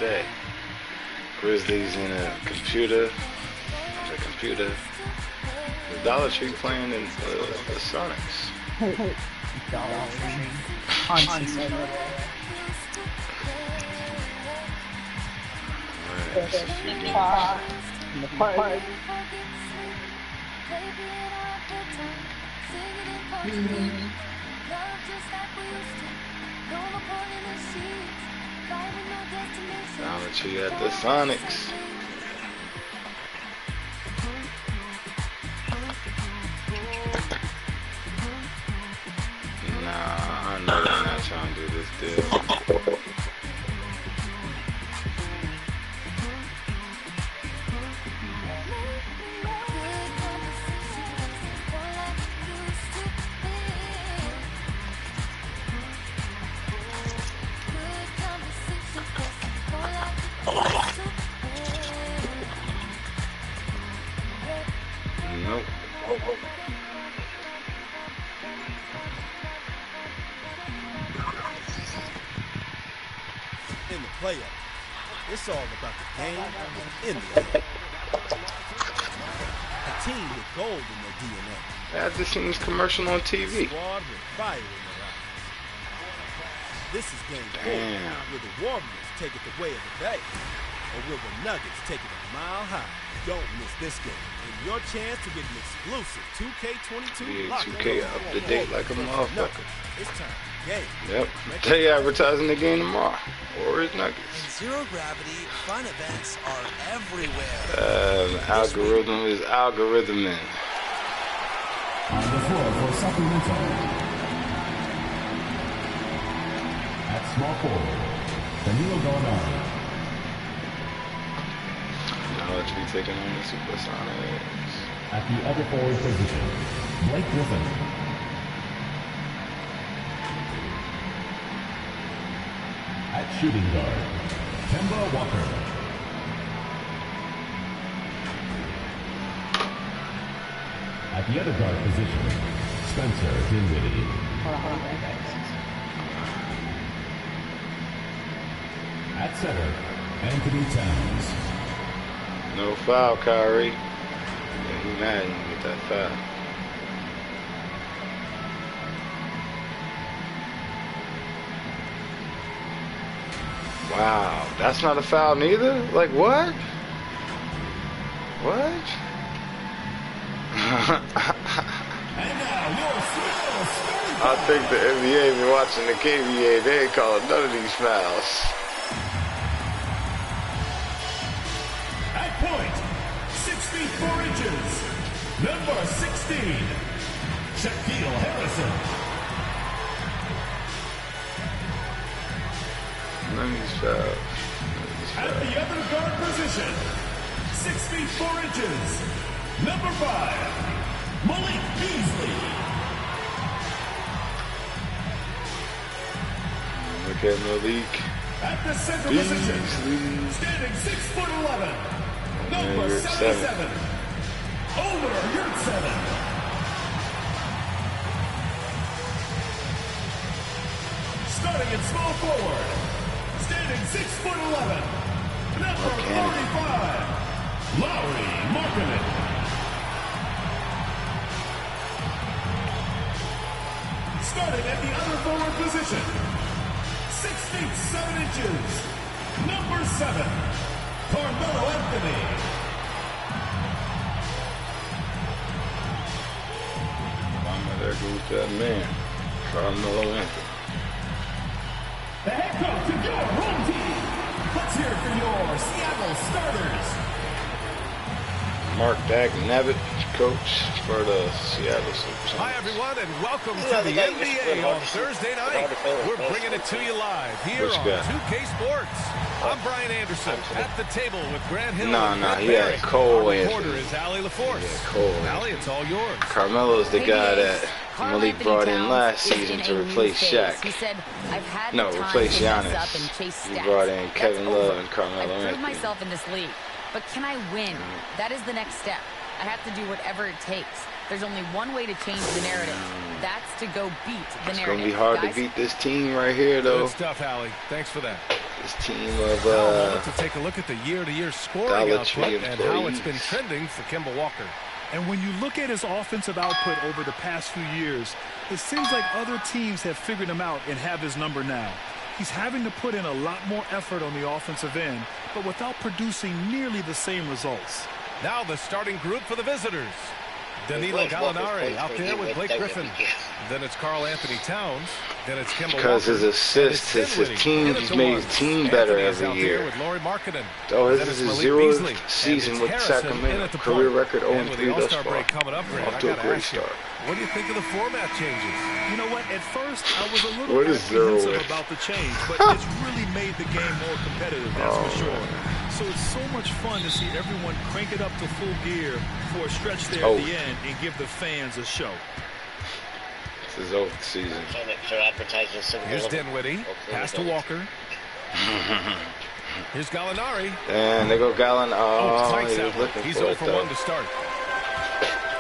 day. Grizzlies in a computer. The Dollar Tree playing in the Sonics. Dollar Tree. Dollar Tree at the Sonics. Nah, I know they're not trying to do this deal. Nope. In the playoffs, it's all about the game in the game. A team with gold in their DNA. I just seen this commercial on TV. Squad with fire in their eyes. This is game 4. Damn. Will the Warriors take it the way of the Bay? Or will the Nuggets take it a mile high? Don't miss this game and your chance to get an exclusive 2K22 Yeah, 2K up to date like a motherfucker. It's time. Game. Yep. They advertising the game tomorrow. Warriors Nuggets. In zero gravity, fun events are everywhere. Algorithm is algorithming. On the floor for Sacramento. At small forward, Danilo Gallinari. Knowledge be taking on the Supersonics. At the other forward position, Blake Griffin. At shooting guard, Kemba Walker. At the other guard position, Spencer Dinwiddie. At center, Anthony Towns. No foul, Kyrie. Yeah, he mad when you get that foul. Wow, that's not a foul neither? Like what? What? I think the NBA been watching the KBA. They ain't calling none of these fouls. At point, 6 feet 4 inches, number 16, Shaquille Harrison. None of these fouls. At the other guard position, 6 feet 4 inches, number 5, Malik Beasley. Look at Malik. At the center position, standing 6'11", number 77, Omer Yurtseven. Starting at small forward, standing 6'11", number 45, Lauri Markkanen. Starting at the other forward position, 6 feet 7 inches, number 7, Carmelo Anthony. There goes that man, Carmelo Anthony. The head coach of your home team. Let's hear it for your Seattle starters. Mark Dagnavit, coach for the Seattle Supersonics. Hi, everyone, and welcome to the NBA on Thursday night. We're bringing it to you live here on 2K Sports. I'm Brian Anderson at the table with Grant Hill. Nah, he had Cole Reporter is Allie LaForce. Yeah, Cole. Allie, it's all yours. Carmelo's the guy that Malik brought in last season to replace Shaq. He said, I've had No, replace Giannis. He brought in Kevin Love and Carmelo I've proved Anthony. myself in this league, but can I win? That is the next step. I have to do whatever it takes. There's only one way to change the narrative. That's to go beat the narrative. It's going to be hard to beat this team right here, though. Good stuff, Allie. Thanks for that. This team of to take a look at the year-to-year scoring output and how it's been trending for Kemba Walker. And when you look at his offensive output over the past few years, it seems like other teams have figured him out and have his number now. He's having to put in a lot more effort on the offensive end, but without producing nearly the same results. Now the starting group for the visitors. Danilo Gallinari out there with Blake Griffin. Then it's Karl Anthony Towns. Then it's Kemba because Walker. his assists, his team, he's made his team better every year. Oh, this is his 0th season with Sacramento. Career record 0-3 thus far. Off to a great start. What do you think of the format changes? You know what? At first, I was a little apprehensive about the change, but it's really made the game more competitive, that's for sure. So it's so much fun to see everyone crank it up to full gear for a stretch there at the end and give the fans a show. It's his 0th season. Here's Dinwiddie. Pass to Walker. Here's Gallinari. And they go Gallinari. He's 0 for 1 to start.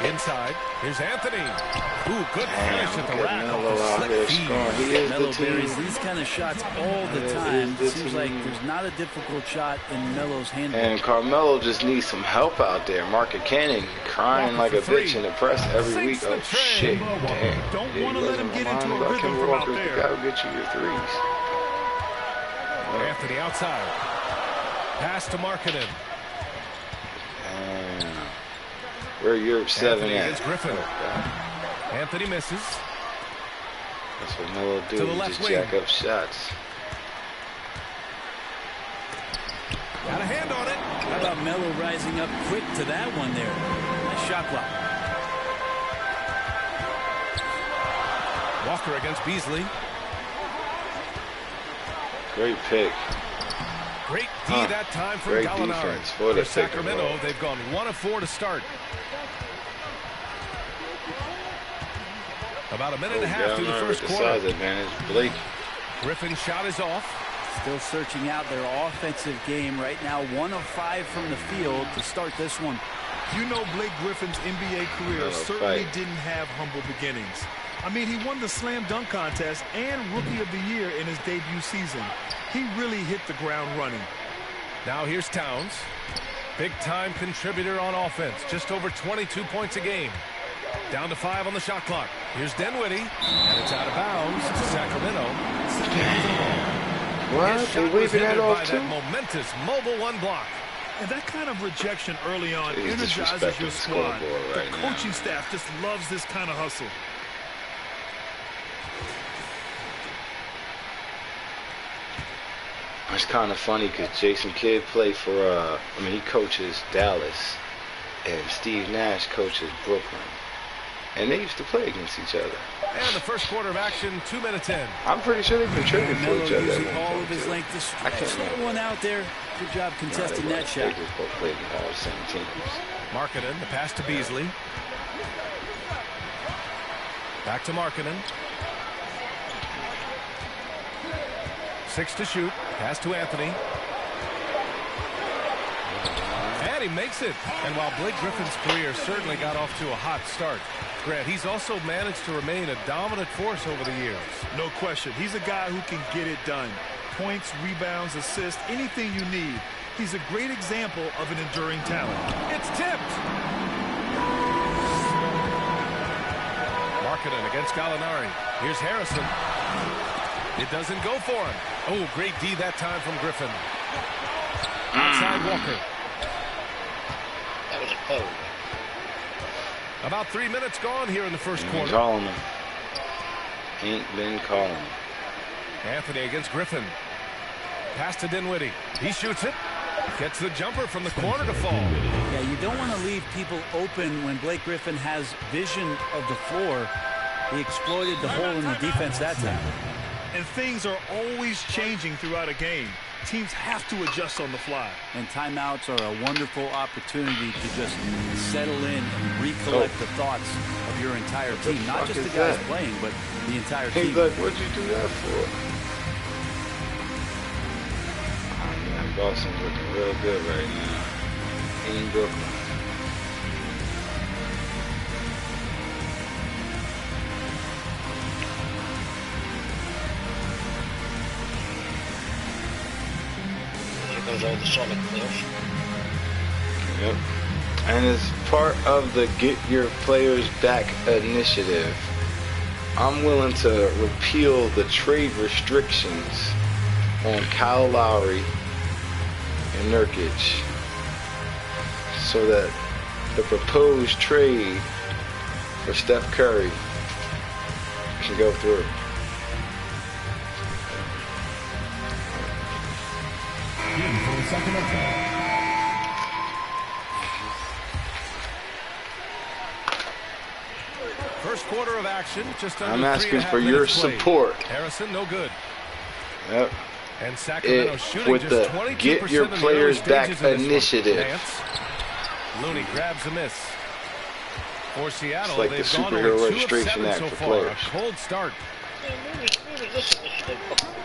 Inside. Here's Anthony. Ooh, good finish at the rack. Melo buries these kind of shots all the time. It seems like there's not a difficult shot in Melo's hand. And Carmelo just needs some help out there. Market Cannon crying like a bitch in the press every week. Oh, shit. Damn. Don't want to let him get into a rhythm from out there. Gotta get you your threes. Anthony outside. Pass to Markkanen. Where Europe 7 at? Griffin. Anthony misses. That's what Melo do. To the left just jack up shots. Got a hand on it. How about Melo rising up quick to that one there? Nice shot clock. Walker against Beasley. Great pick. Great D that time from Gallinari. For Sacramento, they've gone 1 of 4 to start. About a minute and a half through the first quarter. Blake. Griffin's shot is off. Still searching out their offensive game right now. 1 of 5 from the field to start this one. You know, Blake Griffin's NBA career certainly didn't have humble beginnings. I mean, he won the slam dunk contest and Rookie of the Year in his debut season. He really hit the ground running. Now here's Towns. Big-time contributor on offense. Just over 22 points a game. Down to 5 on the shot clock. Here's Dinwiddie. And it's out of bounds to Sacramento. What? They waving that off too? That momentous mobile 1 block. And that kind of rejection early on energizes your squad. The coaching staff just loves this kind of hustle. It's kind of funny because Jason Kidd played for, he coaches Dallas, and Steve Nash coaches Brooklyn. And they used to play against each other. And the first quarter of action, 2 minutes in. I'm pretty sure they contributed for each other. Using all of his length to stretch that one out there. Good job contesting that shot. They just both played in all the same teams. Markkanen, the pass to Beasley. Back to Markkanen. 6 to shoot. Pass to Anthony. And he makes it. And while Blake Griffin's career certainly got off to a hot start, Grant, he's also managed to remain a dominant force over the years. No question. He's a guy who can get it done. Points, rebounds, assists, anything you need. He's a great example of an enduring talent. It's tipped. Markkanen against Gallinari. Here's Harrison. It doesn't go for him. Oh, great D that time from Griffin. Outside Walker. That was a code. About 3 minutes gone here in the first quarter. Calling him. Ain't been calling him. Anthony against Griffin. Pass to Dinwiddie. He shoots it. Gets the jumper from the corner to fall. Yeah, you don't want to leave people open when Blake Griffin has vision of the floor. He exploited the hole in the defense that time. And things are always changing throughout a game. Teams have to adjust on the fly. And timeouts are a wonderful opportunity to just settle in and recollect the thoughts of your entire team. Not just the guys playing, but the entire team. He's like, what'd you do that for? Boston's looking real good right now in Brooklyn. comes all the Sonic players. Yep. And as part of the Get Your Players Back initiative, I'm willing to repeal the trade restrictions on Kyle Lowry and Nurkic so that the proposed trade for Steph Curry can go through. First quarter of action, just under I'm asking for your support. Harrison, no good. Yep. And Sacramento shooting with just the 22% Get Your Players Back initiative. Looney grabs a miss. For Seattle, It's like the they've gone Superhero over 2 of Registration 7 Act so for far. players. A cold start. Maybe this initiative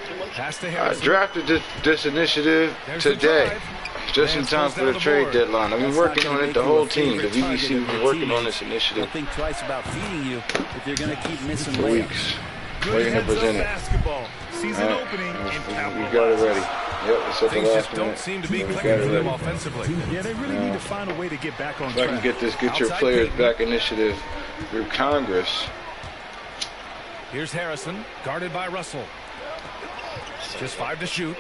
2 months. Pass to I Harrison. drafted this initiative There's the today, drive. just in Lance time goes for down the the trade board. deadline. I've been That's not working gonna on it, make the you whole a team. The favorite target VBC of has been your working on teammates. this initiative Don't think twice about feeding you if you're going to keep missing for layups. weeks. Good Waiting to heads-up present it. basketball. Season All right. opening and We capitalizes. got it ready. Yep, it's at the Things last just don't minute. seem to be We got clicking it for them ready. offensively. Yeah, they really need to find a way to get back on If I track. can get this Get Your Outside Players Peyton. Back initiative through Congress. Here's Harrison, guarded by Russell. Just 5 to shoot.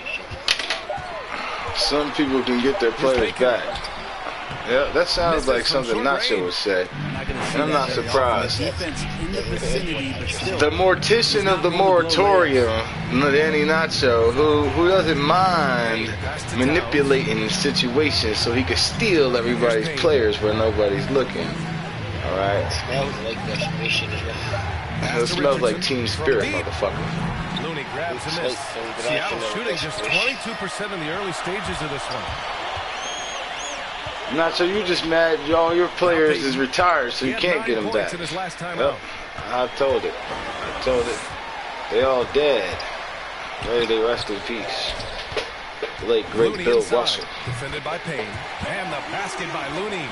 Some people can get their players back. Yeah, that sounds Misses like from something short Nacho range. would say. Not gonna see And I'm that not very often. surprised. Defense in the vicinity, but still. The mortician of the moratorium, Danny Nacho, who doesn't mind manipulating situations so he could steal everybody's players where nobody's looking. All right. Smells like desperation as well. It smells like team spirit, motherfucker. Looney grabs a miss. Seattle shooting just 22% in the early stages of this one. Nacho, you just mad all your players is retired, so He you had can't 9 get them points back. in his last time Yep. out. I told it. They all dead. May they rest in peace. The late great Looney Bill inside, Russell. defended by Payne. And the basket by Looney.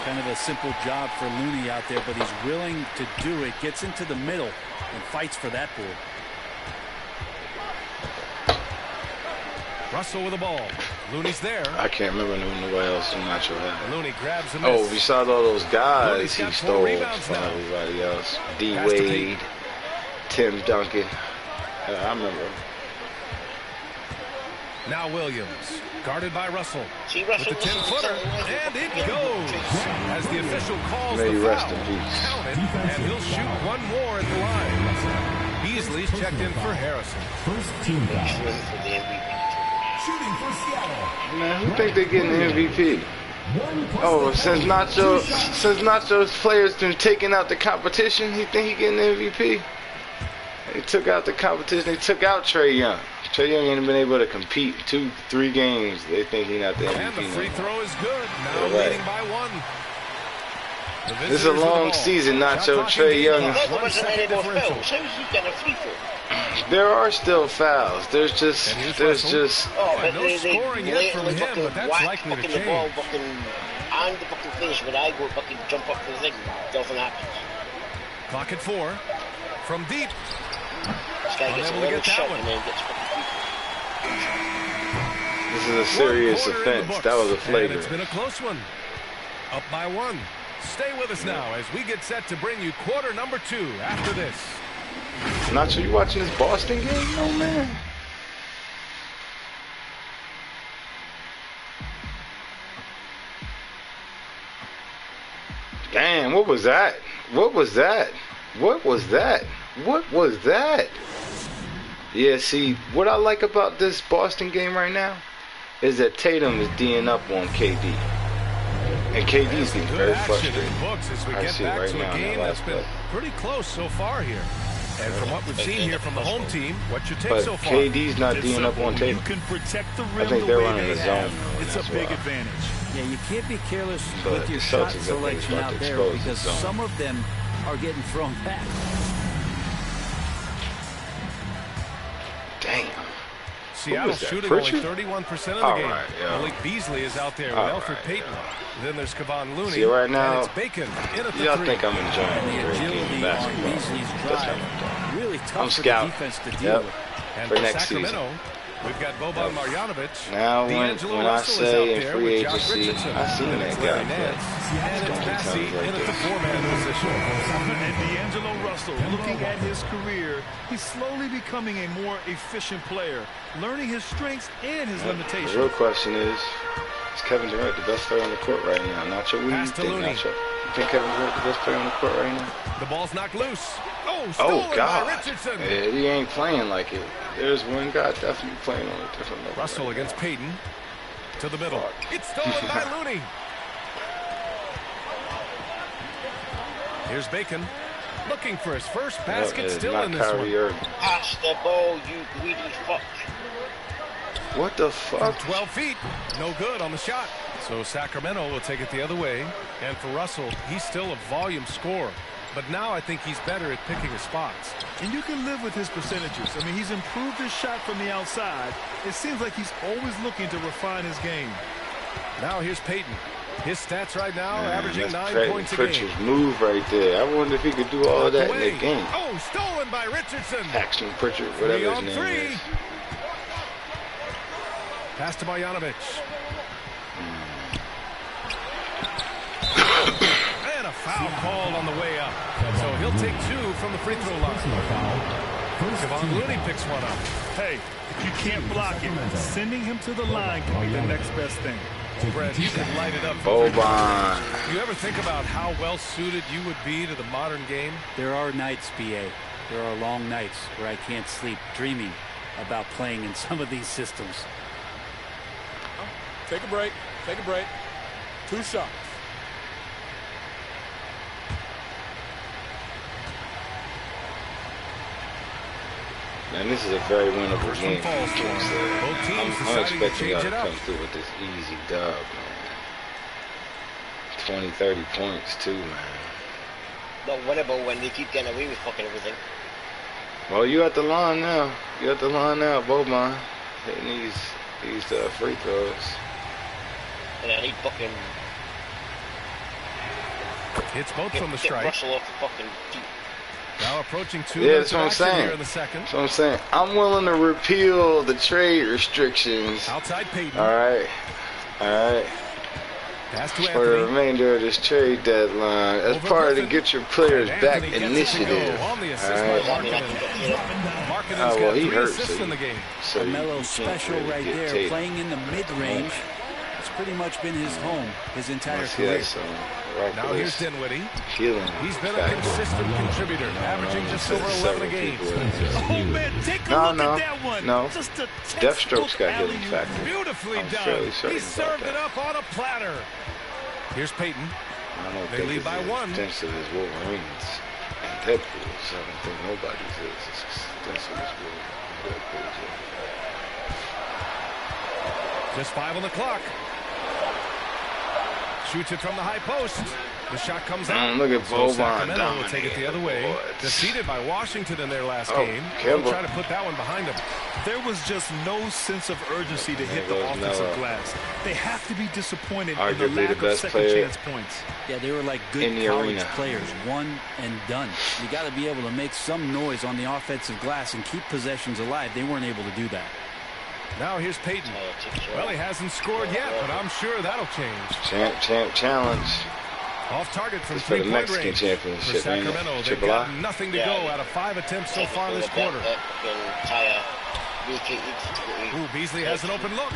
Kind of a simple job for Looney out there, but he's willing to do it. Gets into the middle and fights for that board. Russell with the ball. Looney's there. I can't remember nobody else in Nacho had. Looney grabs a miss. Oh, besides all those guys Looney's he got 4 stole rebounds from now. everybody else. D. Pass to Wade, Payton. Tim Duncan. I remember. Now Williams, guarded by Russell. See, With Russell, the 10-footer, and it goes. As the official calls May the you rest foul. in peace. Counted, and he'll shoot one more at the line. Beasley's checked in for Harrison. Shooting for Seattle. Man, who think they're getting the MVP? Oh, since Nacho's players been taking out the competition, he think he getting the MVP? They took out the competition. They took out Trae Young. Trae Young ain't been able to compete 2-3 games. They think he's not the MVP. And the free now. throw is good. Now All right. leading by 1. The This is a visitors with the long ball. season, Shot Nacho. clock Trae engaged. Young. There 1 wasn't second any more differential. fouls. How's he getting a free throw? There are still fouls. There's And here's Russell. just. Oh, Boy, no scoring yet from him, but that's likely to the ball change. fucking on the fucking finish when I go fucking jump up to the thing. Doesn't happen. Clock at 4. From deep. This guy gets a Unable to little get that shot one. and then gets fucking free throw. This is a serious 1 quarter in the offense. books, That was a and flagrant. it's been a close one. Up by 1. Stay with us now as we get set to bring you quarter number 2 after this. Nacho, you watching this Boston game? No, man. Damn, what was that? What was that? What was that? What was that? Yeah, see, what I like about this Boston game right now is that Tatum is D'ing up on KD. And KD's getting very Good action in frustrated. the books as we I get see it back right to now a in that game that's last been play. pretty close so far here. And from what we've seen here from the home team, what's your take But so far? KD's not It's D'ing up simple. on You Tatum. can protect the rim I think the they're way running they the zone. have. It's That's a big why. advantage. Yeah, you can't be careless But with your the shot Celtics, I think, is selection about out to there expose the because zone. some of them are getting thrown back. Damn. Seattle was that, shooting Pritchard? only 31% of the All game. right, yeah. Malik Beasley is out there with All Elfrid right, Payton. Then there's Kevon Looney. See, right now, and it's Bacon in at the Y'all 3. think I'm enjoying And the the great game of agility on basketball. Beasley's That's drive, not what I'm doing. really tough I'm for the scouting. defense to Yep. deal with. And For for next Sacramento, We've got Boban Marjanovic. Now, when I say in free agency, I seen that guy play. And it's Massey in at the 4-man position. And D'Angelo Russell, looking at his career, he's slowly becoming a more efficient player, learning his strengths and his limitations. The real question is Kevin Durant the best player on the court right now? Nacho, what do you think, Nacho? You think Kevin Durant the best player on the court right now? The ball's knocked loose. Oh, God. by Richardson. Yeah, he ain't playing like it. There's one guy definitely playing on a different level. Russell right against now. Payton. To the middle. It's stolen by Looney. Here's Bacon. Looking for his first basket, still in this one. Pass the ball, you greedy fuck. What the fuck? 12 feet. No good on the shot. So Sacramento will take it the other way. And for Russell, he's still a volume scorer. But now I think he's better at picking his spots. And you can live with his percentages. I mean, he's improved his shot from the outside. It seems like he's always looking to refine his game. Now here's Payton. His stats right now averaging 9 points a Pritchard's game. move right there. I wonder if he could do all that in the game. Oh, stolen by Richardson. Paxton Pritchard, whatever his name is. Pass to Marjanovic. And a foul called on the way up. So he'll take 2 from the free throw line. Kevon Looney picks one up. Hey, if you can't block him, sending him to the line can be the next best thing. Brett, you can light it up. Boban. Do you ever think about how well suited you would be to the modern game? There are nights, BA. There are long nights where I can't sleep dreaming about playing in some of these systems. Take a break. Take a break. 2 shots. Man, this is a very winnable game. Both teams I'm expecting y'all to come through with this easy dub, man. 20, 30 points, too, man. Not winnable when they keep getting away with fucking everything. Well, you at the line now. You at the line now, Boban. Hitting these free throws. And I need fucking... Hits both from the strike. Russell off the fucking feet. Now approaching 2 minutes of action here in the second. That's what I'm saying. I'm willing to repeal the trade restrictions. Outside Payton. All right. Pass to for the remainder of this trade deadline, as part of the Get Your Players Back initiative. All right. Oh, well, he hurt. So a mellow special right there, playing in the mid-range. It's pretty much been his home his entire career. Now here's Dinwiddie. He's been a consistent contributor, averaging just over 11 a game. Oh, man, take a look at that one. No. Just a Deathstroke's got healing factor. Beautifully done. He served it up on a platter. Here's Payton. They lead by 1. Extensive as Wolverines and Deadpools. I don't think nobody's as extensive as Deadpools. Just 5 on the clock. Shoots it from the high post. The shot comes out. Look at Boban. Sacramento will take it the other way. Defeated by Washington in their last game. They'll try to put that one behind them. There was just no sense of urgency to hit the offensive glass. They have to be disappointed in the lack of second chance points. Yeah, they were like good college players, one and done. You got to be able to make some noise on the offensive glass and keep possessions alive. They weren't able to do that. Now here's Payton. Well, he hasn't scored yet, but I'm sure that'll change. Champ challenge. Off target from 3-point range. For Sacramento, they've got nothing to go out of 5 attempts so far this quarter. Ooh, Beasley has an open look.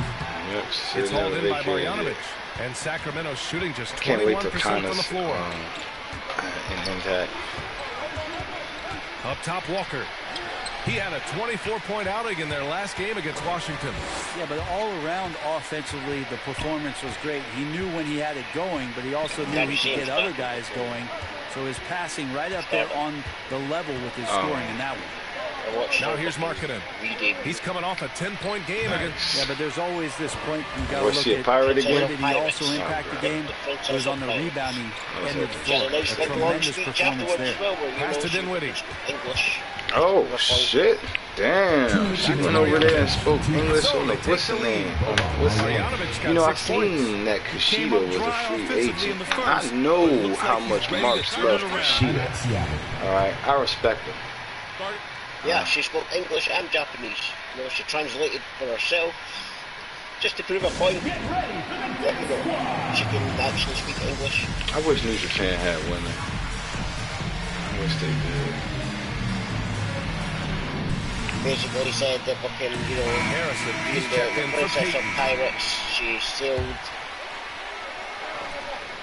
It's hauled in by Marjanovic. And Sacramento shooting just 21% from the floor. Up top, Walker. He had a 24-point outing in their last game against Washington. Yeah, but all around offensively, the performance was great. He knew when he had it going, but he also knew he could get other guys going. So his passing right up there on the level with his scoring in that one. Now here's Markkanen. He's coming off a 10-point game against... Yeah, but there's always this point you got to look at. Pirate again? When did he also impact the game? It was on the rebounding end of the floor. A tremendous performance there. Pass to Dinwiddie. Oh, shit. Damn. She went over there and spoke English on the whistling. You know, I seen that Kushida was a free agent. I know how much Marks love Kushida. All right. I respect him. Yeah, she spoke English and Japanese. You know, she translated for herself just to prove a point that, you know, she can actually speak English. I wish New Japan had women. I wish they did. Basically said that fucking, you know, Harrison, he's the checked in for princess of Peyton. pirates, she sailed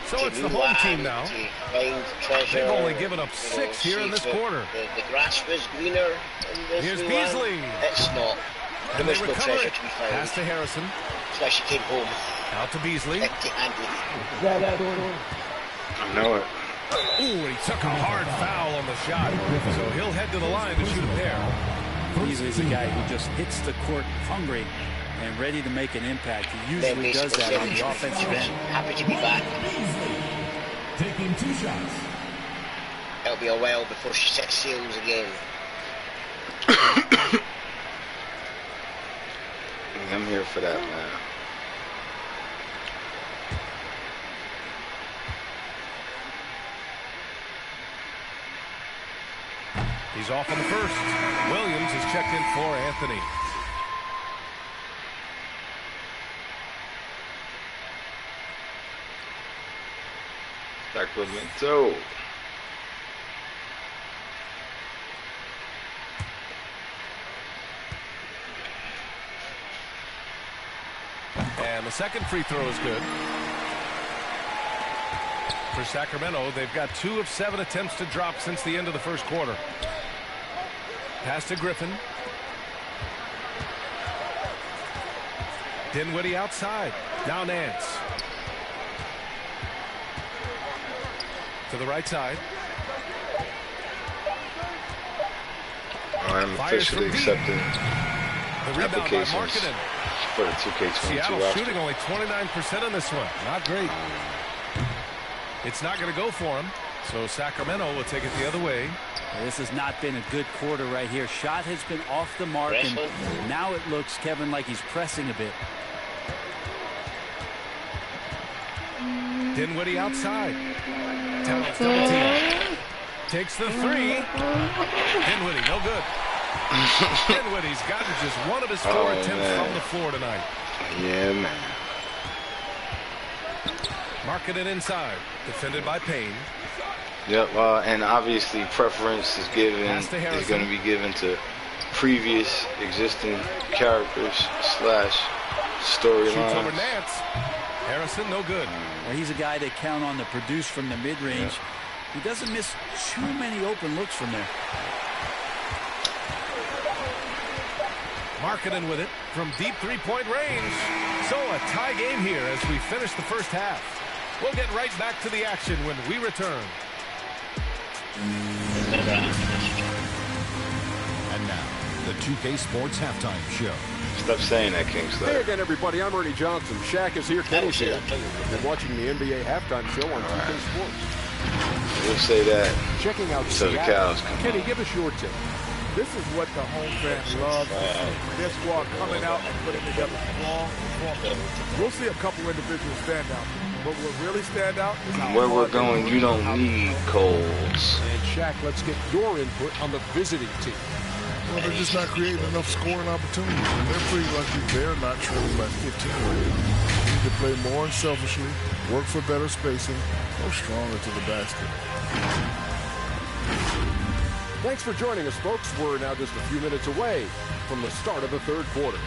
So it's the home team now. Find treasure. They've only given up 6 here in this quarter. The grass was greener in this Here's new Beasley. land. It's not. And There's they no recover treasure it. to be found. Pass to Harrison. That's why she came home Out to Beasley. empty-handed. I know it. Ooh, and he took a hard foul on the shot. So he'll head to the line to shoot a pair. Beasley's a guy who just hits the court hungry and ready to make an impact. He Then usually does basically that on the offensive end. happy to be back. Taking 2 shots. It'll be a while before she sets sails again. I'm here for that, man. He's off on the first. Williams is checked in for Anthony. Sacramento. And the second free throw is good. For Sacramento, they've got 2 of 7 attempts to drop since the end of the first quarter. Pass to Griffin. Dinwiddie outside. Now Nance. To the right side. I'm Fires officially from deep. accepting The rebound by applications Markkanen. for the 2K22 Seattle roster. shooting only 29% on this one. Not great. It's not going to go for him. So Sacramento will take it the other way. This has not been a good quarter right here. Shot has been off the mark, and now it looks, Kevin, like he's pressing a bit. Dinwiddie outside. Towns double team. Takes the 3. Dinwiddie, no good. Dinwiddie's gotten just 1 of his 4 attempts from the floor tonight. Yeah, man. Markkanen inside. Defended by Payne. Yep, and obviously preference is going to be given to previous existing characters / Shoots over storylines. Nance. Harrison, no good. Well, he's a guy they count on to produce from the mid-range. He doesn't miss too many open looks from there. Markkanen with it from deep 3-point range. So a tie game here as we finish the first half. We'll get right back to the action when we return. And now, the 2K Sports Halftime Show. Stop saying that, King Hey Slayer. again, everybody. I'm Ernie Johnson. Shaq is here. Kenny's here. You're watching the NBA Halftime Show on 2K Sports. We'll say that Checking out so the Seattle. cows come Kenny, give us your tip. This is what the home fans love. Their squad coming out and putting together strong performance. We'll see a couple individuals stand out. But what really stand out is how where we're going, you don't need Coles. And Shaq, let's get your input on the visiting team. Well, they're just not creating enough scoring opportunities. And they're pretty lucky they're not trailing by 15 right now. They need to play more unselfishly, work for better spacing, go stronger to the basket. Thanks for joining us, folks. We're now just a few minutes away from the start of the third quarter.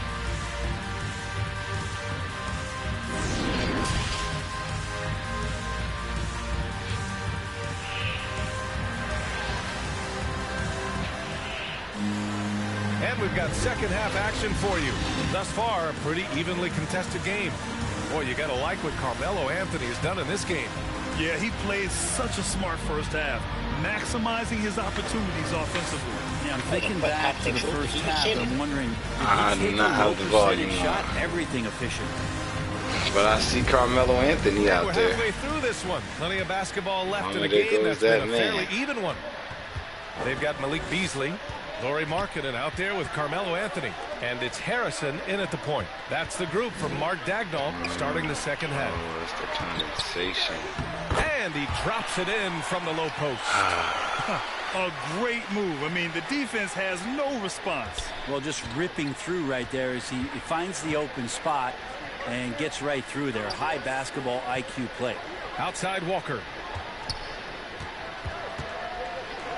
And we've got second half action for you. Thus far, a pretty evenly contested game. Boy, you got to like what Carmelo Anthony has done in this game. Yeah, he played such a smart first half, maximizing his opportunities offensively. Yeah, I'm thinking back to the first half, and I'm wondering, I do not have the volume shot, on. everything efficient. But I see Carmelo Anthony out We're there. halfway through this one. Plenty of basketball left in a there game goes that's been a that fairly man. even one. They've got Malik Beasley, Lauri Markkanen out there with Carmelo Anthony. And it's Harrison in at the point. That's the group from Mark Dagnall starting the second half. Oh, that's the condensation. And he drops it in from the low post. A great move. I mean, the defense has no response. Well, just ripping through right there as he finds the open spot and gets right through there. High basketball IQ play. Outside Walker.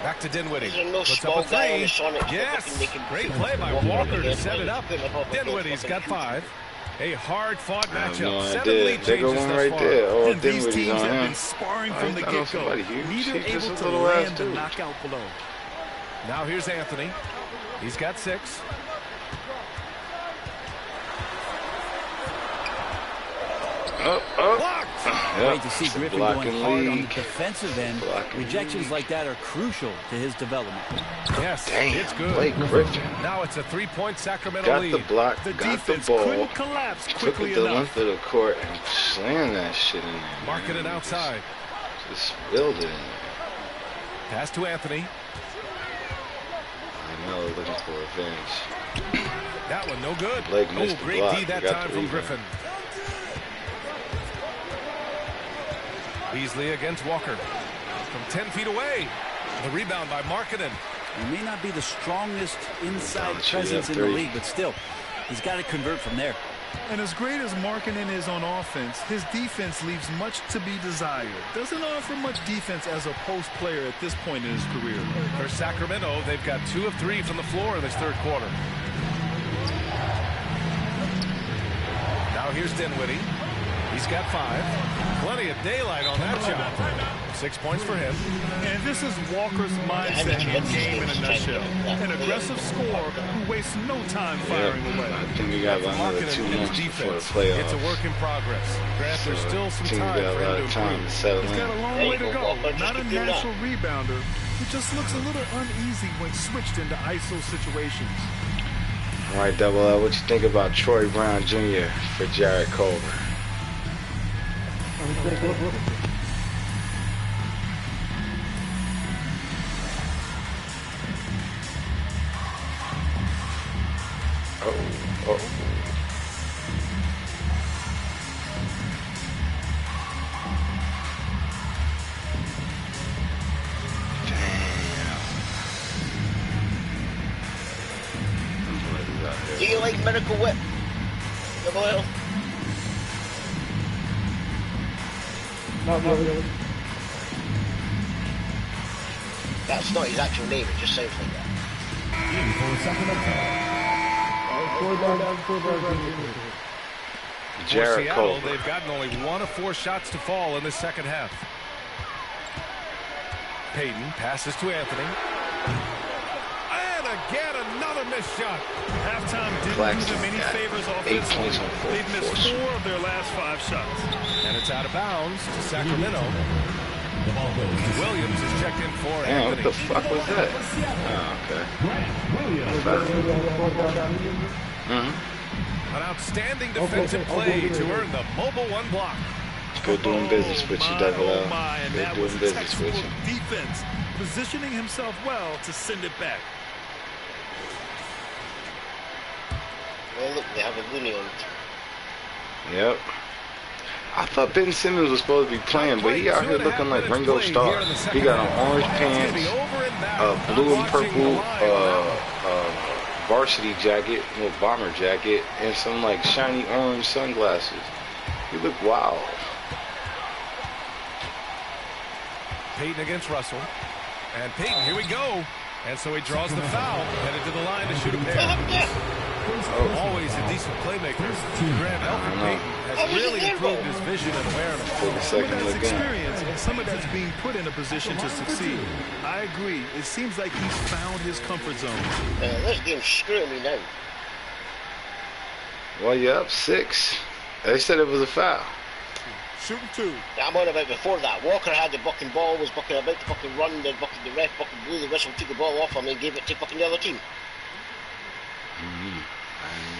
Back to Dinwiddie. No puts up a three. Yes, great play by Walker to set it up. Dinwiddie's got 5. A hard-fought matchup. No, 7 lead they go changes one thus right far. there. Oh, And these Dinwiddie's teams on have him. been sparring from the get-go. Neither Just able a to little ass land the dude. knockout blow. Now here's Anthony. He's got 6. Blocked. Great to see Griffin going hard on the league. defensive end. Rejections like that are crucial to his development. Yes, Damn, it's good. Blake Griffin. Now it's a 3-point Sacramento Got lead. the block, The got the defense ball, couldn't collapse took quickly it the enough. length of the court and slammed that shit in there. Marking it man. outside. Just spilled it in there. Pass to Anthony. I know, looking for revenge. That one no good. Blake missed the Great block. D that He got time the from rebound. Griffin. Beasley against Walker. From 10 feet away. The rebound by Markkanen. He may not be the strongest inside Don't shoot presence that in the three. league, but still, he's got to convert from there. And as great as Markkanen is on offense, his defense leaves much to be desired. Doesn't offer much defense as a post player at this point in his career. For Sacramento, they've got 2 of 3 from the floor in this third quarter. Now here's Dinwiddie. He's got 5. Plenty of daylight on that shot. 6 points for him. And this is Walker's mindset and game in a nutshell. An aggressive scorer who wastes no time firing away. I think we got about another 2 Markkanen months in before the defense. playoffs. It's a work in progress. Grant, there's still some Teams time got for a lot him of to time to improve. settle He's got a in. long way to go. Not a natural rebounder. He just looks a little uneasy when switched into ISO situations. All right, Double L, what you think about Troy Brown Jr. for Jarrett Culver? Oh. Do you like Miracle Whip? Double L? Not really. That's not his actual name, it just sounds like that. For Jarrett Seattle, Culver. they've gotten only 1 of 4 shots to fall in the second half. Payton passes to Anthony. And again, another missed shot. Halftime didn't do them any favors offensively. They've missed 4 of their last 5 shots. And it's out of bounds to Sacramento. Williams is checked in for Damn, what Anthony. the fuck was that? Oh, okay. An outstanding defensive play to earn the mobile 1 block. Good doing business with you, Double L. And Good that was doing a business with textbook you. defense, positioning himself well to send it back. Well, look, they have a loony on it. Yep. I thought Ben Simmons was supposed to be playing, but he out here looking like Ringo Starr. He got on orange pants, blue and purple varsity jacket, little bomber jacket, and some like shiny orange sunglasses. He looked wild. Payton against Russell. And Payton, here we go. And so he draws the foul, headed to the line to shoot a pair. Always a decent playmaker. Grant Alfred Payton has really improved his vision and awareness. Some of that's experience, and some of that's being put in a position to succeed. I agree. It seems like he's found his comfort zone. This game's screwing me now. Well, you're up 6. They said it was a foul. Shooting 2. I'm on about before that. Walker had the bucking ball, was bucking about to fucking run, the ref bucking blew the whistle, took the ball off him and gave it to fucking the other team. I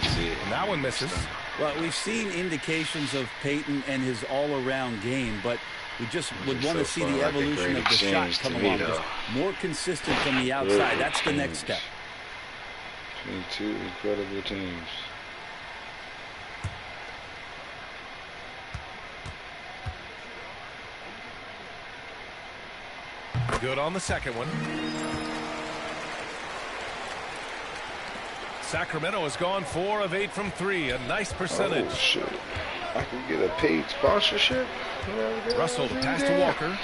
didn't see it. And that one misses. Well, we've seen indications of Payton and his all-around game, but we just would want to see the evolution of the shot come along. Just more consistent from the outside. That's the next step. Between 2 incredible teams. Good on the second one. Sacramento has gone 4 of 8 from 3. A nice percentage. Oh, shit. I could get a paid sponsorship. Russell, the pass to Walker.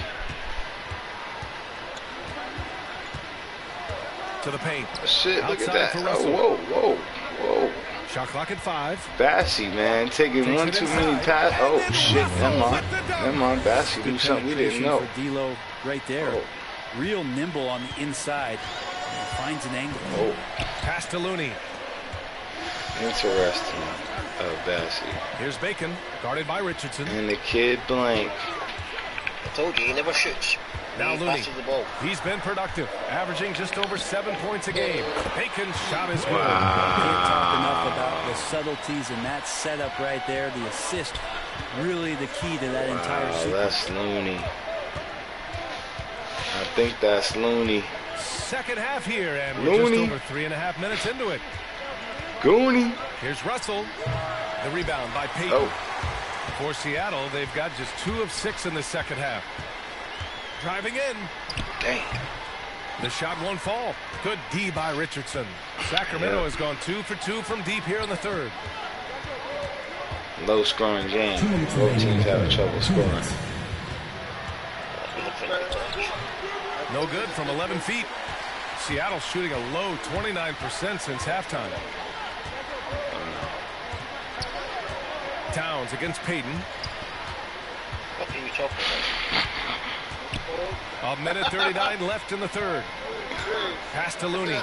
To the paint. Shit, look Outside at for that. Russell. Oh, whoa. Shot clock at 5. Bassey, man, taking one too many passes. Oh, shit, never mind. Bassey do something we didn't know. For D'Lo right there. Oh. Real nimble on the inside. Finds an angle. Oh. Pass to Looney. Interesting. Bassey. Here's Bacon, guarded by Richardson. And the kid blank. I told you, he never shoots. Now He Looney. passes the ball. He's been productive, averaging just over 7 points a game. Bacon's shot is good. Can't talk enough about the subtleties in that setup right there. The assist, really the key to that entire sequence. That's Looney. I think that's Looney. Second half here, and we're just over 3.5 minutes into it. Goonie. Here's Russell. The rebound by Payton. Oh. For Seattle, they've got just 2 of 6 in the second half. Driving in. Dang. The shot won't fall. Good D by Richardson. Sacramento has gone 2 for 2 from deep here in the third. Low scoring game. Both teams having trouble scoring. No good from 11 feet. Seattle shooting a low 29% since halftime. Towns against Payton. What are you talking about? 1:39 left in the third. Pass to Looney.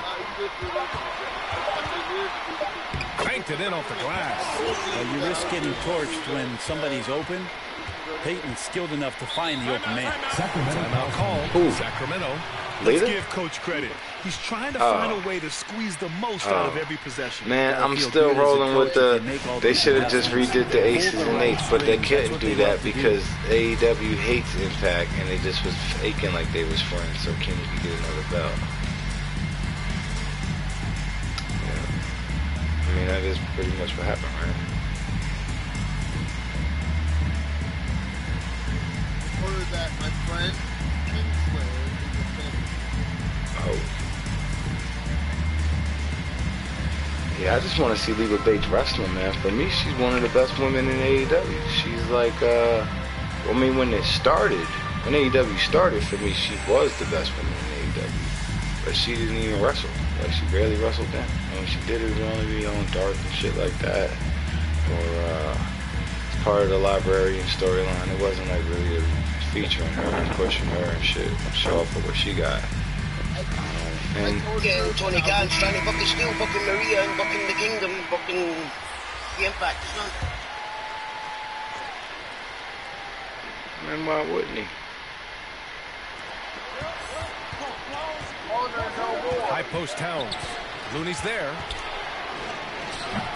Banked it in off the glass. Well, you risk getting torched when somebody's open. Payton's skilled enough to find the open man. Timeout call. Ooh. Sacramento. Let's give Coach credit. He's trying to find a way to squeeze the most out of every possession. Man, I'm still rolling with they should have just redid the aces and eights, but they couldn't do that because AEW hates Impact, and they just was faking like they was friends, so Kenny could get another belt. Yeah. I mean, that is pretty much what happened, right? Order that, my friend. Oh. Yeah, I just want to see Leva Bates wrestling, man. For me, she's one of the best women in AEW. She's like, I mean, when AEW started, for me, she was the best woman in AEW. But she didn't even wrestle. Like, she barely wrestled then. And when she did, it would only be on Dark and shit like that. Or, it's part of the librarian storyline. It wasn't, like, really featuring her and pushing her and shit. Show off for what she got. And Tony Khan's trying to book the Steel, booking Maria, and booking the Kingdom, booking the Impact. man, why wouldn't he? High post Towns. Looney's there.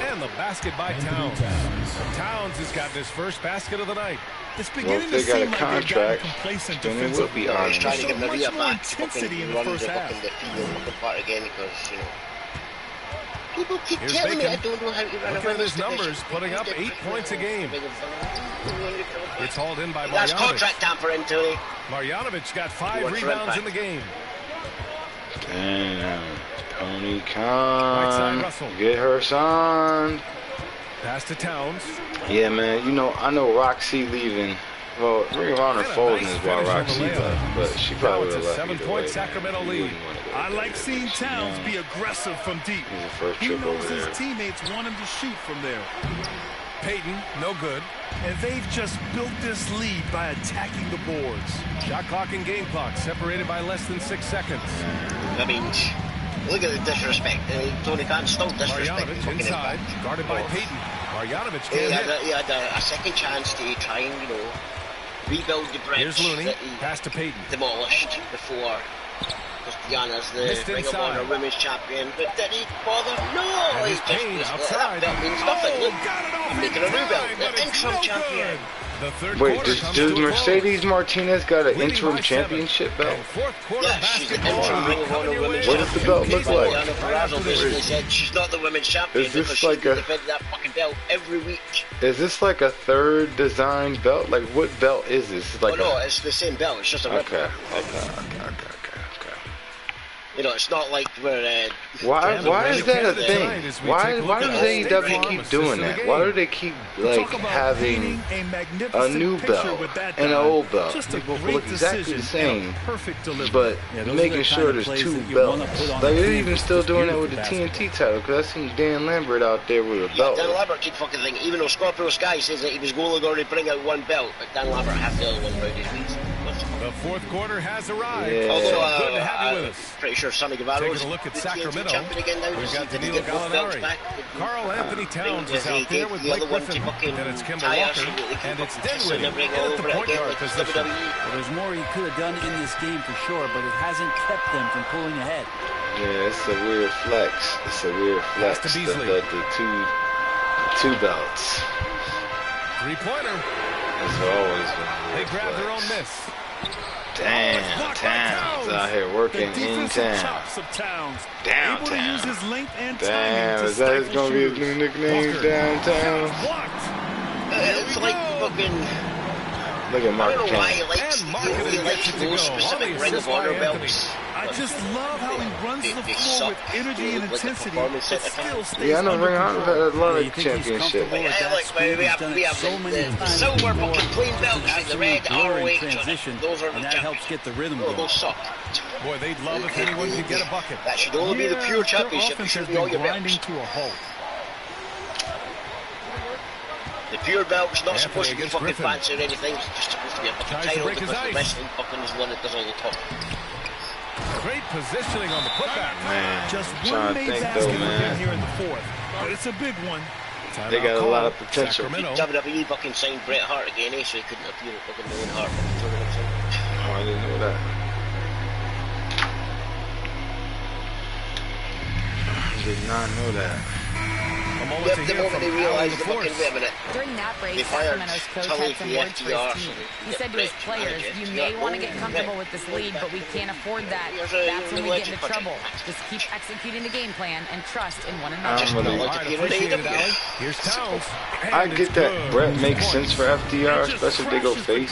And the basket by Towns. Towns has got his first basket of the night. It's beginning to seem like they've gotten complacent defensively. He's trying to get So much Maria more back, intensity in the runs first the half. the field, booking part again because, you know, people keep Here's telling me I Bacon. don't know how to run Look a at his women's numbers, division. putting up 8 points a game. It's hauled in by That's Marjanovic. contract tampering, Tony. Marjanovic got 5 What's rebounds Impact? in the game. Damn. Tony Right side, Khan. Russell. Get her son. Pass to Towns. Yeah, man. You know, I know Roxy leaving. Well, Ring of Honor And a folding nice is why finish on the Roxy layup. left, but she Now probably it's would a have left either 7-point way, Sacramento man. lead. You wouldn't wanna go I there. like seeing Towns be aggressive from deep. He's the first He trip knows over his there. teammates want him to shoot from there. Payton, no good. And they've just built this lead by attacking the boards. Shot clock and game clock separated by less than 6 seconds. I mean, look at the disrespect. Tony Khan still disrespecting Marjanovic fucking inside, Impact. guarded by Payton. Marjanovic He can't had, hit. he had a second chance to try and, you know, rebuild the bridge Here's Looney. that he Pass to Payton. demolished before. Because Diana's the Missed Ring of inside. Honor Women's Champion. But did he bother? No! And He he's just Payne was, outside. that means nothing. Oh, Look, got it off I'm making in a new belt. time, but The it's interim no champion. good. The third Wait, quarter does comes to a Mercedes close. Martinez got an Leading interim by 7. championship belt? And fourth quarter Yeah, she's the basketball interim Ring of coming Honor your way. Women's What does the belt look Champion. like? Diana Purrazzo basically said she's not the women's champion Is this because like she's a- defending that fucking belt every week. Is this like a third design belt? Like, what belt is this? It's like Oh no, it's the same belt. It's just a okay, replica. okay. You know, it's not like we're. Why is that a thing? Why does AEW keep doing that? Why do they keep like having a new belt and an old belt? They both look exactly the same, but making sure there's two belts. Like they're even still doing that with the TNT title, because I seen Dan Lambert out there with a belt. Dan Lambert keep fucking thing. Even though Scorpio Sky says that he was only going to bring out one belt, but Dan Lambert has the other one round his knees. The fourth quarter has arrived. Yeah. Although, Good to have you with us. Pretty sure Sammy Guevara is taking a look at the Sacramento. champion again now. We've got Did he Danilo get both belts Gallinari. back? Carl Anthony Towns is out there with Blake Griffin. And it's Kimball Walker. And it's Dinwiddie at the point guard position. Well, there's more he could have done in this game for sure, but it hasn't kept them from pulling ahead. Yeah, it's a weird flex. It's a weird flex. The two belts. Three-pointer. It's always been a weird They grab flex. their own miss. Damn, Towns out here working in town. Downtown. Damn, is that going to be his new nickname, Downtown? It's like fucking. Look at Mark I don't know why he Kent. likes those specific Ring of Honor belts. I just love how he runs the floor with energy and intensity, but still stays Yeah, I know Ring of Honor had a lot of You think he's championships. comfortable at that speed? He's done it so many the times silver before. fucking clean belts and the red Blurring ROH. transition, Those are the and that helps champions. get the rhythm Oh, going. those suck. Boy, they'd love if anyone could get a bucket. That should only be the pure championship. It Offense has should be all been your grinding belts. to a halt. The pure belt's not Anthony supposed to be against fucking Griffin. fancy or anything. It's just supposed to be a fucking Tries to title break his because the ice. wrestling fucking is the one that does all the talk. Great positioning on the putback. Man, Just I'm one trying to made think basket though, again man. here in the fourth, but it's a big one. They got a lot of potential. Sacramento. WWE fucking signed Bret Hart again, so he couldn't appear at fucking the Owen Hart fucking tournament. Oh, I didn't know that. I did not know that. A moment Yep, to the hear moment from they Alan realized the the fucking Force. wait a minute. During that break, They fired Sacramento's coach Tully had some the words for his FTR, team. so He they said to his get players, Brett, you yeah, may want to oh, get comfortable Brett, with this lead, but we can't afford that. Here's a That's when we get into legend trouble. Just keep executing the game plan and trust in one I'm another. gonna- All right, appreciate it, Allie. Here's Towns. I And get it's that good. Brett makes Points. sense for FDR, especially if they go face,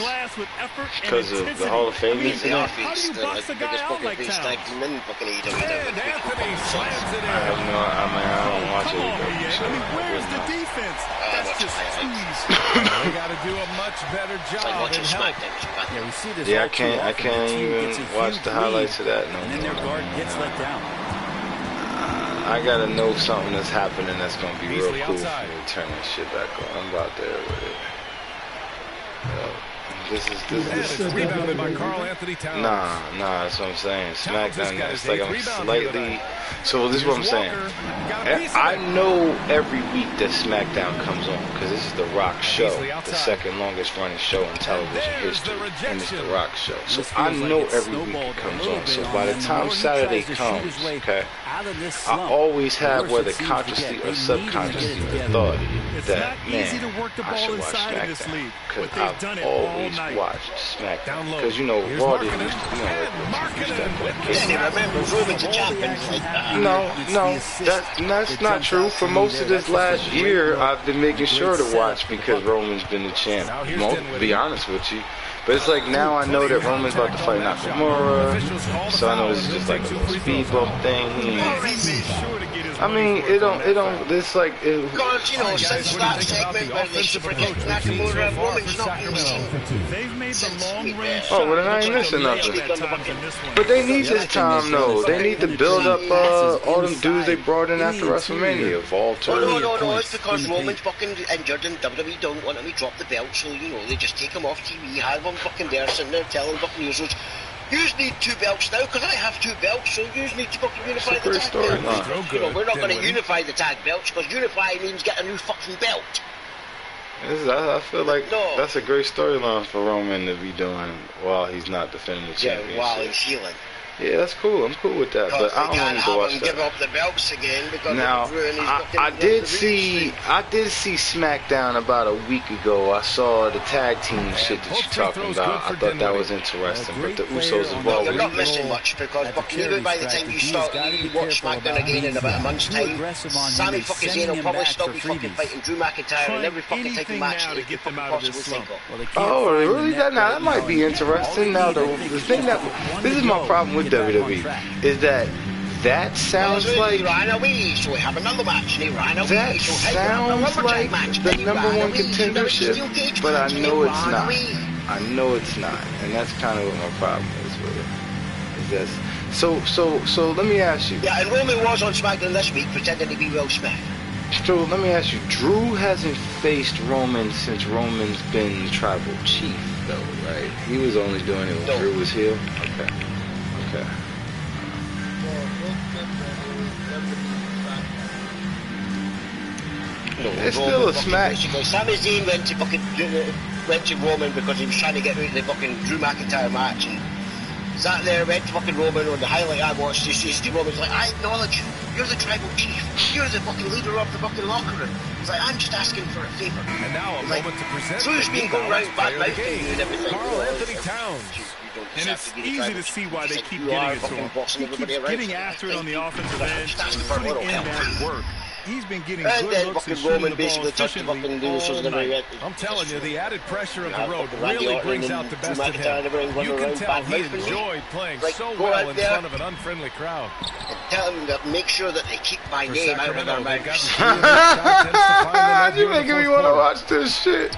because of the Hall of Fame They incident. are face, the like, biggest fucking face tag team in fucking AEW. And Anthony slams it I have in. no, I don't watch Come on, AEW, man. so I mean, I where's wouldn't the know. defense? That's watch just highlights. squeeze. They got to do a much better Like job in watching help. SmackDown. Yeah, we see this Yeah, all I too can't often. The team even gets a watch huge the highlights lead, of that no and then their more. guard gets let down. I gotta know something that's happening that's gonna be real Beasley cool for outside. me to turn that shit back on. I'm about there with it. This And is it's rebounded by Carl Anthony Towns. Nah, that's what I'm saying. Towns has SmackDown, got it's his like eighth I'm rebound here slightly. tonight. So this is what I'm saying. Walker got a piece of I it. know every week that SmackDown comes on because this is the Rock show, Beasley the outside. second longest running show in television there's the history, and it's the rejection. Rock show. So This I feels like know it's every week snowballed it a comes little on. bit So on by the them. The time more he Saturday tries to shoot comes, his way okay, out of this I slump, always the have, worse whether it seems to consciously get. or They need to get it subconsciously, the together. thought It's that, not easy to man, work the I ball should watch inside of this SmackDown. league, Because but they've I've done it all always night. watched SmackDown. Down low. Because, you know, Here's Raw didn't Markkanen. used to, you know, And Markkanen with the Yeah, they remember Roman's a champion. Like, that's not true. For most of this last year, I've been making sure to watch because Roman's been the champ. Now here's To Dinwiddie. be honest with you. But it's like now I know that Roman's about to fight Nakamura, so I know this is just like a little speed bump thing. I mean, it's like, because, you know, since that segment where they forget Nakamura, Roman's not been seen. They've made the long range oh, well then I ain't missing nothing. But they need this time though. They need to build up all them dudes they brought in after WrestleMania of all No, it's because Roman's fucking injured and WWE don't want him to drop the belt, so, you know, they just take him off TV, have him fucking there, sitting there telling fucking users, yous need 2 belts now, because I have 2 belts, so yous need to fucking unify the tag belts. You know, we're not going to unify the tag belts, because unify means get a new fucking belt. I feel like that's a great storyline for Roman to be doing while he's not defending the championship. Yeah, while he's healing. Yeah, that's cool. I'm cool with that, but I don't want to watch that. Give up the belts again because now, I did see SmackDown about a week ago. I saw the tag team shit that you're talking about. I thought that was interesting, but the Usos involved. You're not missing much because even by the time you watch SmackDown again in about a month's time, Sami fucking Zayn will probably still be fucking fighting Drew McIntyre in every fucking title match that you could possibly think of. Oh, really? That might be interesting. Now, the thing this is my problem with WWE is that sounds like he ran away, so we have another match, and he ran away. that so sounds like the #1 contendership, but I know it's not. I know it's not, and that's kind of what my problem is with it. Is this so? Let me ask you. Yeah, and Roman was on SmackDown this week pretending to be Will Smith. So let me ask you. Drew hasn't faced Roman since Roman's been tribal chief, though, right? He was only doing it when Drew was heel. Okay. It's still a smack. Sami Zayn went to Roman because he was trying to get out of the fucking Drew McIntyre match, and sat there, went to fucking Roman. On the highlight I watched, you see Roman's like, I acknowledge you. You're the tribal chief. You're the fucking leader of the fucking locker room. He's like, I'm just asking for a favour. And now a moment to present. Drew's been going round bad mouthing you and everything. Carl Anthony Towns. And it's easy to see why they keep getting it to him. He keeps getting after it on the offensive end, putting in that work. He's been getting good looks and shooting the ball efficiently all night. I'm telling you, the added pressure of the road really brings out the best of him. You can tell he enjoyed playing so well in front of an unfriendly crowd. Tell him to make sure that they keep my name out of their mouths. You're making me want to watch this shit.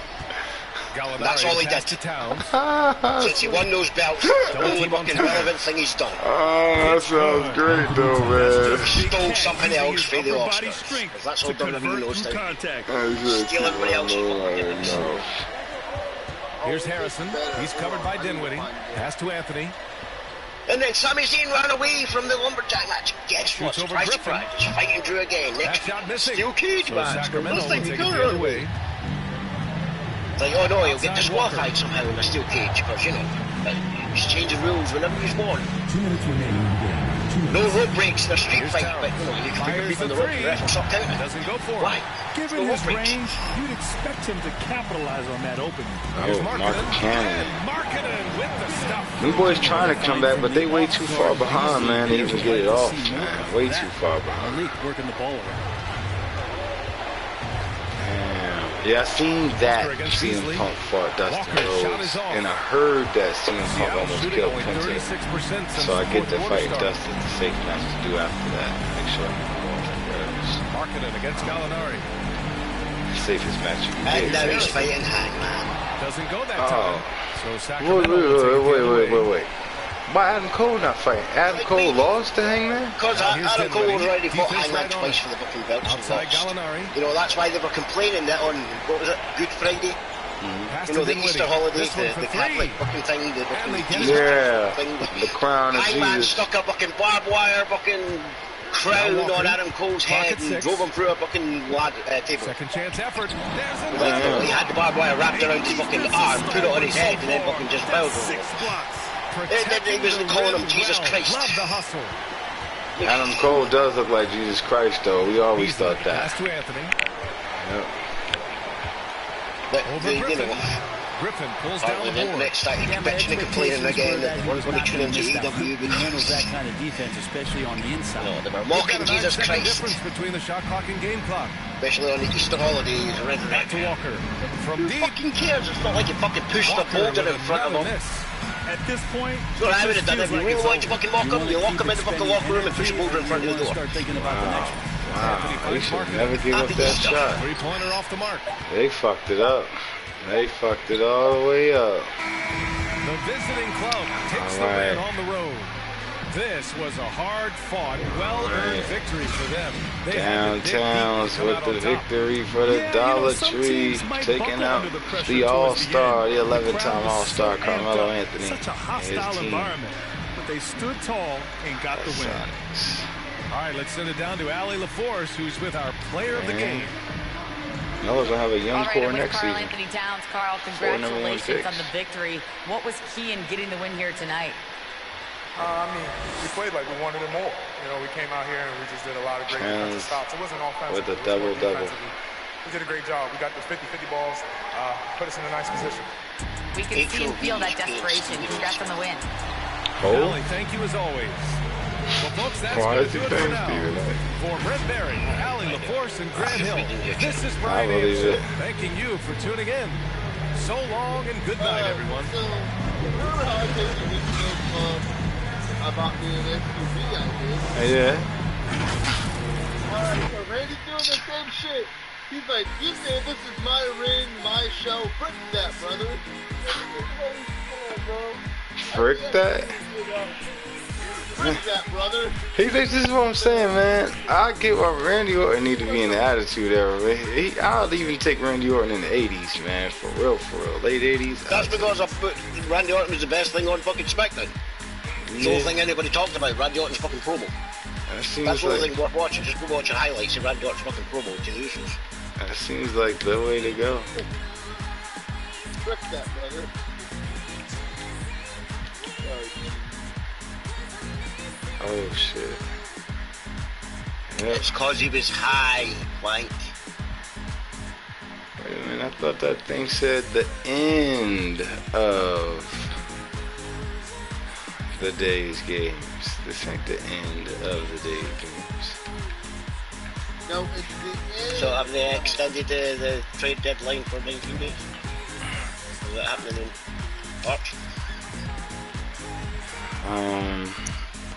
That's all he did. Since he won those belts, the only fucking relevant thing he's done. Oh, that sounds great though, man. He stole something else for the Oscars. That's all WWE knows now. Steal everybody else. Here's Harrison. He's covered by Dinwiddie. Pass to Anthony. And then Sami Zayn ran away from the lumberjack match. Guess what? Surprise, surprise. He's fighting Drew again. Next week, steel cage match. First time you can't run away. It's like, oh no, he'll get disqualified somehow in a steel cage, because, you know, he's changing rules whenever he's won. 2 minutes remaining in the game. No rope breaks in a street fight, but, you know, you can pick people in the rope, the ref will stop counting. Doesn't go for it. Why? Given his range, you'd expect him to capitalize on that opening. Here's Mark Markkanen. Cannon. Markkanen with the stuff. Them boys trying to come back, but they way too far behind, man. They even get it off, man. Way too far behind. Malik working the ball around. Yeah, I seen that CM Punk fought Dustin Rhodes, and I heard that CM Punk almost killed Penta. So I get to fight Dustin, the safe match to do after that. Make sure I'm going Markkanen against Gallinari. Safest match you can And get. now he's fighting Hangman. Doesn't go that time. So Sacramento Wait. Why Adam Cole not fighting? Adam Cole lost to Hangman? Because Adam Cole already fought Hangman twice for the fucking belts. Outside Gallinari. You know, that's why they were complaining that on, what was it, Good Friday? You know, the Easter holiday, the Catholic fucking thing, the fucking Jesus thing. The crown of Hangman Jesus. stuck a fucking barbed wire fucking crown on Adam Cole's head and drove him through a fucking table. Second chance effort. He had the barbed wire wrapped around his fucking arm, put it on his head, and then fucking just fell over. He was calling him Jesus Christ. Love the hustle. Adam Cole does look like Jesus Christ, though. We always thought that. Pass to Anthony. Yep. Over Griffin. Griffin pulls down the board. Next started bitching and complaining again that we're going to tune into AEW. Handles that kind of defense, especially on the inside. No, they were mocking Jesus Christ. Difference between the shot clock and game clock. Especially on the Easter holidays. Back to Walker. From Who fucking cares? It's not like you fucking pushed the boulder in front of him. At this point, so I would have done it. If you really want to fucking mock him, you lock him in the fucking locker room and push the boulder in front of the door. Start thinking about the next one. Wow, they should never give up that shot. Three-pointer off the mark. They fucked it up. They fucked it all the way up. The visiting club takes the win on the road. This was a hard-fought, well-earned victory for them. Downtowns with the victory for the Dollar Tree, taking out the All-Star, the 11th-time All-Star Carmelo Anthony. Such a hostile environment, but they stood tall and got the win. All right, let's send it down to Allie LaForce, who's with our player of the game. Melo's gonna have a young core next Carl season. Anthony Towns. Carl, congratulations on the victory. What was key in getting the win here tonight? I mean, we played like we wanted it more. You know, we came out here and we just did a lot of great defensive stops. It wasn't offensive. With a double-double. We did a great job. We got the 50-50 balls, put us in a nice position. We can see and feel that desperation. Congrats on the win. Oh. Allie, thank you as always. Well, folks, that's going to do it for now. For Brent Berry, Allie LaForce, and Grant Hill, this is Brian Anderson thanking you for tuning in. So long and good night, everyone. about being SUV, I did. Yeah. Alright, so Randy's doing the same shit. He's like, you say this is my ring, my show. Frick that, brother. Frick that? Frick that, brother. This is what I'm saying, man. I get why Randy Orton need to be in the Attitude Era. I'll even take Randy Orton in the 80s, man. For real. Late 80s. That's because I put Randy Orton was the best thing on fucking SmackDown. It's the only thing anybody talked about, Randy Orton's fucking promo. That's the only thing worth watching. Just go watch the highlights of Randy Orton's fucking promo to the Usos. That seems like the way to go. Frick that, brother. Oh shit. Yep. It's cause he was high, Blank. Wait a minute, I thought that thing said the end of the day's games. This ain't the end of the day's games. No, it's the end. So have they extended the trade deadline for 19 days? Is that happening in March?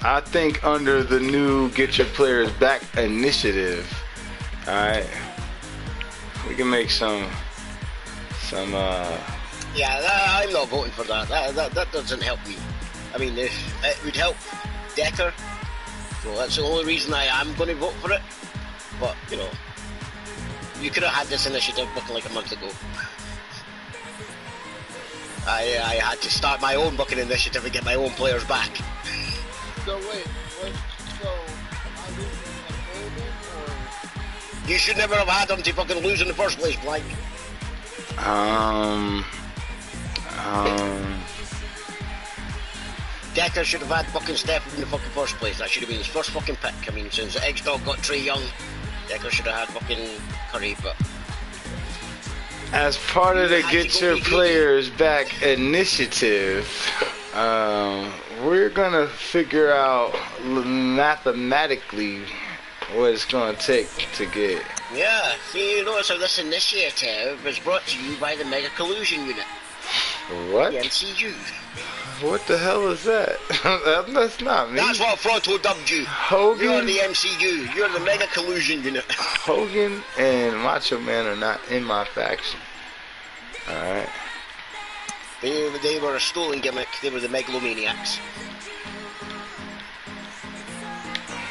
I think under the new Get Your Players Back initiative, alright, we can make some Yeah, I'm not voting for that. That doesn't help me. I mean, it would help Decker, so that's the only reason I am going to vote for it. But, you know, you could have had this initiative booking like a month ago. I had to start my own booking initiative and get my own players back. So wait, am I losing a Coleman, or? You should never have had them to fucking lose in the first place, Blank. Decker should have had fucking Steph in the fucking first place. That should have been his first fucking pick. I mean, since the X-Dog got Trae Young, Decker should have had fucking Curry, but... As part of the Get Your Players Back initiative, we're gonna figure out mathematically what it's gonna take to get. Yeah, see, you notice how this initiative is brought to you by the Mega Collusion Unit. What? The MCU. What the hell is that? That's not me. That's what Fronto dubbed you. Hogan? You're the MCU. You're the Mega Collusion Unit. Hogan and Macho Man are not in my faction. Alright. They were a stolen gimmick. They were the Megalomaniacs.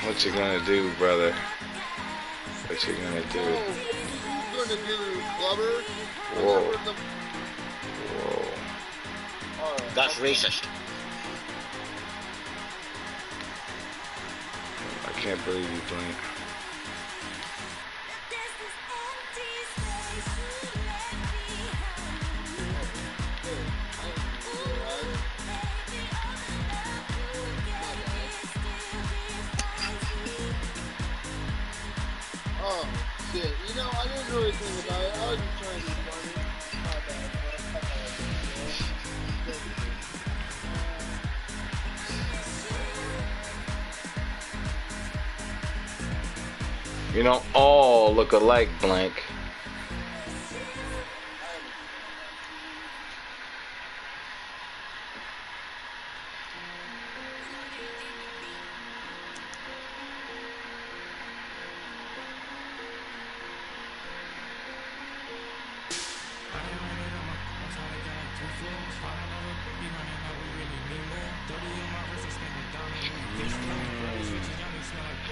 What you gonna do, brother? What you gonna do? Who's gonna do Clubber? Whoa. That's racist. I can't believe you, Blink. Oh, shit. You know, I didn't really think about it. I was just trying to be funny. My bad. You don't all look alike, Blank.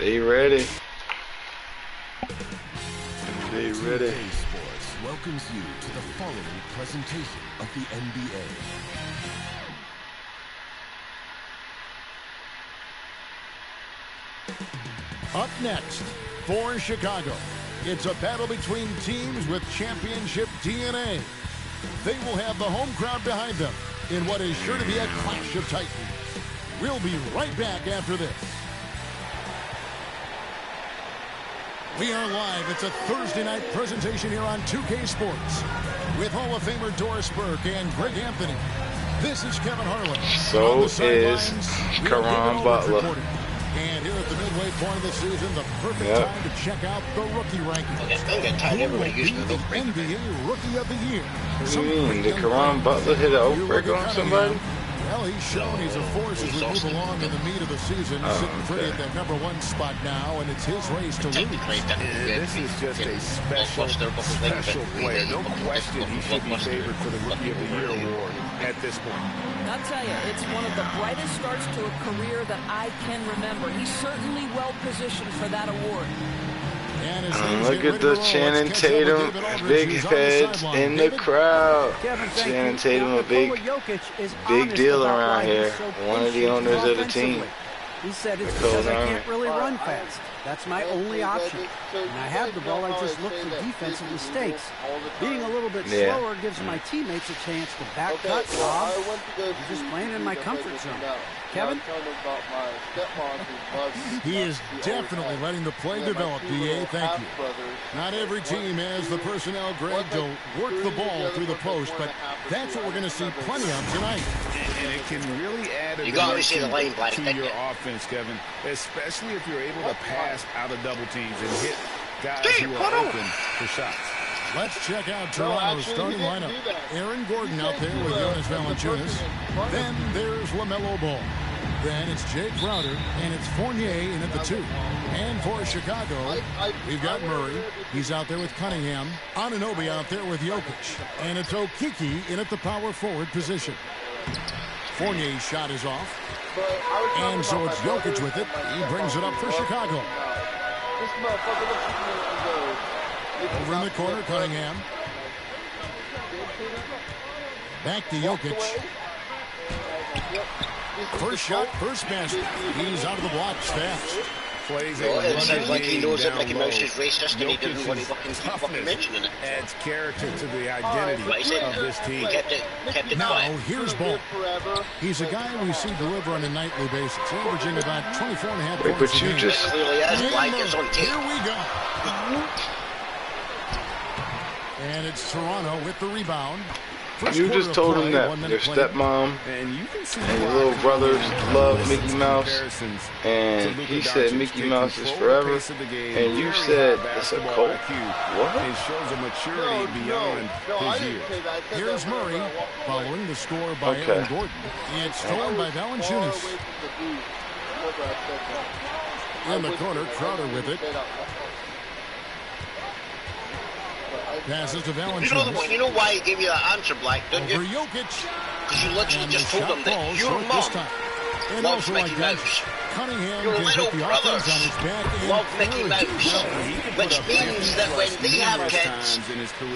They ready. They ready. KBA Sports welcomes you to the following presentation of the NBA. Up next, for Chicago, it's a battle between teams with championship DNA. They will have the home crowd behind them in what is sure to be a clash of titans. We'll be right back after this. We are live. It's a Thursday night presentation here on 2K Sports with Hall of Famer Doris Burke and Greg Anthony. This is Kevin Harlan. So is Caron Butler. And here at the midway point of the season, the perfect time to check out the rookie rankings. Who will be the NBA Rookie of the Year? What do you mean? Did Caron Butler hit an outbreak on somebody? Well, he's shown he's a force as we move along in the meat of the season. He's sitting pretty at that #1 spot now, and it's his race to lose. This is just a special player. No question he should be favored for the Rookie of the Year award at this point. I'll tell you, it's one of the brightest starts to a career that I can remember. He's certainly well positioned for that award. Look at the Channing Tatum big heads in the crowd. Channing Tatum, a big deal around here. One of the owners of the team. He said it's because I can't really run fast. That's my only option. When I have the ball, I just look for defensive mistakes. Being a little bit slower gives my teammates a chance to back cut, Bob. I'm just playing in my comfort zone. Kevin? He is definitely letting the play develop, DA. Thank you. Not every team has the personnel, Greg, to work the ball through the post, but that's what we're going to see plenty of tonight. And it can really add a dimension to your offense, Kevin, especially if you're able to pass out of double teams and hit guys who are open for shots. Let's check out Toronto's starting lineup. Aaron Gordon out there with Jonas Valanciunas. Then there's LaMelo Ball. Then it's Jay Crowder, and it's Fournier in at the 2. And for Chicago, we've got Murray. He's out there with Cunningham. Anunoby out there with Jokic. And it's Okeke in at the power forward position. Fournier's shot is off. And so it's Jokic with it. He brings it up for Chicago. Over in the corner, Cunningham. Back to Jokic. First shot, first basket. He's out of the blocks fast. Plays it sounds like he knows that Mickey Mouse is racist and he doesn't want to fucking mention it. Adds character to the identity of this team. Kept it now, quiet. Here's Ball. He's a guy we see deliver on a nightly basis, averaging about 24.5 points but a you game. just... Here we go. And it's Toronto with the rebound. You just told him that your stepmom and your little brothers love Mickey Mouse, and he said Mickey Mouse is forever, and you said it's a cult. What? It shows a maturity beyond his years. Here's Murray following the score by Aaron Gordon. It's stolen by Valanciunas. In the corner, Crowder with it. Passes to Valanciunas. You know why he gave you that answer, Black, don't you? Over Jokic. Because you literally just told him that your mom loves Mickey Mouse. Your little brothers love Mickey Mouse. Which means that when they have kids,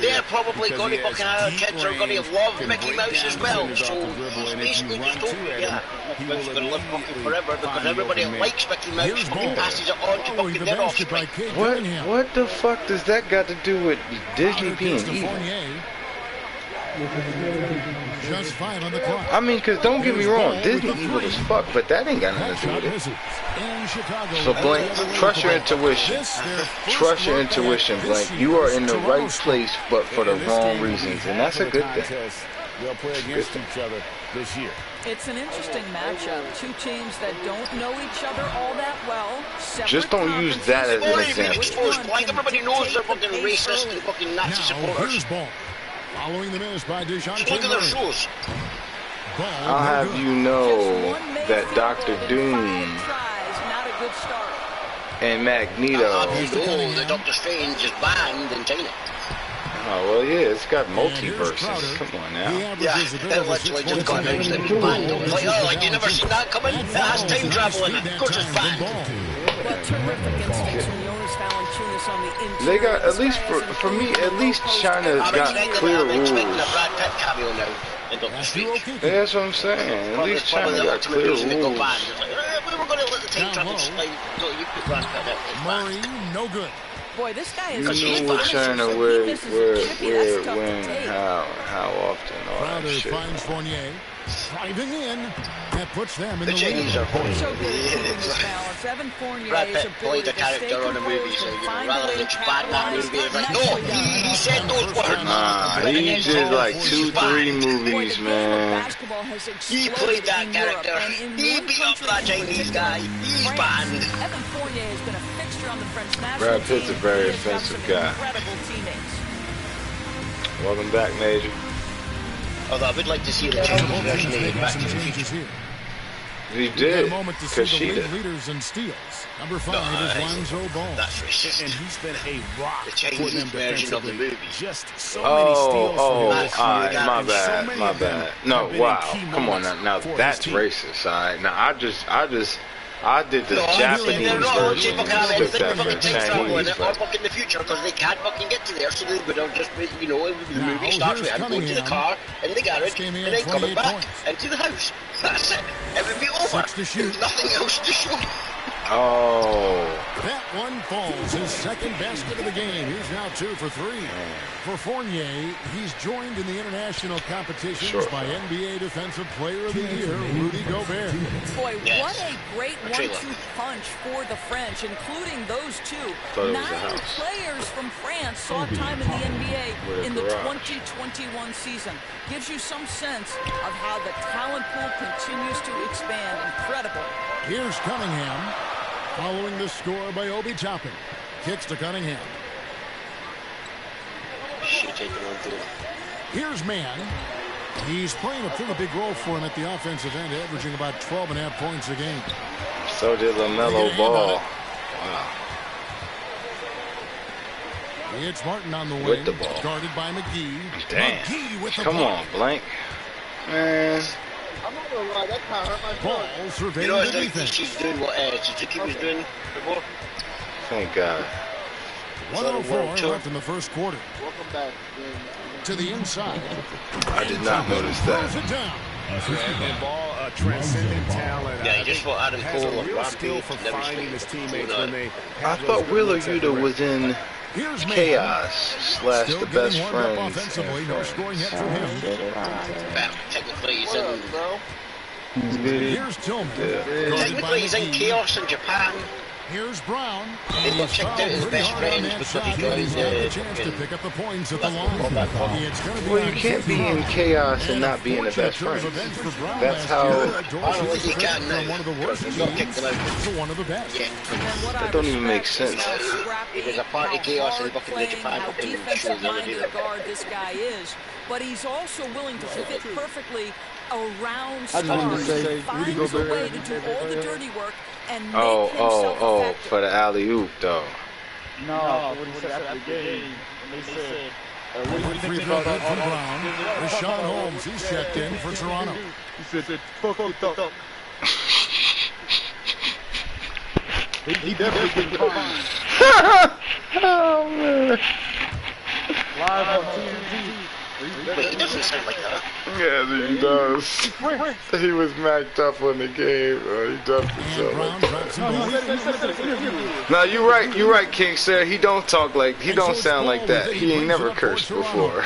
they're probably going to fucking have kids are going to love Mickey Mouse as well. So he's basically just told me, yeah, Mickey Mouse is going to live fucking forever because everybody likes Mickey Mouse fucking passes it on to fucking their offspring. What the fuck does that got to do with Disney being evil? Just 5 on the clock. I mean, because don't get me wrong, Disney evil as fuck, but that ain't got nothing to do with it. So, Blank, trust your intuition. Trust your intuition, Blank. You are in the right place, but for the wrong reasons, and that's a good thing. They'll play against each other this year. It's an interesting matchup. Two teams that don't know each other all that well. Just don't use that as an example. Like everybody knows they're fucking racist and fucking Nazi supporters. Here's Ball. Following the miss by DeJounte Look at their shoes. I'll have you know that Dr. Doom and Magneto. The Doctor Strange is banned in China. Oh, well, yeah, it's got multiverses. Come on now. Yeah, it literally just got announced that it's banned. Like, oh, like, you never seen that coming? It has time travel in it. Of course it's banned. They got, at least for me, at least China's got clear rules. Yeah, that's what I'm saying. At least China got clear rules. Murray, no good. Boy, this guy is you know what China where, when, how often, all that shit. Finds Fournier. Driving in. That puts them in the Chinese are funny. Brad Pitt played a character on a movie, so you know, rather than bad that movie, it's like, no, he said those words. Nah, he did like 2-3 movies, man. He played that character. He beat up that Chinese guy. He's banned. Brad Pitt's a very offensive guy. Welcome back, Major. Although I would like to see the Chinese version of Back to the Future. He did, because she did. Leaders and steals. Number 5 is Lonzo Ball. That's racist. And he's been a rock the Chinese for them version of the movie. Just so many steals for him this year. My bad, my bad. No, wow, come on now that's racist. All right, now I did the Japanese version instead of the Chinese version. In the future, because they can't fucking get to there, so they would just, the movie starts with him going to the car in the garage and then coming back into the house. That's it. It would be over. There's nothing else to show. Oh. That one falls. His second basket of the game. He's now 2 for 3. For Fournier, he's joined in the international competitions by NBA Defensive Player of the Year, Rudy Gobert. Boy, what a great 1-2 punch for the French, including those two. 9 players from France saw time in the NBA in the 2021 season. Gives you some sense of how the talent pool continues to expand. Incredible. Here's Cunningham. Following the score by Obi Toppin. Kicks to Cunningham. Here's Mann. He's playing a pretty big role for him at the offensive end, averaging about 12.5 points a game. So did LaMelo Ball. Wow. It's Martin on the wing. With the ball. Guarded by McGee. Damn. McGee with the Come on, Blank. Man. I'm not gonna lie, that kind of hurt my ball surveying the defense. She's doing what Suzuki was doing before. Thank God. 104 left in the first quarter. Welcome back. To the inside. I did not notice that. And Ball, a transcendent talent. Yeah, he just fought Adam Cole. A real skill for finding his teammates when they. I thought Wheeler Yuta was in Chaos / the best friends. No scoring hit from him. Technically, he's in. Here's Tillman. Technically, he's in Chaos in Japan. Here's Brown. They got checked out his best friends because he got his chance to pick up the points at the line. Well, you can't be in Chaos and not be in the best friends. That's how. You can't. One of the worst teams to one of the best. That don't even make sense. If there's a party Chaos in fucking Japan, how defensive-minded a guard this guy is, but he's also willing to fit perfectly around stars. He finds a way to do all the dirty work and make himself effective. For the alley-oop, though. No, what he said after the game, they said... Free throw good for Brown. Rashawn Holmes, he's checked in for Toronto. He said, fuck it up. He definitely getting fined. Oh, man. Live on TNT. He doesn't sound like that. Yeah, he does. He was macked up on the game. He definitely sounded like that. No, you're right, King Sir. He don't talk like, he don't sound like that. He ain't never cursed before.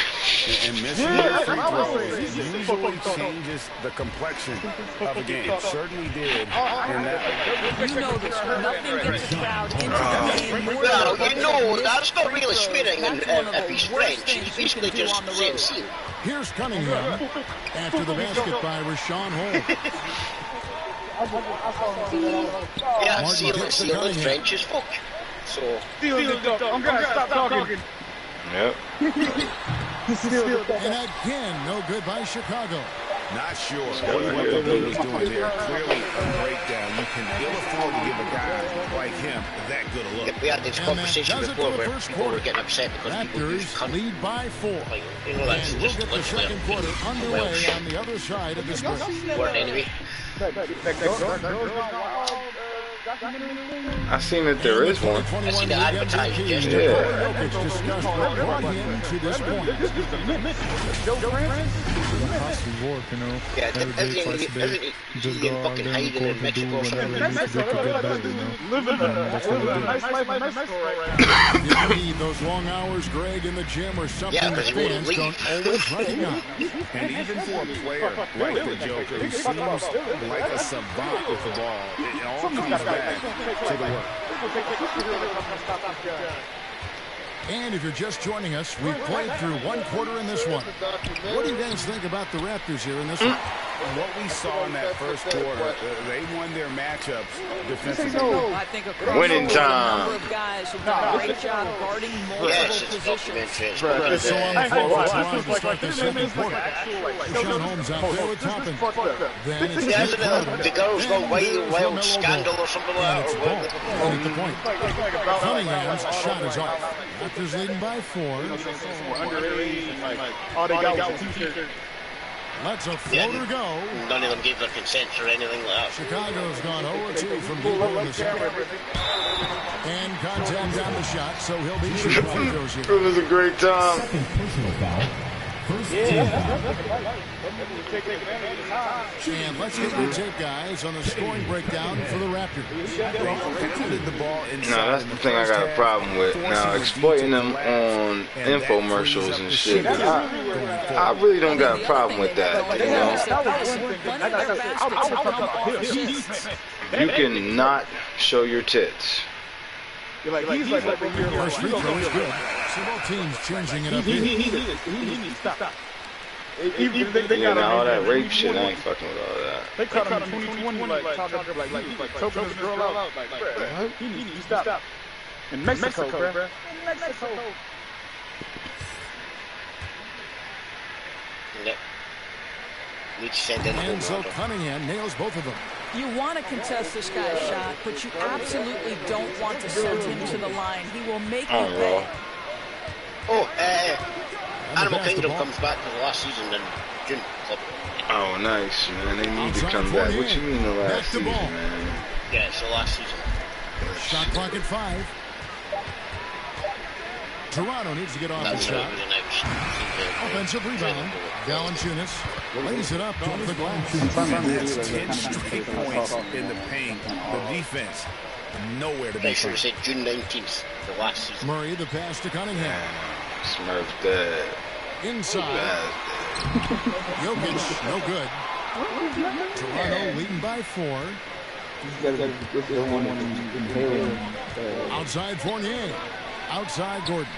And missing free throws usually changes the complexion of a game. Certainly did in that. You know this. Nothing gets a crowd into the game more Well, you know, that's not really swearing if he's French. He's basically just saying scene. Here's Cunningham after the basket by Rashawn Holmes. Yeah, sealing French as fuck. So. I'm gonna stop talking. Yep. And again, no good by Chicago. Not sure what the dude was doing there. Clearly a breakdown. You can ill afford to give a guy like him that good a look. We had this conversation before where people were getting upset because people use cunt. Lead by 4. You know, that's and we'll get the second quarter underway on the other side of this break. Word anyway. I seen that there is one. I seen the advertised yesterday. Yeah. Discussed what brought him to this point. Yeah, isn't he fucking hiding in Mexico or something? You need those long hours, Greg, in the gym or something that fans don't always recognize. And even for a player like the Joker, who seems like a savant with the ball, it all comes back to the work. And if you're just joining us, we've played through one quarter in this one. What do you guys think about the Raptors here in this one? what we saw in that first quarter, they won their matchups defensively. I think across winning the time. number of guys who've done a great job guarding multiple positions. So on the fourth drive to start the second quarter. Sean Holmes out there with Toppin. Then it's the girls go wild scandal or something like that. And at the point, Cunningham's shot is off. Raptors leading by 4. All they got was t-shirts. Lets a floater go. None of them gave their consent or anything like that. Chicago's gone 0-2 from deep in the second. And contact on the shot, so he'll be Chicago's here. It was a great time. And let's get your take, guys, on the scoring breakdown for the Raptors. No, that's the thing I got a problem with. Now, exploiting them on infomercials and shit, I really don't got a problem with that, you know? You can not show your tits. First free throw is good. So both teams changing it up here. Yeah, now all that rape shit, I ain't fucking with all that. They caught him 2020, like choking this girl out. Like, what? He needs to stop. In Mexico, bro. In Mexico. Yep. Need to send in and so Cunningham nails both of them. You want to contest this guy's shot, but you absolutely don't want to send him to the line. He will make you pay. Animal Kingdom comes back for the last season in June. Oh, nice, man. They need to come back. What you mean the last season, man? Yeah, it's the last season. Shot clock at 5. Toronto needs to get off the shot. Offensive rebound. Valanciunas lays it up off the glass. That's 10 straight points in the paint. The defense, nowhere to be found. They said June 19th, the last season. Murray, the pass to Cunningham. Smurf dead. Inside. Jokic, no good. Toronto leading by 4. Outside Fournier. Outside Gordon.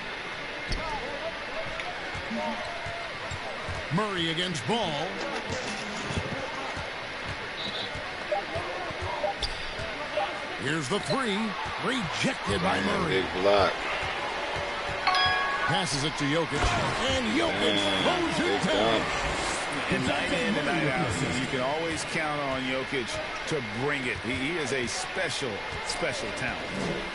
Murray against Ball. Here's the 3. Rejected by Murray. Big block. Passes it to Jokic. And Jokic throws it down. And night in and night out, you can always count on Jokic to bring it. He is a special, special talent.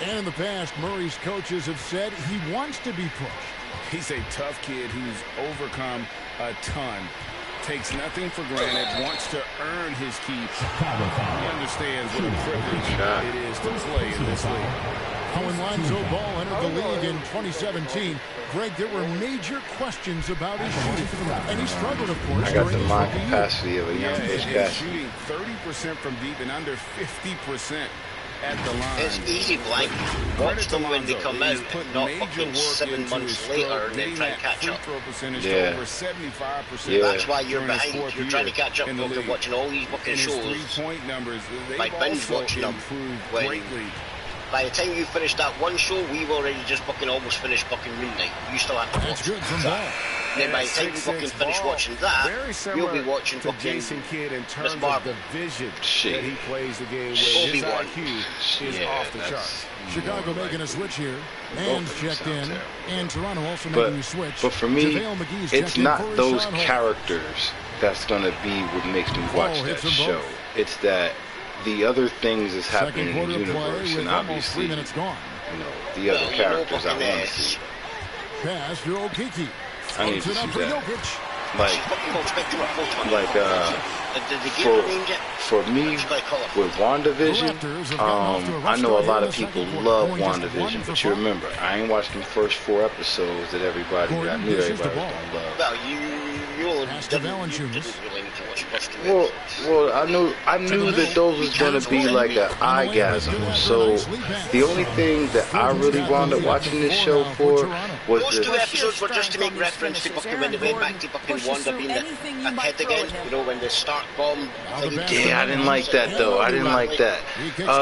And in the past, Murray's coaches have said he wants to be pushed. He's a tough kid who's overcome a ton. Takes nothing for granted, wants to earn his keep. He understands what a privilege it is to play in this league. When Lonzo Ball entered the league in 2017, Greg, there were major questions about his shooting. And he struggled, of course. I got the mind capacity of a young fish guy. Shooting 30% from deep and under 50% at the line. It's easy, blank. Watch them when they come out, not fucking 7 months later and then try to catch up. Yeah. Over 75%. That's why you're behind. You're trying to catch up after watching all these fucking shows. Three-point numbers, by binge watching them. Greatly. By the time you finish that one show, we've already just fucking almost finished fucking Moon Knight. You still have to watch. That's good from Ball. Then by the time you fucking finish watching that, you'll be watching fucking Jason Kidd in terms of the vision that he plays the game with. His IQ is off the charts. Chicago making a switch here. And checked in. And Toronto also making a switch. But for me, it's not those characters that's going to be what makes me watch that show. It's that the other things that's happening in the universe, and obviously, you know, the other characters I want to see. Pass to Okiki. I need to see that. For me, with WandaVision, I know a lot of people love WandaVision, but you remember, I ain't watched the first 4 episodes that everybody got. Knew everybody was gonna love. Well, you Well, I knew that those was gonna be like an eyegasm. So the only thing that I really wound up watching this show for was those 2 episodes were just to make reference to fucking when they went back to fucking Wanda being a head again. You know, when the Stark bomb. Yeah, I didn't like that though. I didn't like that.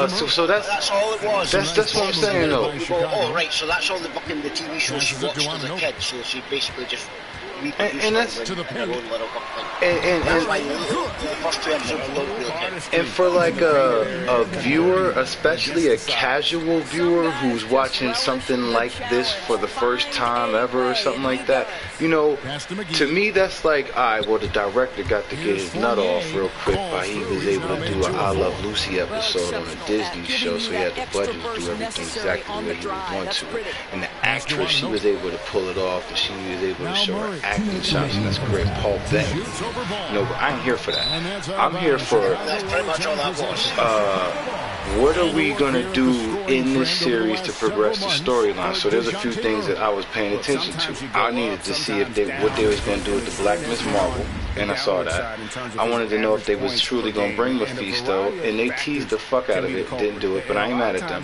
So that's all it was. That's what I'm saying though. Oh right, so that's all the fucking the TV show she watched as a kid. So she basically just reproduce that's to the their own little thing. That's why the first 2 episodes don't really count. And for like a viewer, especially a casual viewer who's watching something like this for the first time ever or something like that, you know, to me that's like, alright, well the director got to get his nut off real quick by he was able to do an I Love Lucy episode on a Disney show, so he had the budget to do everything exactly the way he would want to. And the actress, she was able to pull it off, and she was able to show her acting chops, and that's great. Paul Bettany. No, but I ain't here for that. I'm here for that's pretty much all that was. What are we gonna do in this series to progress the storyline? So there's a few things that I was paying attention to. I needed to see if what they was gonna do with the Black Miss Marvel, and I saw that. I wanted to know if they was truly gonna bring Mephisto, and they teased the fuck out of it. Didn't do it, but I ain't mad at them.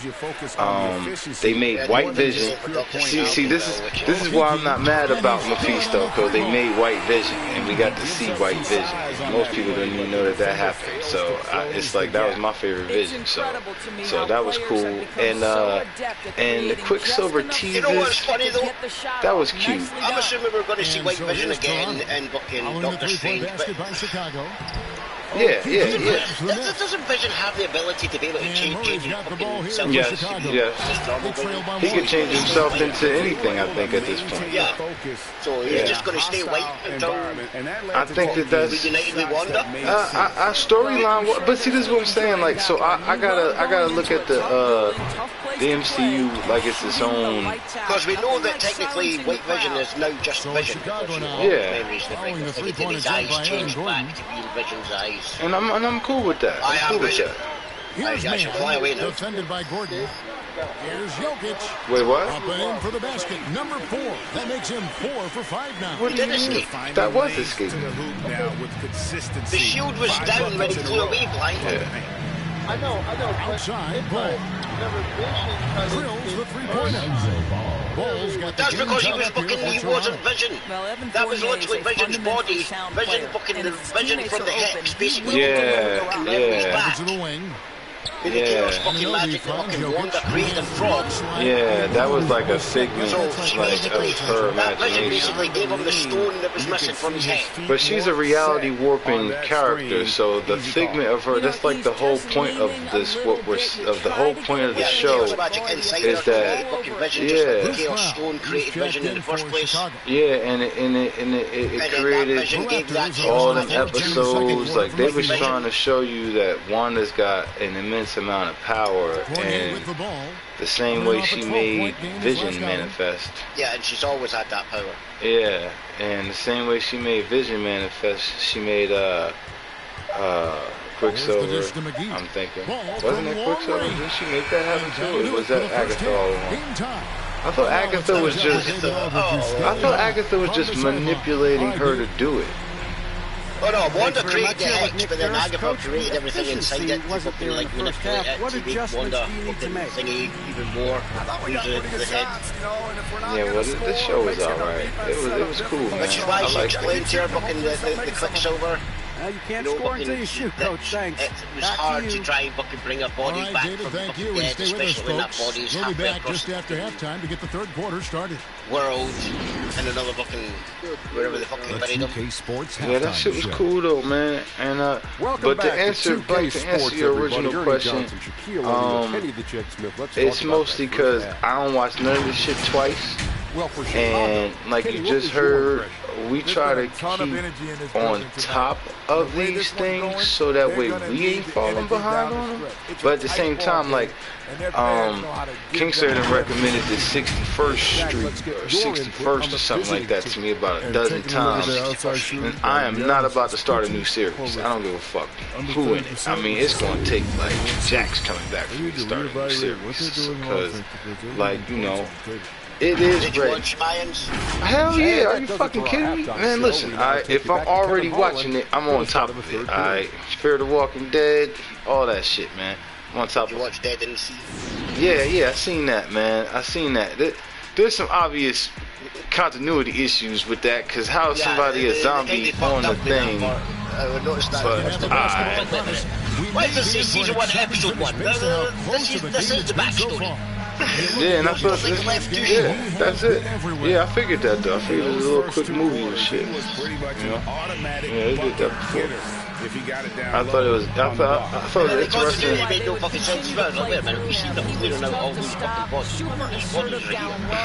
They made White Vision. See, this is why I'm not mad about Mephisto, because they made White Vision, and we got to see White Vision. Most people didn't even know that happened. So it's like that was my favorite Vision. So that was cool, and the Quicksilver teasers. You know what's funny though? That was cute. I'm assuming we're going to see White Vision again and fucking Doctor Strange, but yeah. Doesn't Vision have the ability to be able to change himself? Yes. He could change himself into anything, I think, at this point. Yeah. So he's just going to stay white until I think that's reunited with Wanda. Our storyline, but see, this is what I'm saying. Like, so I gotta look at the MCU like it's its own. Because we know that technically White Vision is now just Vision. His eyes changed back to being Vision's eyes. And I'm cool with that. I am Vision. I should fly away now. Defended by Gordon. Here's Jokic. Wait, what? Up and in for the basket. Number 4. That makes him 4 for 5 now. What did escape? That was escaping. The shield was down when he flew away blind. I know. Outside, Ball. Drills the three-pointer. Ball's got That's because he was fucking, he wasn't Vision. That was literally Vision's body. Vision fucking the Vision from the hips, basically. Yeah. To the wing. Fucking magic, fucking Wanda created frogs. Yeah, that was like a figment of her that Vision imagination. basically gave him the stone that was missing from his head. But she's a reality warping character, so the figment of her, that's like the whole point of this, the whole point of the show is that, Stone created Vision in the first place. Yeah, and it created all them episodes, like they was trying to show you that Wanda's got an immense amount of power, and the same way she made Vision manifest. Yeah, and she's always had that power. Yeah, and the same way she made Vision manifest, she made Quicksilver. I'm thinking, wasn't it Quicksilver? Didn't she make that happen too? Or was that Agatha all along? I thought Agatha was just manipulating her to do it. Oh no, Wanda created the X, but then Agatha created everything inside it to fucking like manipulate it to make Wanda fucking thingy even more. The head. Yeah, well, this show was alright. It was cool, man. Which is why she explained to her fucking the Quicksilver. You can't score until you shoot, Coach. Thanks. It was hard to try and fucking bring her body back from fucking dead, especially when that body's halfway across just after halftime to get the third quarter started. World and another fucking wherever the fucking buried them. Yeah, that shit was cool though, man. And but to answer your original question, it's mostly because I don't watch none of this shit twice. And like you just heard, we try to keep on top of these things so that way we ain't falling behind on them. But at the same time, like King Sarah recommended the 61st Street or 61st or something like that to me about a dozen times. And I am not about to start a new series. I don't give a fuck who in it. I mean, it's gonna take like Jack's coming back for me to start a new series because, like, you know. It is great. Hell yeah, are you fucking kidding me? Man, listen, if I'm already watching it, I'm on top of it. Alright, Fear the Walking Dead, all that shit, man. I'm on top of it. You watch Dead in the Sea? Yeah, I seen that, man. I seen that. There's some obvious continuity issues with that, because how is somebody a zombie on the thing? Why does this season 1 episode 1? This is the backstory. Yeah, and I thought, yeah, that's it. Yeah, I figured that though. I figured it was a little quick movie and shit. You know? Yeah, they did that before. I thought it was. I thought it was interesting. It made no fucking sense as well. Like, wait a minute, we seen them clearing out all these fucking bodies.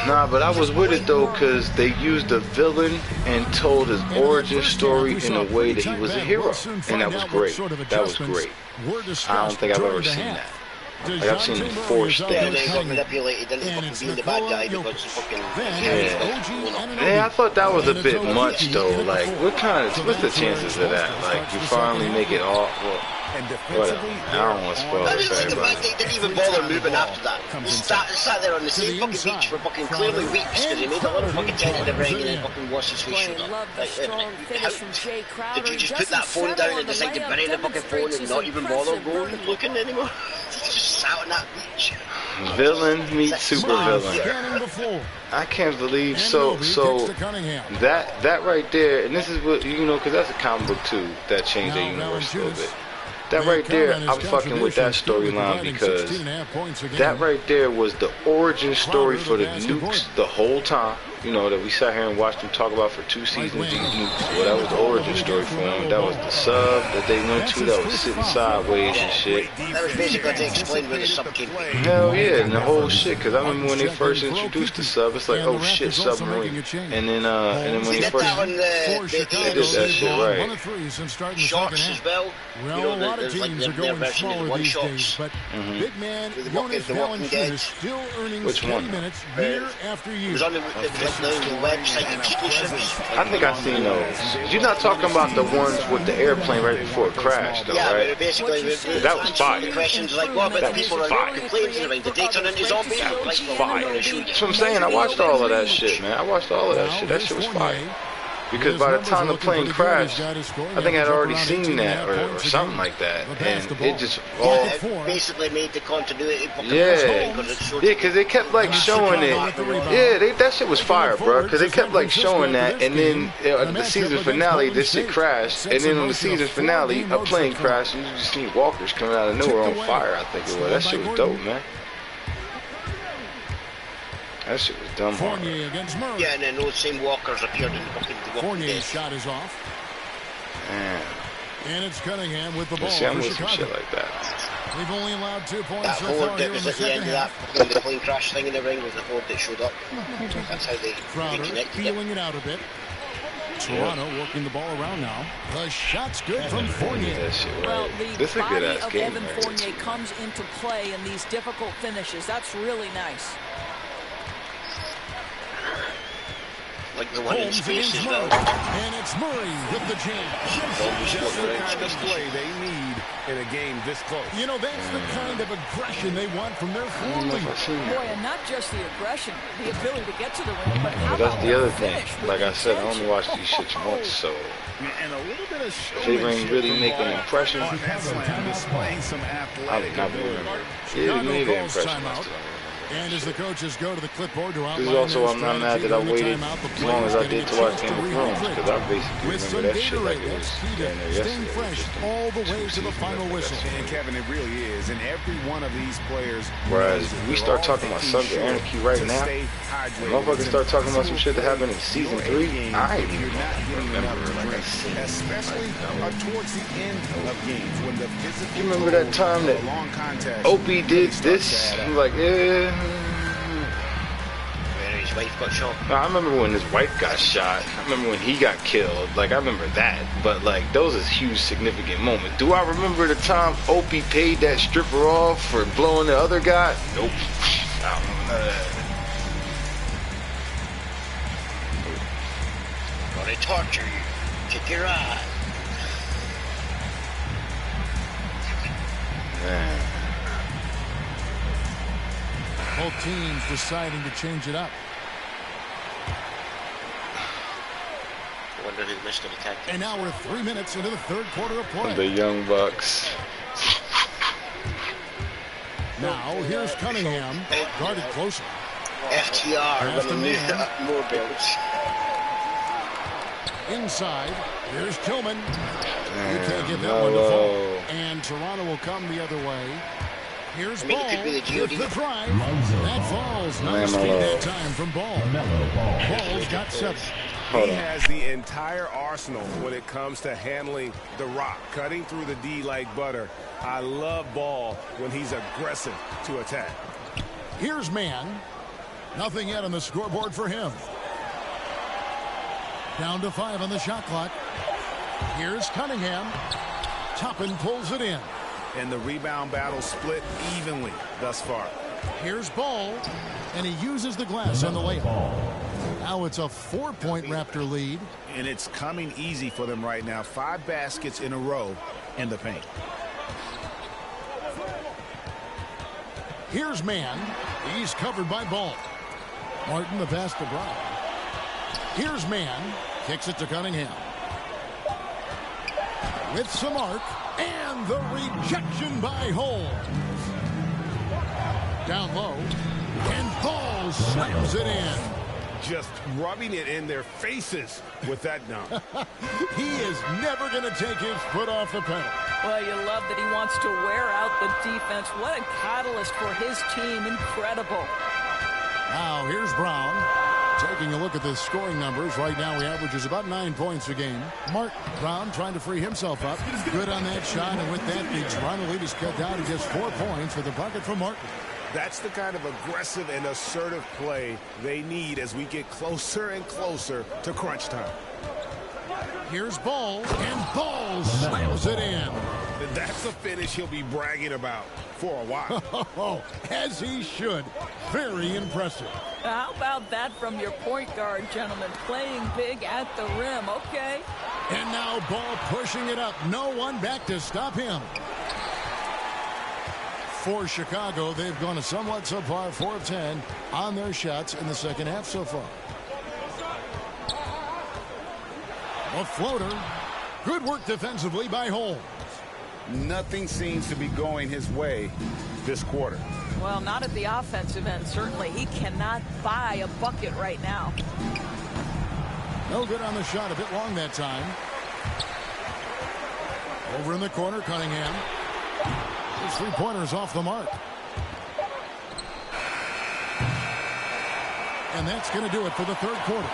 Nah, but I was with it though, cause they used the villain and told his origin story in a way that he was a hero, and that was great. That was great. I don't think I've ever seen that. Like I've seen him force things. Yeah, they got manipulated into fucking being the bad guy because of fucking. Yeah, I thought that was a bit much though. Like, what's the chances of that? Like, you finally make it all. Well, whatever. I don't want to spoil it for everybody. They didn't even bother moving after that. They sat there on the same fucking beach for fucking clearly weeks because they made a lot of fucking tent in the ring and then fucking washed his face showed up. Like, did you just put that phone down and decide to bury the fucking phone and not even bother going and looking anymore? Just sat on that beach. Villain meets super villain. I can't believe so that right there, and this is what you know, because that's a comic book too that changed their universe a little bit. That right there, I'm fucking with that storyline because that right there was the origin story for the Nukes the whole time. You know, that we sat here and watched them talk about for 2 seasons, these Nukes. Well, that was the origin story for them. That was the sub that they went to that was sitting sideways and shit. That was basically to explain where the sub came from. Hell yeah, and the whole shit, because I remember when they first introduced the sub, it's like, oh shit, submarine. And then when they first... They did that shit, right. Shots as well. Well, a lot of teams are going smaller these days, but big man Jonas Valanciunas is still earning steady minutes year after year. I think I've seen those. You're not talking about the ones with the airplane right before it crashed, though, right? Yeah, basically, that was fire. The questions like, what about the people that are complaining about? Did they turn into zombies? That was fire. That's what I'm saying. I watched all of that shit, man. I watched all of that shit. That shit was fire. Because by the time the plane crashed, I think I'd already seen that or something like that, and it just all basically made the continuity. Yeah, because they kept like showing it. Yeah, that shit was fire, bro. Because they kept like showing that, and then the season finale, this shit crashed, and then on the season finale, a plane crashed, and you just see walkers coming out of nowhere on fire. I think it was. That shit was dope, man. That shit was dumb. Yeah, and then those same walkers appeared in the fucking Fournier's shot is off. Man. And it's Cunningham with the ball. See, I'm with some shit like that. They've only allowed 2 points that so board far that here was in at the the end of that the plane crash thing in the ring was the board that showed up. That's how they connected feeling it out a bit. Toronto working the ball around now. The shot's good from Fournier. Well, the body of Evan Fournier comes into play in these difficult finishes. That's really nice. Like the one in space as well. And it's Murray with the jam. Just the kind of play they need in a game this close. You know, that's the kind of aggression they want from their floor leader. Boy, and not just the aggression, the ability to get to the rim, but how that's the other thing. Like I said, I only watch these shits once, so and a little bit of if they ain't really make an impression, I would not remember. Yeah, they made an impression. And as the coaches go to the clipboard to outline this is also why I'm not mad that I waited as long as I did to watch Game of Thrones, because I basically remember that shit like it was down there yesterday. Fresh all the way to the final whistle. And Kevin, it really is. And every one of these players. Whereas we start talking about Sons of Anarchy right now, motherfuckers start talking about some shit that happened in season 3. I ain't even remember like I seen. Especially towards the end of games when the physical. You remember that time that Opie did this? I'm like, yeah. His wife got shot. I remember when his wife got shot. I remember when he got killed. Like, I remember that. But, like, those are huge, significant moments. Do I remember the time Opie paid that stripper off for blowing the other guy? Nope. I don't know that. Gonna torture you. Kick your eye. Man. Both teams deciding to change it up. I wonder who missed an attack. And now we're 3 minutes into the third quarter of play. The Young Bucks. Now here's Cunningham, guarded closer. FTR winning more belts. Inside, here's Tillman. You can't get that one to fall. And Toronto will come the other way. Here's Ball with the drive. That falls. No speed that time from Ball. Ball's got 7. He has the entire arsenal when it comes to handling the rock, cutting through the D like butter. I love Ball when he's aggressive to attack. Here's Mann. Nothing yet on the scoreboard for him. Down to 5 on the shot clock. Here's Cunningham. Toppin pulls it in. And the rebound battle split evenly thus far. Here's Ball. And he uses the glass on the layup. Now it's a 4-point Raptor lead. And it's coming easy for them right now. 5 baskets in a row in the paint. Here's Mann. He's covered by Ball. Martin the pass to Brown. Here's Mann. Kicks it to Cunningham. With some arc. And the rejection by Holmes. Down low. And Ball slams it in. Just rubbing it in their faces with that dunk. He is never going to take his foot off the pedal. Well, you love that he wants to wear out the defense. What a catalyst for his team. Incredible. Now, here's Brown. Taking a look at the scoring numbers. Right now, he averages about 9 points a game. Mark Brown trying to free himself up. Good on that shot, and with that, the Toronto lead is cut down to just 4 points for the bucket from Martin. That's the kind of aggressive and assertive play they need as we get closer and closer to crunch time. Here's Ball, and Ball slams it in. That's a finish he'll be bragging about for a while. As he should. Very impressive. How about that from your point guard, gentlemen? Playing big at the rim. Okay. And now Ball pushing it up. No one back to stop him. For Chicago, they've gone a somewhat subpar 4 of 10 on their shots in the second half so far. A floater. Good work defensively by Holmes. Nothing seems to be going his way this quarter. Well, not at the offensive end, certainly. He cannot buy a bucket right now. No good on the shot. A bit long that time. Over in the corner, Cunningham. His 3-pointers off the mark. And that's going to do it for the third quarter.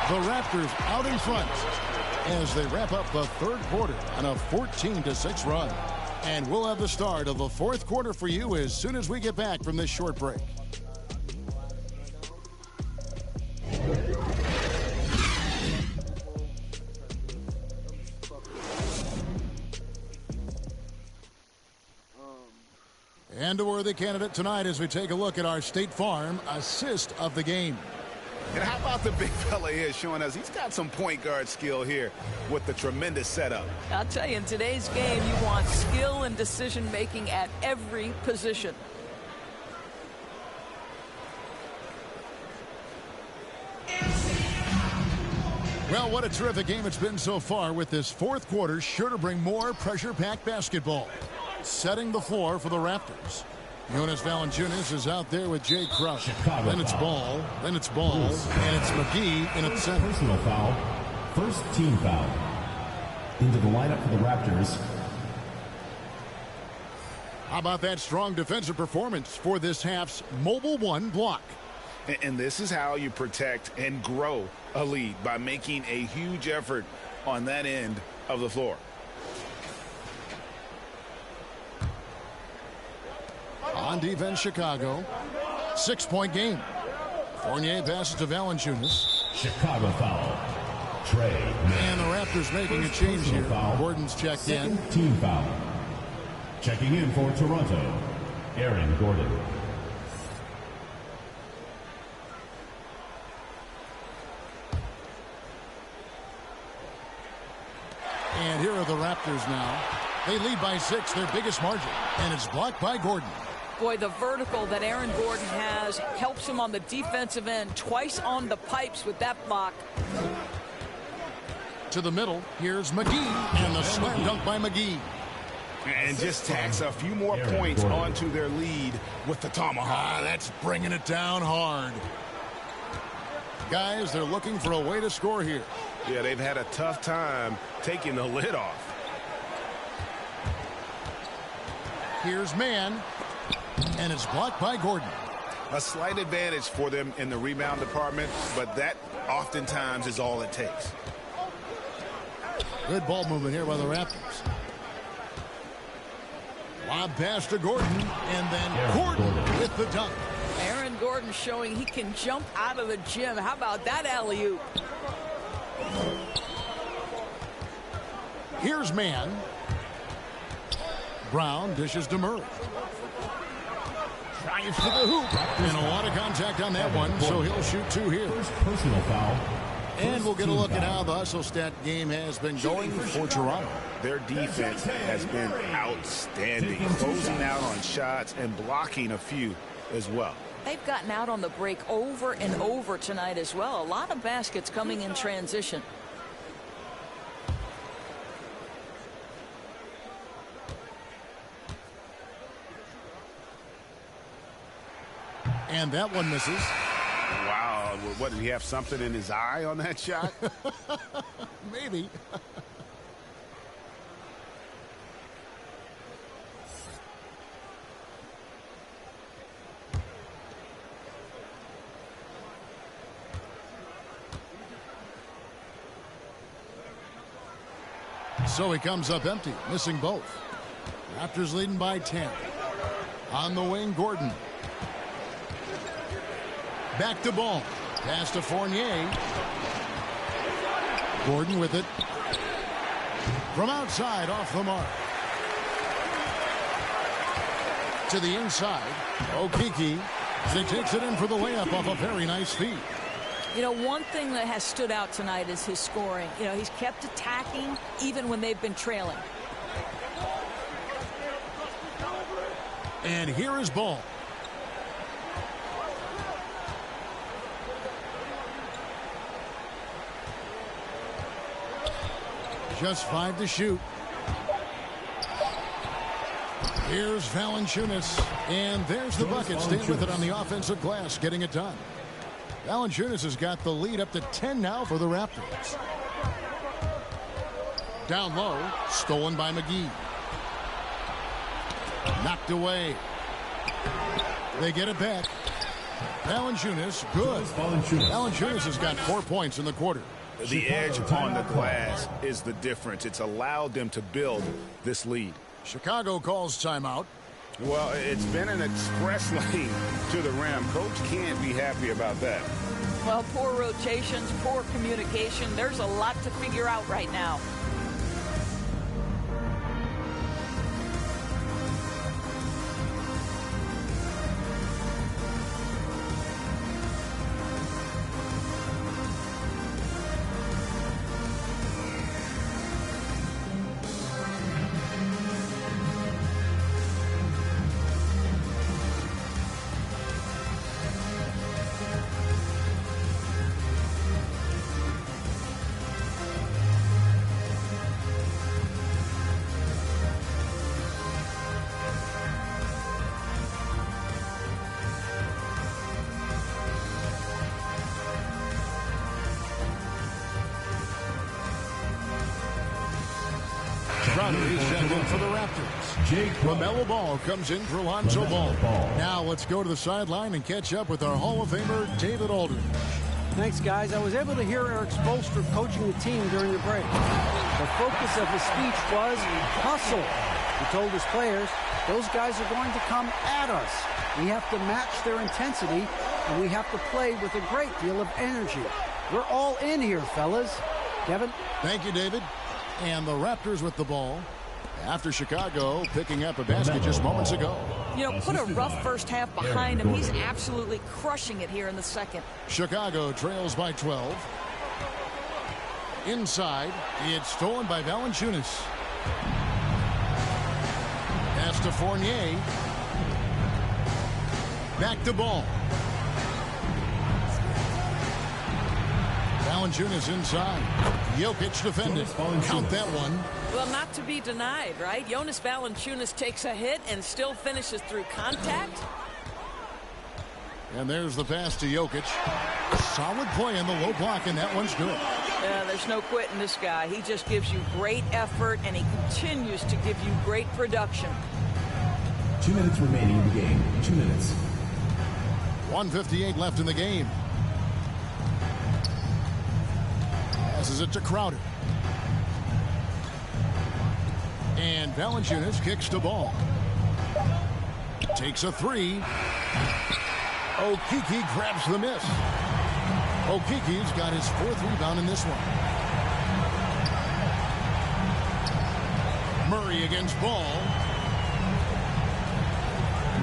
The Raptors out in front as they wrap up the third quarter on a 14-6 run. And we'll have the start of the fourth quarter for you as soon as we get back from this short break. And a worthy candidate tonight as we take a look at our State Farm assist of the game. And how about the big fella here showing us he's got some point guard skill here with the tremendous setup. I'll tell you, in today's game, you want skill and decision-making at every position. Well, what a terrific game it's been so far, with this fourth quarter sure to bring more pressure-packed basketball. Setting the floor for the Raptors. Jonas Valanciunas is out there with Jay Crouch. Then it's Ball. Then it's Ball. And it's McGee in its center. Personal foul. First team foul. Into the lineup for the Raptors. How about that strong defensive performance for this half's Mobile One block? And this is how you protect and grow a lead, by making a huge effort on that end of the floor. On defense, Chicago. 6-point game. Fournier passes to Valanciunas. Chicago foul. Trey. And the Raptors making a change here. Foul. Gordon's checked in. Team foul. Checking in for Toronto, Aaron Gordon. And here are the Raptors now. They lead by 6, their biggest margin. And it's blocked by Gordon. Boy, the vertical that Aaron Gordon has helps him on the defensive end. Twice on the pipes with that block. To the middle, here's McGee. And the slam dunk by McGee. And just tacks a few more points onto their lead with the tomahawk. That's bringing it down hard. Guys, they're looking for a way to score here. Yeah, they've had a tough time taking the lid off. Here's Mann. And it's blocked by Gordon. A slight advantage for them in the rebound department, but that oftentimes is all it takes. Good ball movement here by the Raptors. Lob pass to Gordon, and then Gordon with the dunk. Aaron Gordon showing he can jump out of the gym. How about that alley-oop? Here's man. Brown dishes to Murray. Drives to the hoop. And a lot of contact on that one, so he'll shoot 2 here. Personal foul. And we'll get a look at how the hustle stat game has been going for Toronto. Their defense has been outstanding, closing out on shots and blocking a few as well. They've gotten out on the break over and over tonight as well. A lot of baskets coming in transition. And that one misses. Wow. What, did he have something in his eye on that shot? Maybe. So he comes up empty, missing both. Raptors leading by 10. On the wing, Gordon. Back to ball. Pass to Fournier. Gordon with it. From outside, off the mark. To the inside. Okeke. As he takes it in for the layup off a very nice feed. You know, one thing that has stood out tonight is his scoring. You know, he's kept attacking even when they've been trailing. And here is Ball. Just 5 to shoot. Here's Valanciunas. And there's the bucket. Staying with it on the offensive glass, getting it done. Valanciunas has got the lead up to 10 now for the Raptors. Down low, stolen by McGee. Knocked away. They get it back. Valanciunas, good. Valanciunas has got 4 points in the quarter. The edge on the glass is the difference. It's allowed them to build this lead. Chicago calls timeout. Well, it's been an express lane to the rim. Coach can't be happy about that. Well, poor rotations, poor communication. There's a lot to figure out right now. For the Raptors, LaMelo Ball comes in for Lonzo Ball. Now let's go to the sideline and catch up with our Hall of Famer, David Aldridge. Thanks, guys. I was able to hear Eric Spoelstra coaching the team during the break. The focus of his speech was hustle. He told his players, those guys are going to come at us. We have to match their intensity, and we have to play with a great deal of energy. We're all in here, fellas. Kevin? Thank you, David. And the Raptors with the ball after Chicago picking up a basket just moments ago. You know, put a rough first half behind him. He's absolutely crushing it here in the second. Chicago trails by 12. Inside, it's stolen by Valanciunas. Pass to Fournier. Back to Ball. Valanciunas inside. Jokic defended. Count that one. Well, not to be denied, right? Jonas Valanciunas takes a hit and still finishes through contact. And there's the pass to Jokic. Solid play in the low block, and that one's good. Yeah, there's no quitting this guy. He just gives you great effort, and he continues to give you great production. 2 minutes remaining in the game. 2 minutes. 1:58 left in the game. Passes it to Crowder. And Valanciunas kicks the ball. Takes a three. Okeke grabs the miss. Okeke's got his 4th rebound in this one. Murray against Ball.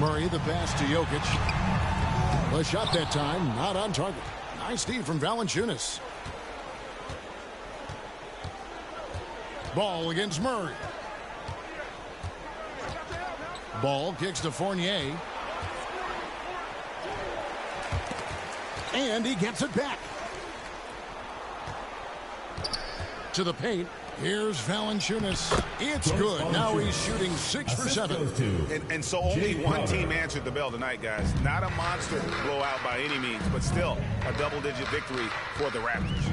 Murray the pass to Jokic. The shot that time, not on target. Nice D from Valanciunas. Ball against Murray. Ball kicks to Fournier. And he gets it back. To the paint. Here's Valanciunas. It's good. Now he's shooting 6 for 7. And so only one team answered the bell tonight, guys. Not a monster blowout by any means, but still a double-digit victory for the Raptors.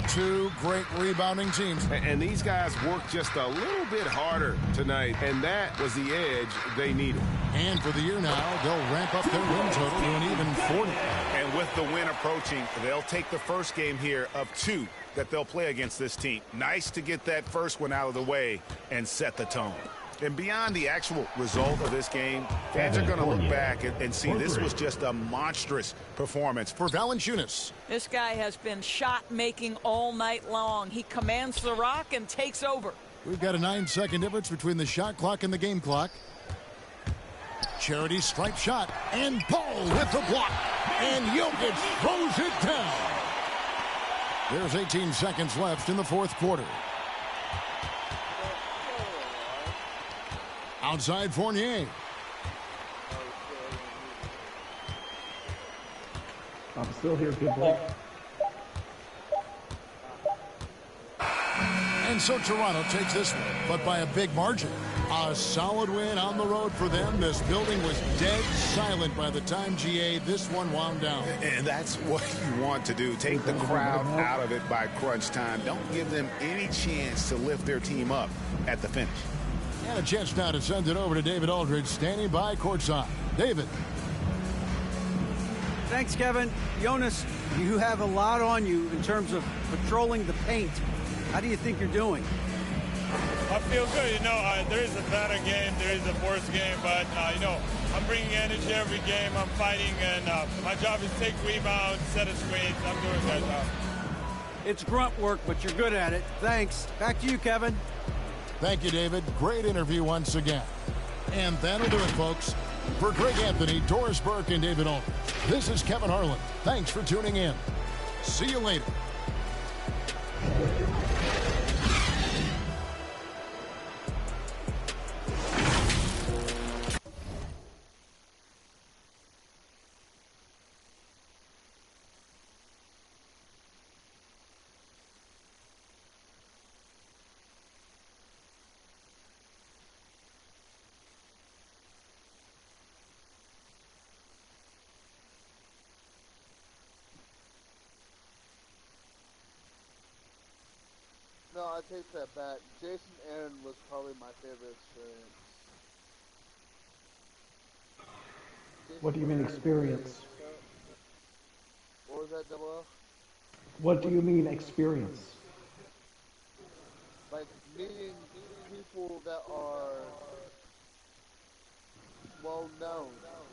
2 great rebounding teams. And these guys worked just a little bit harder tonight, and that was the edge they needed. And for the year now, they'll ramp up their win total to an even 40. And with the win approaching, they'll take the first game here of 2 that they'll play against this team. Nice to get that first one out of the way and set the tone. And beyond the actual result of this game, fans are going to look back and see this was just a monstrous performance for Valanciunas. This guy has been shot-making all night long. He commands the rock and takes over. We've got a 9-second difference between the shot clock and the game clock. Charity stripe shot, and Paul with the block. And Jokic throws it down. There's 18 seconds left in the 4th quarter. Outside Fournier. I'm still here, good boy. And so Toronto takes this one, but by a big margin. A solid win on the road for them. This building was dead silent by the time, GA, this one wound down. And that's what you want to do. Take the crowd out of it by crunch time. Don't give them any chance to lift their team up at the finish. And a chance now to send it over to David Aldridge, standing by courtside. David. Thanks, Kevin. Jonas, you have a lot on you in terms of patrolling the paint. How do you think you're doing? I feel good. You know, there is a better game, there is a worse game, but, you know, I'm bringing energy every game. I'm fighting, and my job is to take rebounds, set a screens. I'm doing that job. It's grunt work, but you're good at it. Thanks. Back to you, Kevin. Thank you, David. Great interview once again. And that'll do it, folks. For Greg Anthony, Doris Burke, and David Aldridge, this is Kevin Harlan. Thanks for tuning in. See you later. No, I take that back. Jason Aaron was probably my favorite experience. What do you mean experience? What was that, Double L? What do you mean experience? Like meeting people that are well known.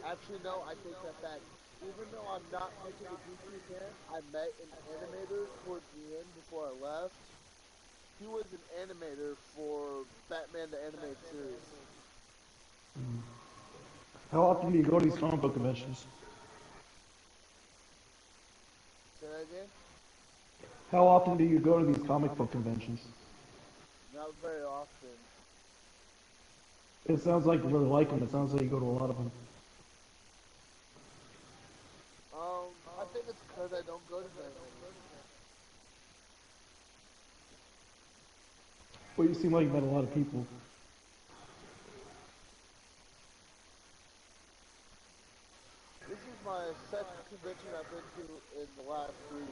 Actually, no, I take that back. Even though I'm not making a DC fan, I met an animator towards the end before I left. He was an animator for Batman the Animated Series. How often do you go to these comic book conventions? Say that again? How often do you go to these comic book conventions? Not very often. It sounds like you really like them. It sounds like you go to a lot of them. I think it's because I don't go to them. Well, you seem like you met a lot of people. This is my second convention I've been to in the last 3 years.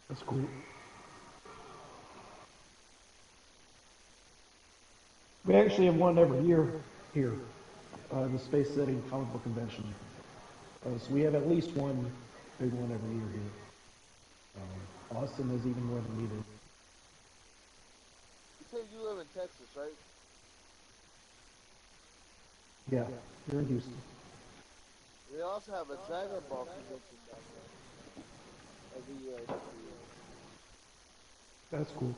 That's cool. We actually have one every year here, the Space City Comic Book Convention. So we have at least one big one every year here. Austin is even more than we do. You say you live in Texas, right? Yeah, here in Houston. They also have a Dragon Ball convention down there every year. That's cool.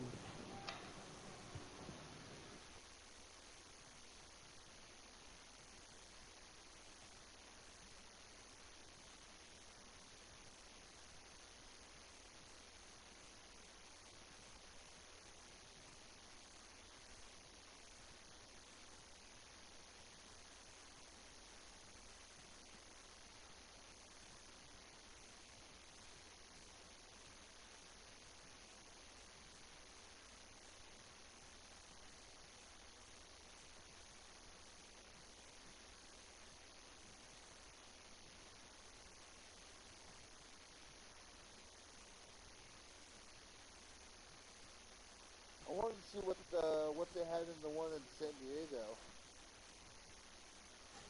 I wanted to see what they had in the one in San Diego.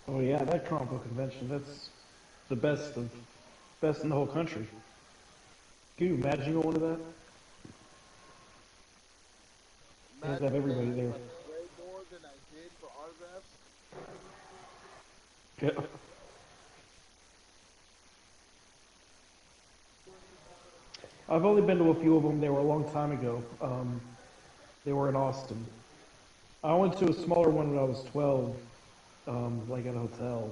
Oh yeah, that comic book convention, that's the best in the whole country. Can you imagine going to that? You have to have everybody there. Way more than I did for autographs. Yeah. I've only been to a few of them. They were a long time ago. They were in Austin. I went to a smaller one when I was 12, like at a hotel.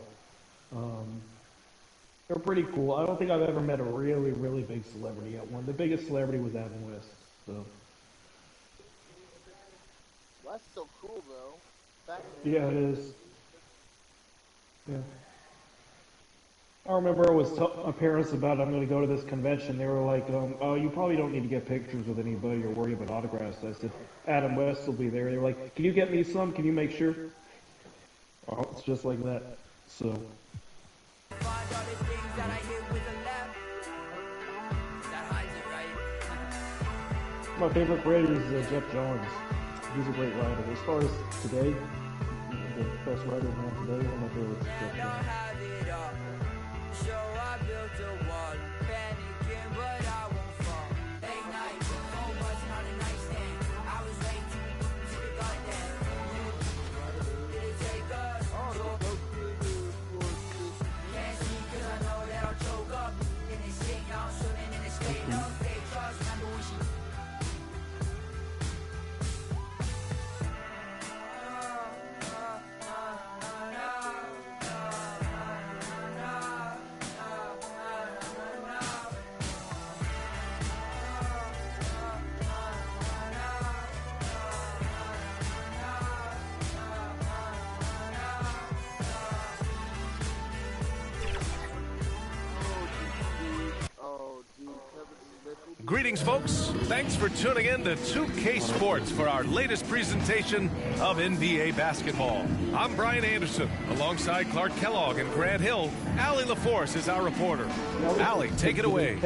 They were pretty cool. I don't think I've ever met a really, really big celebrity at one. The biggest celebrity was Adam West. So. Well, that's so cool, though. Yeah, it is. Yeah. I remember I was telling my parents about I'm going to go to this convention. They were like, oh, you probably don't need to get pictures with anybody or worry about autographs. I said, Adam West will be there. They were like, can you get me some? Can you make sure? Oh, it's just like that. So. My favorite rider is Jeff Johns. He's a great rider. As far as today, the best rider around today, one of my favorites is Jeff Johns. So I built a wall, panicking, but I won't fall. Late night, phone buzzing on the nightstand. I was way too deep to the goddamn. Did it take us? Can't see 'cause I know that I'll choke up. In this thing, y'all swimming in this state of fake trust. Remember when she... Greetings, folks. Thanks for tuning in to 2K Sports for our latest presentation of NBA basketball. I'm Brian Anderson. Alongside Clark Kellogg and Grant Hill, Allie LaForce is our reporter. Allie, take it away.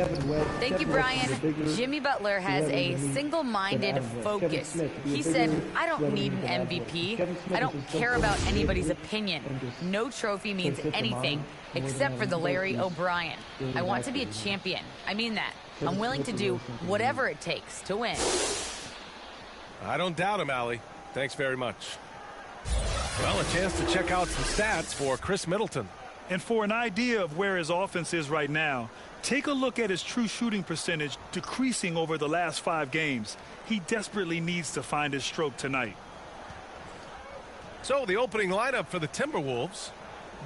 Thank you, Brian. Jimmy Butler has a single-minded focus. He said, I don't need an MVP. I don't care about anybody's opinion. No trophy means anything except for the Larry O'Brien. I want to be a champion. I mean that. I'm willing to do whatever it takes to win. I don't doubt him, Allie. Thanks very much. Well, a chance to check out some stats for Chris Middleton. And for an idea of where his offense is right now, take a look at his true shooting percentage decreasing over the last 5 games. He desperately needs to find his stroke tonight. So the opening lineup for the Timberwolves.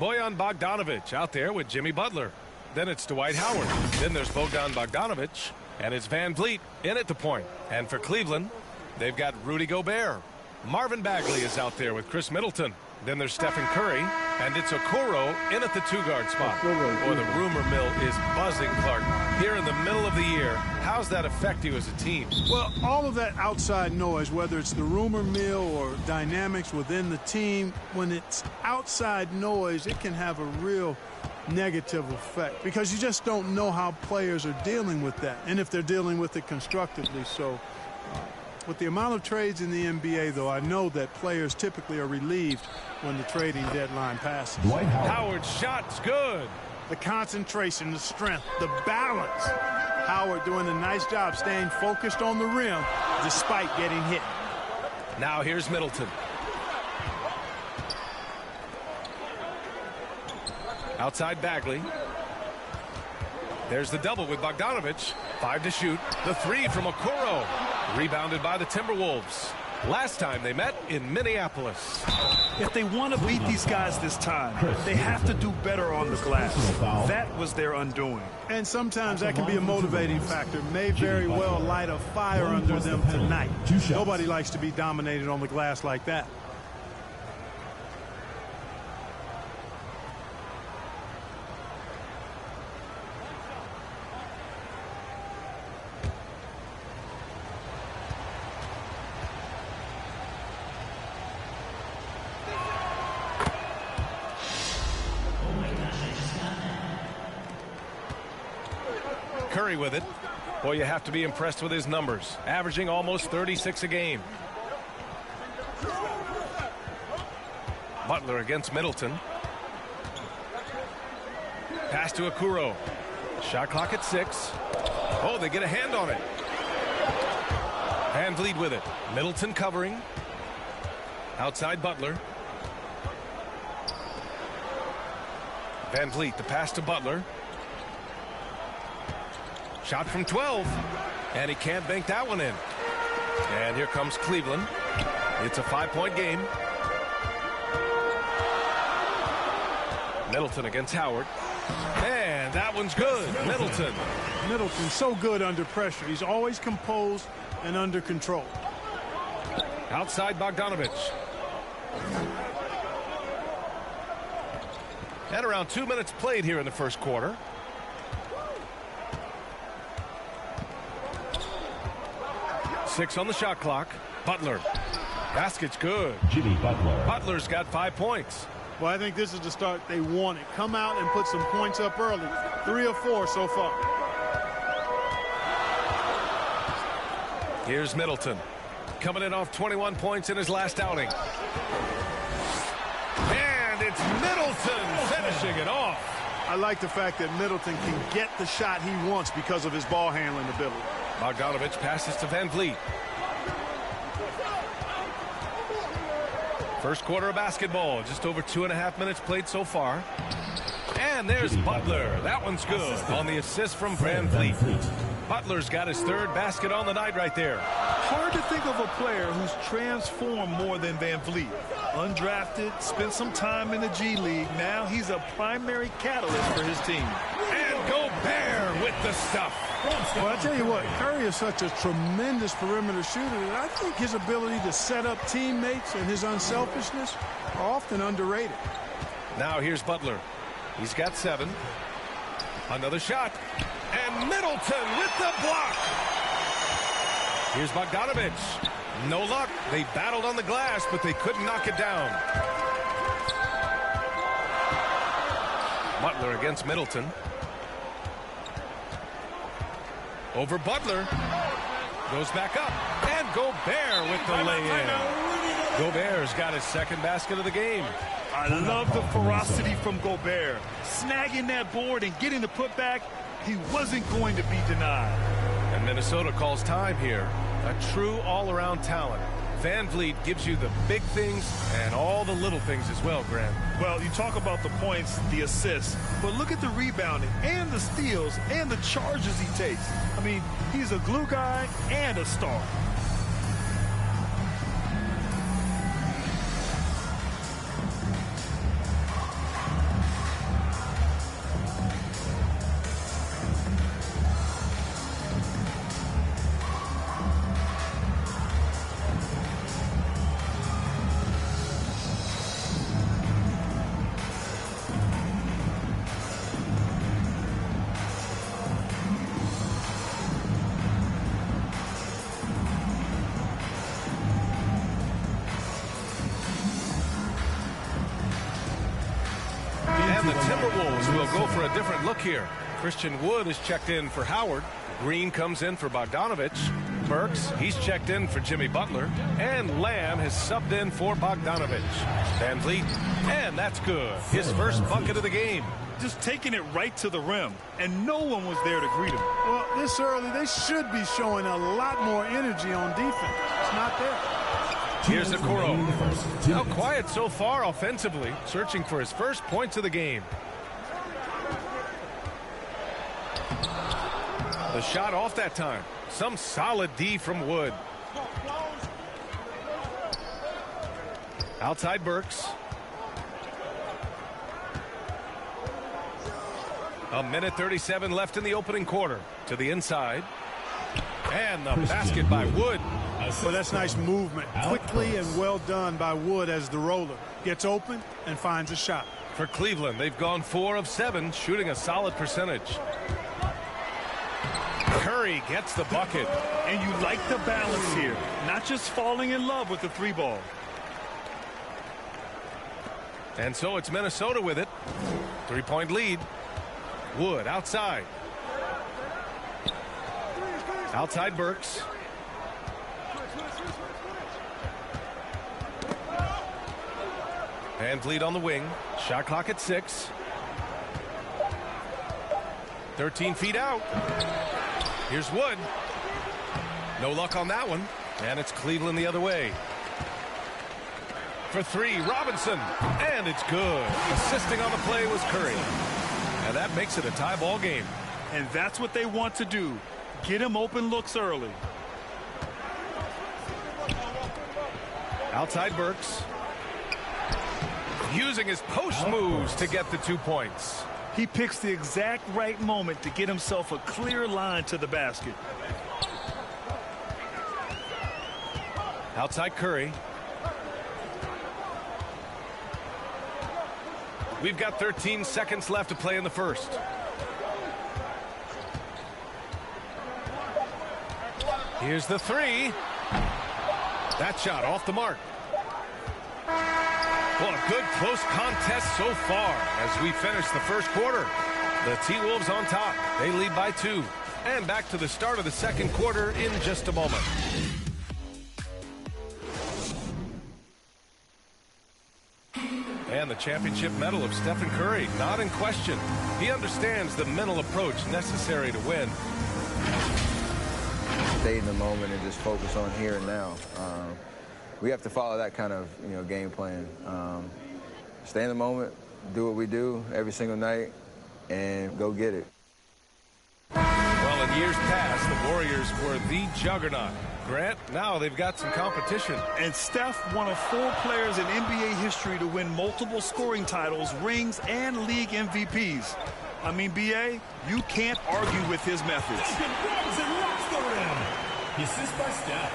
Bojan Bogdanovic out there with Jimmy Butler. Then it's Dwight Howard. Then there's Bogdan Bogdanovic. And it's Van Vliet in at the point. And for Cleveland, they've got Rudy Gobert. Marvin Bagley is out there with Chris Middleton. Then there's Stephen Curry. And it's Okoro in at the 2-guard spot. Boy, the rumor mill is buzzing, Clark. Here in the middle of the year, how's that affect you as a team? Well, all of that outside noise, whether it's the rumor mill or dynamics within the team, when it's outside noise, it can have a real negative effect because you just don't know how players are dealing with that and if they're dealing with it constructively. So With the amount of trades in the NBA, though, I know that players typically are relieved when the trading deadline passes. Howard's shot's good. The concentration, the strength, the balance. Howard doing a nice job staying focused on the rim despite getting hit. Now here's Middleton. Outside Bagley. There's the double with Bogdanovich. 5 to shoot. The 3 from Okoro. Rebounded by the Timberwolves. Last time they met in Minneapolis. If they want to beat these guys this time, they have to do better on the glass. That was their undoing. And sometimes that can be a motivating factor. May very well light a fire under them tonight. Nobody likes to be dominated on the glass like that. Curry with it. Boy, you have to be impressed with his numbers. Averaging almost 36 a game. Butler against Middleton. Pass to Okoro. Shot clock at 6. Oh, they get a hand on it. Van Vliet with it. Middleton covering. Outside Butler. Van Vliet, the pass to Butler. Shot from 12, and he can't bank that one in. And here comes Cleveland. It's a 5-point game. Middleton against Howard. And that one's good. Middleton. Middleton's so good under pressure. He's always composed and under control. Outside Bogdanovich. And around 2 minutes played here in the first quarter. Six on the shot clock. Butler. Basket's good. Jimmy Butler. Butler's got 5 points. Well, I think this is the start they wanted. Come out and put some points up early. 3 or 4 so far. Here's Middleton. Coming in off 21 points in his last outing. And it's Middleton finishing it off. I like the fact that Middleton can get the shot he wants because of his ball handling ability. Bogdanovich passes to Van Vliet. First quarter of basketball. Just over 2.5 minutes played so far. And there's Butler. That one's good on the assist from Van Vliet. Butler's got his 3rd basket on the night right there. Hard to think of a player who's transformed more than Van Vliet. Undrafted, spent some time in the G League. Now he's a primary catalyst for his team. And Gobert with the stuff. Well, I tell you what, Curry is such a tremendous perimeter shooter that I think his ability to set up teammates and his unselfishness are often underrated. Now here's Butler. He's got 7. Another shot. And Middleton with the block. Here's Bogdanovich. No luck. They battled on the glass, but they couldn't knock it down. Butler against Middleton. Over Butler. Goes back up. And Gobert with the lay-in. Gobert's got his 2nd basket of the game. I love the ferocity from Gobert. Snagging that board and getting the putback. He wasn't going to be denied. And Minnesota calls time here. A true all-around talent. Van Vliet gives you the big things and all the little things as well, Grant. Well, you talk about the points, the assists, but look at the rebounding and the steals and the charges he takes. I mean, he's a glue guy and a star. And the Timberwolves will go for a different look here. Christian Wood is checked in for Howard. Green comes in for Bogdanovich. Burks, he's checked in for Jimmy Butler. And Lamb has subbed in for Bogdanovich. Van Vliet, and that's good. His first bucket of the game. Just taking it right to the rim, and no one was there to greet him. Well, this early, they should be showing a lot more energy on defense. It's not there. Here's Okoro. Now quiet so far offensively, searching for his first points of the game. The shot off that time. Some solid D from Wood. Outside Burks. A minute 37 left in the opening quarter. To the inside. And the basket by Wood. Well, that's nice movement. Quickly and well done by Wood as the roller. Gets open and finds a shot. For Cleveland, they've gone 4 of 7, shooting a solid percentage. Curry gets the bucket. And you like the balance here. Not just falling in love with the 3-ball. And so it's Minnesota with it. 3-point lead. Wood outside. Outside Burks. Van Vliet on the wing. Shot clock at 6. 13 feet out. Here's Wood. No luck on that one. And it's Cleveland the other way. For 3, Robinson. And it's good. Assisting on the play was Curry. And that makes it a tie ball game. And that's what they want to do. Get him open looks early. Outside Burks. Using his post moves to get the 2 points. He picks the exact right moment to get himself a clear line to the basket. Outside Curry. We've got 13 seconds left to play in the first. Here's the 3. That shot off the mark. Well, a good close contest so far as we finish the first quarter. The T-Wolves on top. They lead by 2. And back to the start of the second quarter in just a moment. And the championship medal of Stephen Curry, not in question. He understands the mental approach necessary to win. Stay in the moment and just focus on here and now. We have to follow that kind of game plan. Stay in the moment, do what we do every single night, and go get it. Well, in years past, the Warriors were the juggernaut. Grant, now they've got some competition. And Steph, one of 4 players in NBA history to win multiple scoring titles, rings, and league MVPs. I mean, BA, you can't argue with his methods.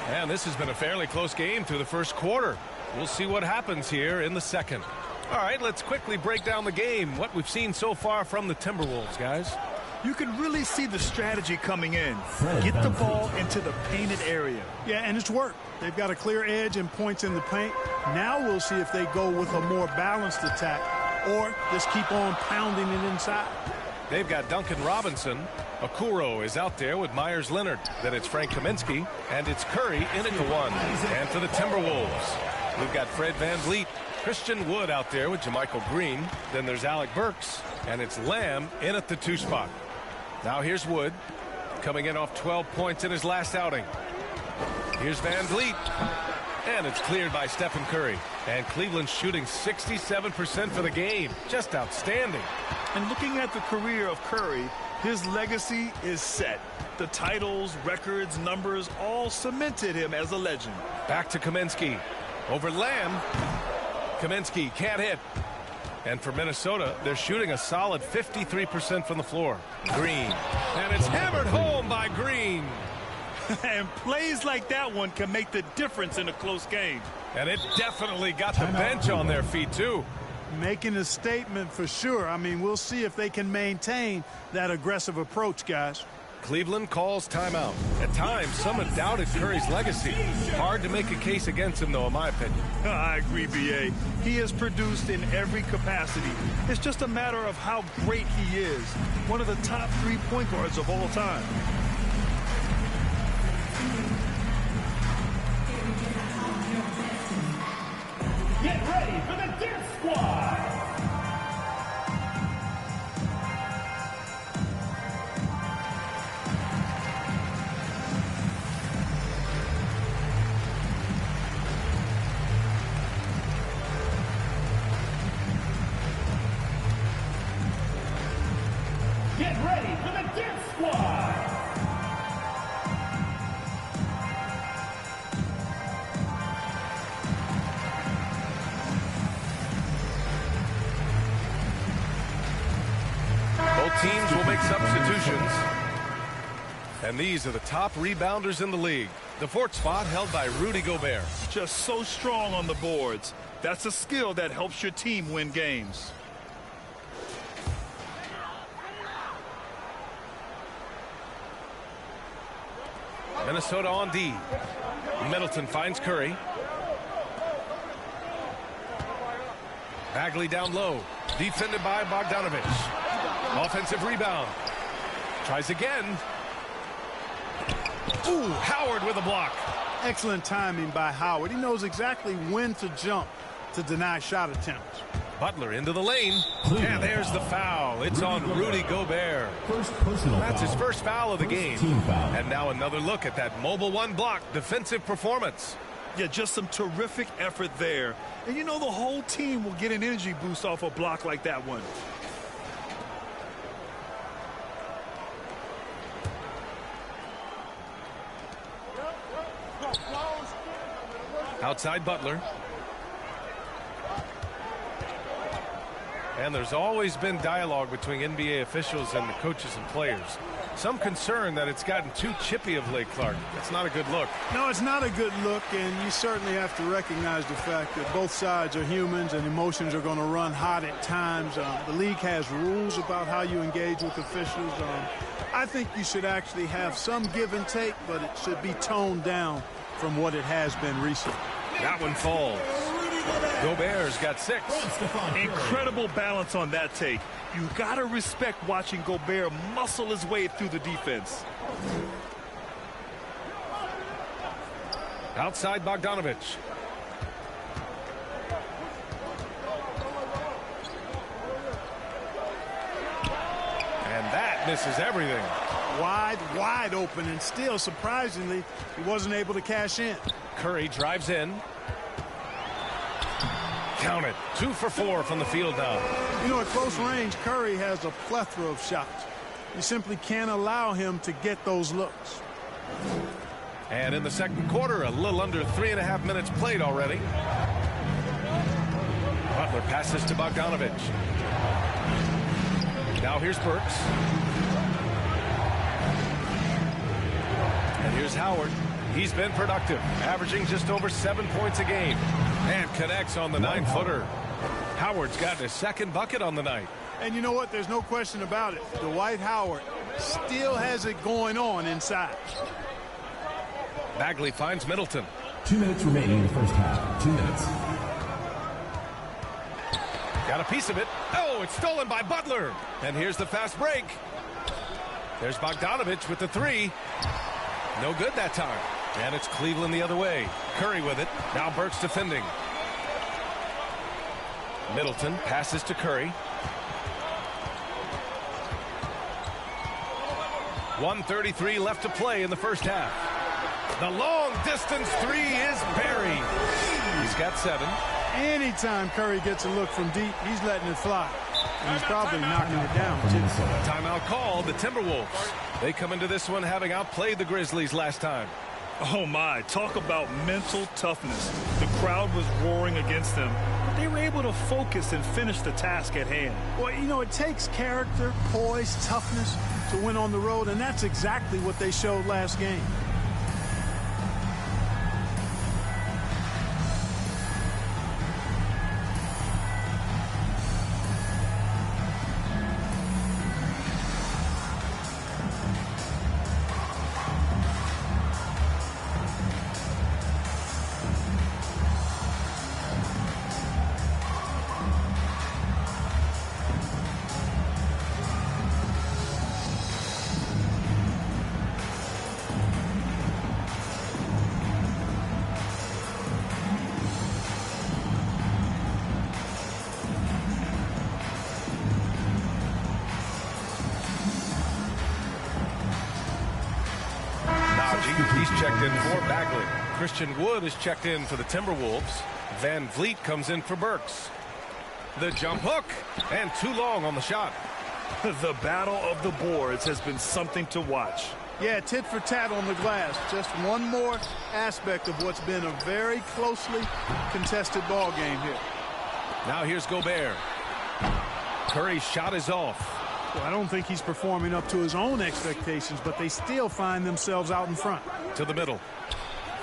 And this has been a fairly close game through the first quarter. We'll see what happens here in the second. All right, let's quickly break down the game, what we've seen so far from the Timberwolves, guys. You can really see the strategy coming in. Get the ball into the painted area. Yeah, and it's worked. They've got a clear edge and points in the paint. Now we'll see if they go with a more balanced attack or just keep on pounding it inside. They've got Duncan Robinson. Okoro is out there with Myers Leonard. Then it's Frank Kaminsky, and it's Curry in at the 1. And for the Timberwolves, we've got Fred Van Vliet, Christian Wood out there with JaMychal Green. Then there's Alec Burks, and it's Lamb in at the 2 spot. Now here's Wood, coming in off 12 points in his last outing. Here's Van Vliet, and it's cleared by Stephen Curry. And Cleveland shooting 67% for the game. Just outstanding. And looking at the career of Curry, his legacy is set. The titles, records, numbers all cemented him as a legend. Back to Kaminsky. Over Lamb. Kaminsky can't hit. And for Minnesota, they're shooting a solid 53% from the floor. Green. And it's hammered home by Green. And plays like that one can make the difference in a close game. And it definitely got the bench on their feet, too. Making a statement for sure. I mean, we'll see if they can maintain that aggressive approach, guys. Cleveland calls timeout. At times, some have doubted Curry's legacy. Hard to make a case against him, though, in my opinion. I agree, B.A. He has produced in every capacity. It's just a matter of how great he is. One of the top 3 point guards of all time. Get ready for the Death Squad. Get ready for the Death Squad. Both teams will make substitutions. And these are the top rebounders in the league. The fourth spot held by Rudy Gobert. Just so strong on the boards. That's a skill that helps your team win games. Minnesota on D. Middleton finds Curry. Bagley down low. Defended by Bogdanovich. Offensive rebound. Tries again. Ooh, Howard with a block. Excellent timing by Howard. He knows exactly when to jump to deny shot attempts. Butler into the lane. Yeah, there's the foul. It's on Rudy Gobert. That's his first foul of the game. And now another look at that mobile one block defensive performance. Yeah, just some terrific effort there. And you know the whole team will get an energy boost off a block like that one. Outside Butler. And there's always been dialogue between NBA officials and the coaches and players. Some concern that it's gotten too chippy of late, Clark. That's not a good look. No, it's not a good look, and you certainly have to recognize the fact that both sides are humans and emotions are going to run hot at times. The league has rules about how you engage with officials. I think you should actually have some give and take, but it should be toned down from what it has been recently. That one falls. Gobert's got 6. Incredible balance on that take. You got to respect watching Gobert muscle his way through the defense. Outside Bogdanovich. And that misses everything. Wide open, and still, surprisingly, he wasn't able to cash in. Curry drives in. Count it. 2 for 4 from the field now. You know, at close range, Curry has a plethora of shots. You simply can't allow him to get those looks. And in the second quarter, a little under 3.5 minutes played already. Butler passes to Bogdanovich. Now here's Burks. And here's Howard. He's been productive, averaging just over 7 points a game. And connects on the 9-footer. Howard's gotten his second bucket on the night. And you know what? There's no question about it. Dwight Howard still has it going on inside. Bagley finds Middleton. 2 minutes remaining in the first half. 2 minutes. Got a piece of it. Oh, it's stolen by Butler. And here's the fast break. There's Bogdanovich with the 3. No good that time. And it's Cleveland the other way. Curry with it. Now Burks defending. Middleton passes to Curry. 1:33 left to play in the first half. The long distance 3 is buried. He's got 7. Anytime Curry gets a look from deep, he's letting it fly. And he's probably knocking it down, too. Timeout called the Timberwolves. They come into this one having outplayed the Grizzlies last time. Oh, my. Talk about mental toughness. The crowd was roaring against them, but they were able to focus and finish the task at hand. Well, you know, it takes character, poise, toughness to win on the road, and that's exactly what they showed last game. checked in for Bagley. Christian Wood is checked in for the Timberwolves. Van Vliet comes in for Burks. The jump hook, and too long on the shot. The battle of the boards has been something to watch. Yeah, tit for tat on the glass. Just one more aspect of what's been a very closely contested ball game here. Now here's Gobert. Curry's shot is off. Well, I don't think he's performing up to his own expectations, but they still find themselves out in front. To the middle.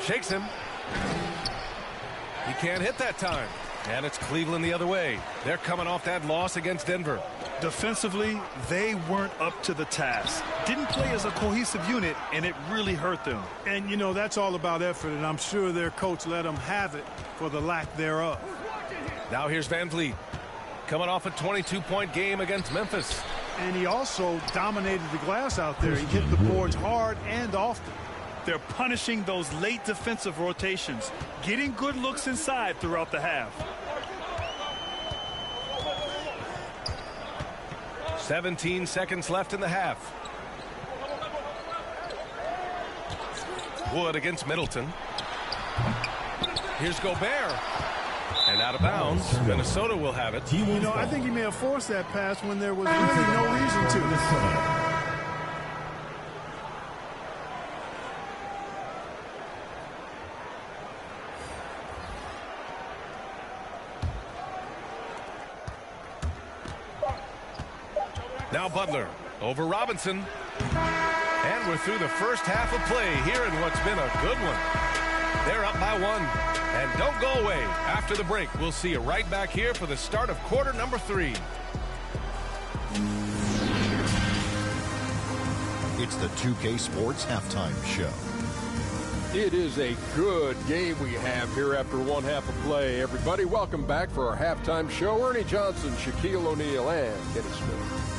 Shakes him. He can't hit that time. And it's Cleveland the other way. They're coming off that loss against Denver. Defensively, they weren't up to the task. Didn't play as a cohesive unit, and it really hurt them. And, you know, that's all about effort, and I'm sure their coach let them have it for the lack thereof. Now here's Van Vliet. Coming off a 22-point game against Memphis. And he also dominated the glass out there. He hit the boards hard and often. They're punishing those late defensive rotations, getting good looks inside throughout the half. 17 seconds left in the half. Wood against Middleton. Here's Gobert. And out of bounds. Minnesota will have it. You know, I think he may have forced that pass when there was really no reason to. Now Butler over Robinson. And we're through the first half of play here in what's been a good one. They're up by 1. And don't go away. After the break, we'll see you right back here for the start of quarter number 3. It's the 2K Sports Halftime Show. It is a good game we have here after one half of play. Everybody, welcome back for our halftime show. Ernie Johnson, Shaquille O'Neal, and Kenny Smith.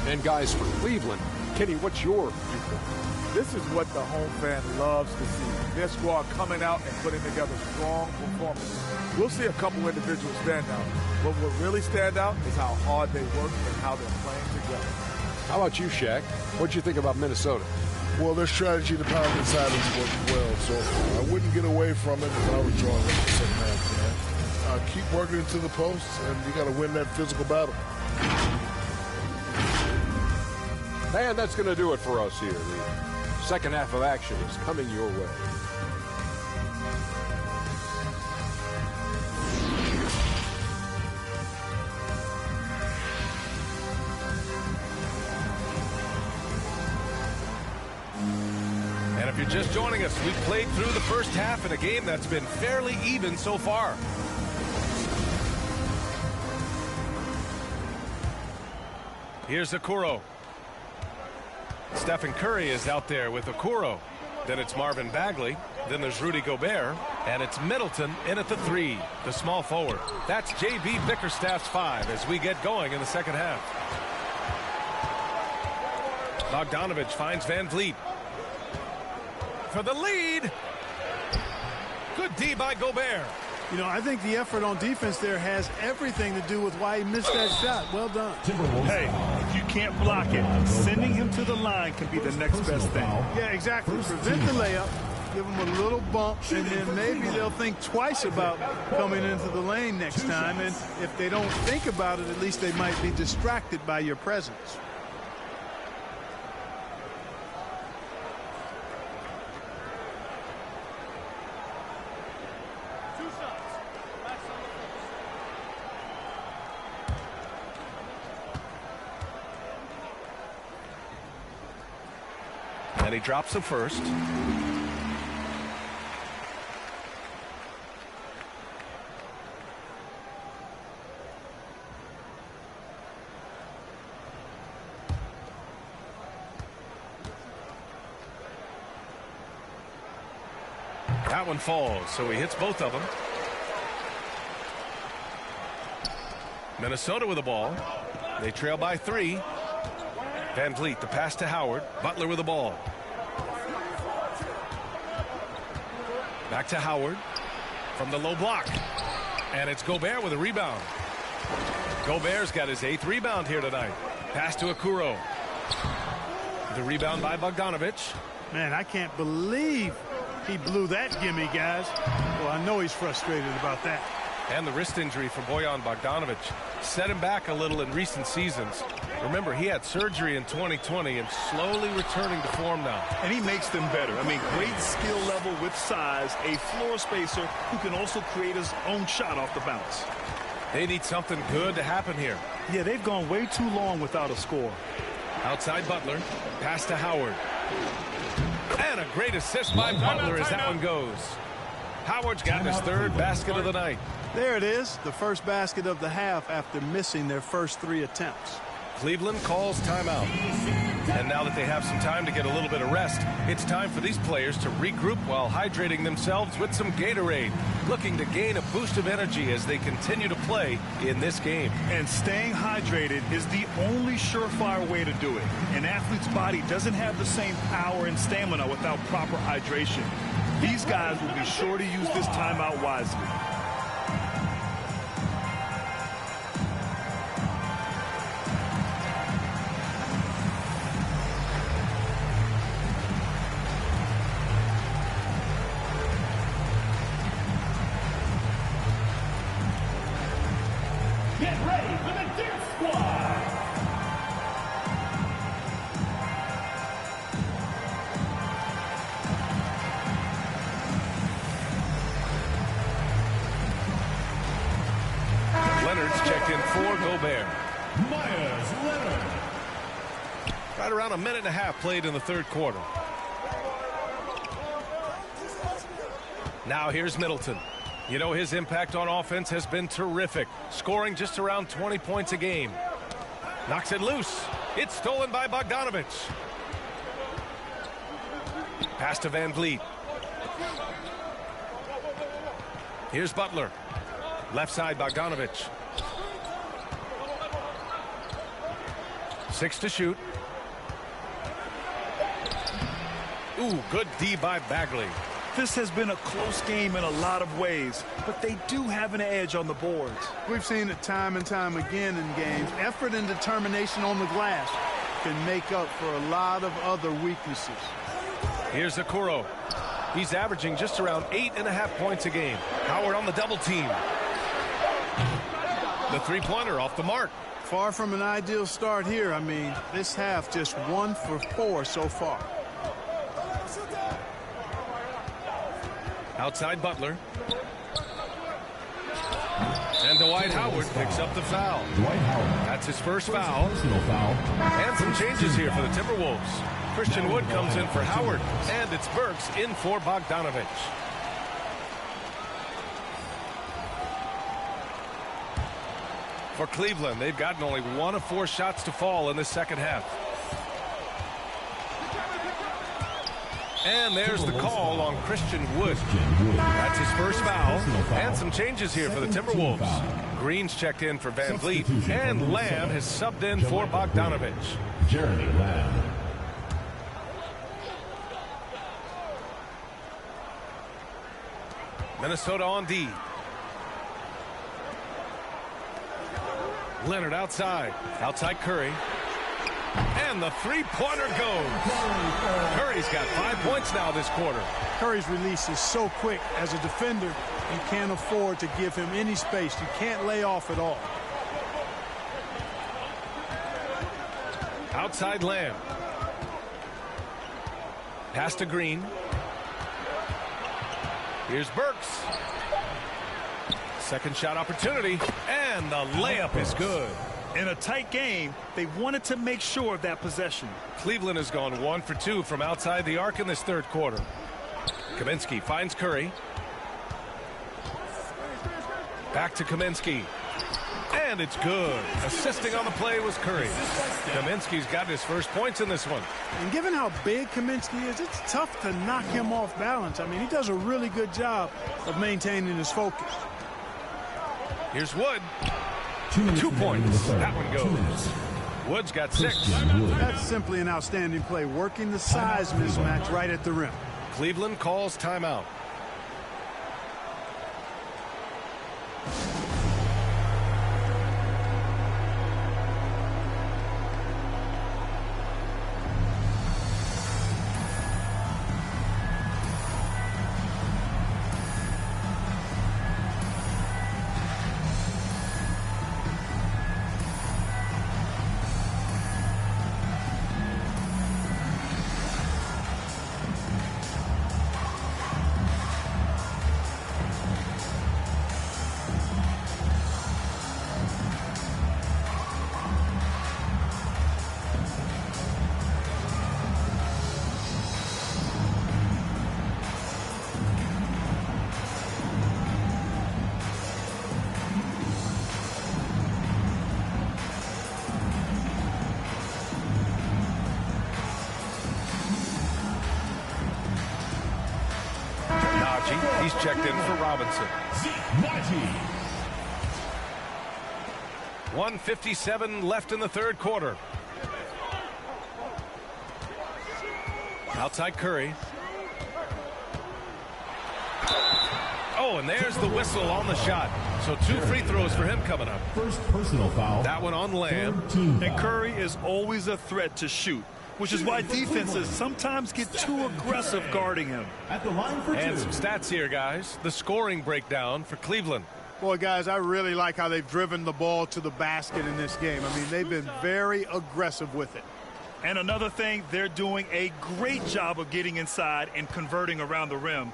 And guys, for Cleveland, Kenny, what's your viewpoint? This is what the home fan loves to see. Their squad coming out and putting together strong performances. We'll see a couple individuals stand out. But what really stand out is how hard they work and how they're playing together. How about you, Shaq? What'd you think about Minnesota? Well, their strategy to pound inside has worked well, so I wouldn't get away from it if I were drawing up the second half, man. Keep working into the posts, and you got to win that physical battle. And that's going to do it for us here. The second half of action is coming your way. And if you're just joining us, we've played through the first half in a game that's been fairly even so far. Here's Okoro. Stephen Curry is out there with Okoro. Then it's Marvin Bagley. Then there's Rudy Gobert. And it's Middleton in at the 3, the small forward. That's J.B. Bickerstaff's 5 as we get going in the second half. Bogdanovich finds Van Vliet. For the lead. Good D by Gobert. You know, I think the effort on defense there has everything to do with why he missed that shot. Well done. Hey, if you can't block it, sending him to the line can be the next best thing. Yeah, exactly. Prevent the layup, give him a little bump, and then maybe they'll think twice about coming into the lane next time. And if they don't think about it, at least they might be distracted by your presence. And he drops the first. That one falls, so he hits both of them. Minnesota with the ball. They trail by 3. Van Vliet, the pass to Howard. Butler with the ball. Back to Howard from the low block. And it's Gobert with a rebound. Gobert's got his 8th rebound here tonight. Pass to Okoro. The rebound by Bogdanovich. Man, I can't believe he blew that gimme, guys. Well, I know he's frustrated about that. And the wrist injury for Bojan Bogdanovic set him back a little in recent seasons. Remember, he had surgery in 2020 and slowly returning to form now. And he makes them better. I mean, great skill level with size, a floor spacer who can also create his own shot off the bounce. They need something good to happen here. Yeah, they've gone way too long without a score. Outside Butler, pass to Howard. And a great assist by Butler as that one goes. Howard's got his third basket of the night. There it is, the first basket of the half after missing their first 3 attempts. Cleveland calls timeout. And now that they have some time to get a little bit of rest, it's time for these players to regroup while hydrating themselves with some Gatorade, looking to gain a boost of energy as they continue to play in this game. And staying hydrated is the only surefire way to do it. An athlete's body doesn't have the same power and stamina without proper hydration. These guys will be sure to use this timeout wisely. Get ready for the Dance Squad! Leonard's checked in for Gobert. Myers Leonard. Right around a minute and a half played in the third quarter. Now here's Middleton. You know, his impact on offense has been terrific, scoring just around 20 points a game. Knocks it loose. It's stolen by Bogdanovic. Pass to Van Vliet. Here's Butler. Left side, Bogdanovic. 6 to shoot. Ooh, good D by Bagley. This has been a close game in a lot of ways, but they do have an edge on the boards. We've seen it time and time again in games. Effort and determination on the glass can make up for a lot of other weaknesses. Here's Okoro. He's averaging just around 8.5 points a game. Howard on the double team. The three-pointer off the mark. Far from an ideal start here. I mean, this half just 1 for 4 so far. Outside Butler. And Dwight Howard picks up the foul. That's his first foul. And some changes here for the Timberwolves. Christian Wood comes in for Howard. And it's Burks in for Bogdanovic. For Cleveland, they've gotten only 1 of 4 shots to fall in the second half. And there's the call on Christian Wood. That's his first foul. And some changes here for the Timberwolves. Green's checked in for Van Vliet. And Lamb has subbed in for Bogdanovic. Jeremy Lamb. Minnesota on D. Leonard outside. Outside Curry. And the three-pointer goes. Curry's got 5 points now this quarter. Curry's release is so quick. As a defender, you can't afford to give him any space. You can't lay off at all. Outside Lamb. Pass to Green. Here's Burks. Second shot opportunity. And the layup is good. In a tight game, they wanted to make sure of that possession. Cleveland has gone 1 for 2 from outside the arc in this third quarter. Kaminsky finds Curry. Back to Kaminsky. And it's good. Assisting on the play was Curry. Kaminsky's got his first points in this one. And given how big Kaminsky is, it's tough to knock him off balance. I mean, he does a really good job of maintaining his focus. Here's Wood. 2 points. That one goes. Wood's got 6. That's simply an outstanding play, working the size mismatch right at the rim. Cleveland calls timeout. He's checked in for Robinson. 1:57 left in the third quarter. Outside Curry. Oh, and there's the whistle on the shot. So 2 free throws for him coming up. First personal foul. That one on Lamb. And Curry is always a threat to shoot, which is why defenses sometimes get too aggressive guarding him. At the line for 2. And some stats here, guys. The scoring breakdown for Cleveland. Boy, guys, I really like how they've driven the ball to the basket in this game. I mean, they've been very aggressive with it. And another thing, they're doing a great job of getting inside and converting around the rim.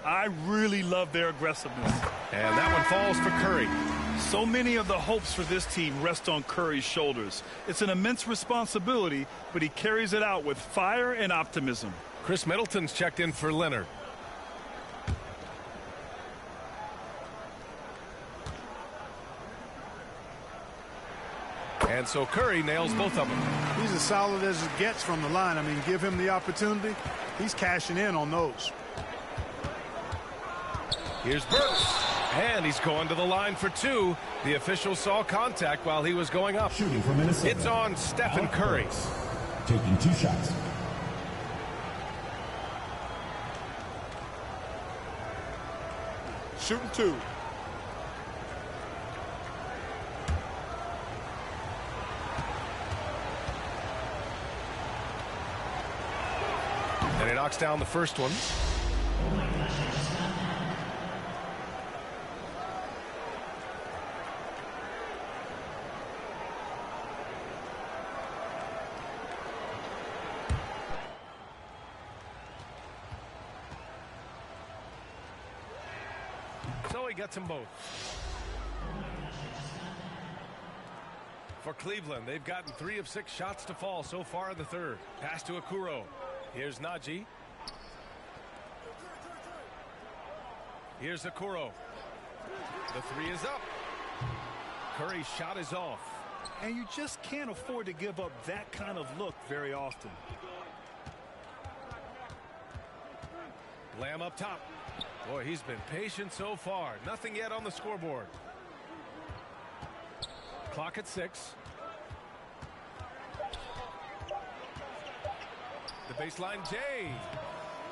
I really love their aggressiveness. And that one falls for Curry. So many of the hopes for this team rest on Curry's shoulders. It's an immense responsibility, but he carries it out with fire and optimism. Chris Middleton's checked in for Leonard. And so Curry nails both of them. He's as solid as it gets from the line. I mean, give him the opportunity. He's cashing in on those. Here's Burks. And he's going to the line for 2. The official saw contact while he was going up. Shooting from Minnesota. It's on Stephen Curry. Taking 2 shots. Shooting 2. And he knocks down the first one. So he gets them both. For Cleveland, they've gotten 3 of 6 shots to fall so far in the third. Pass to Okoro. Here's Najee. Here's Okoro. The 3 is up. Curry's shot is off. And you just can't afford to give up that kind of look very often. Lamb up top. Boy, he's been patient so far. Nothing yet on the scoreboard. Clock at 6. The baseline J.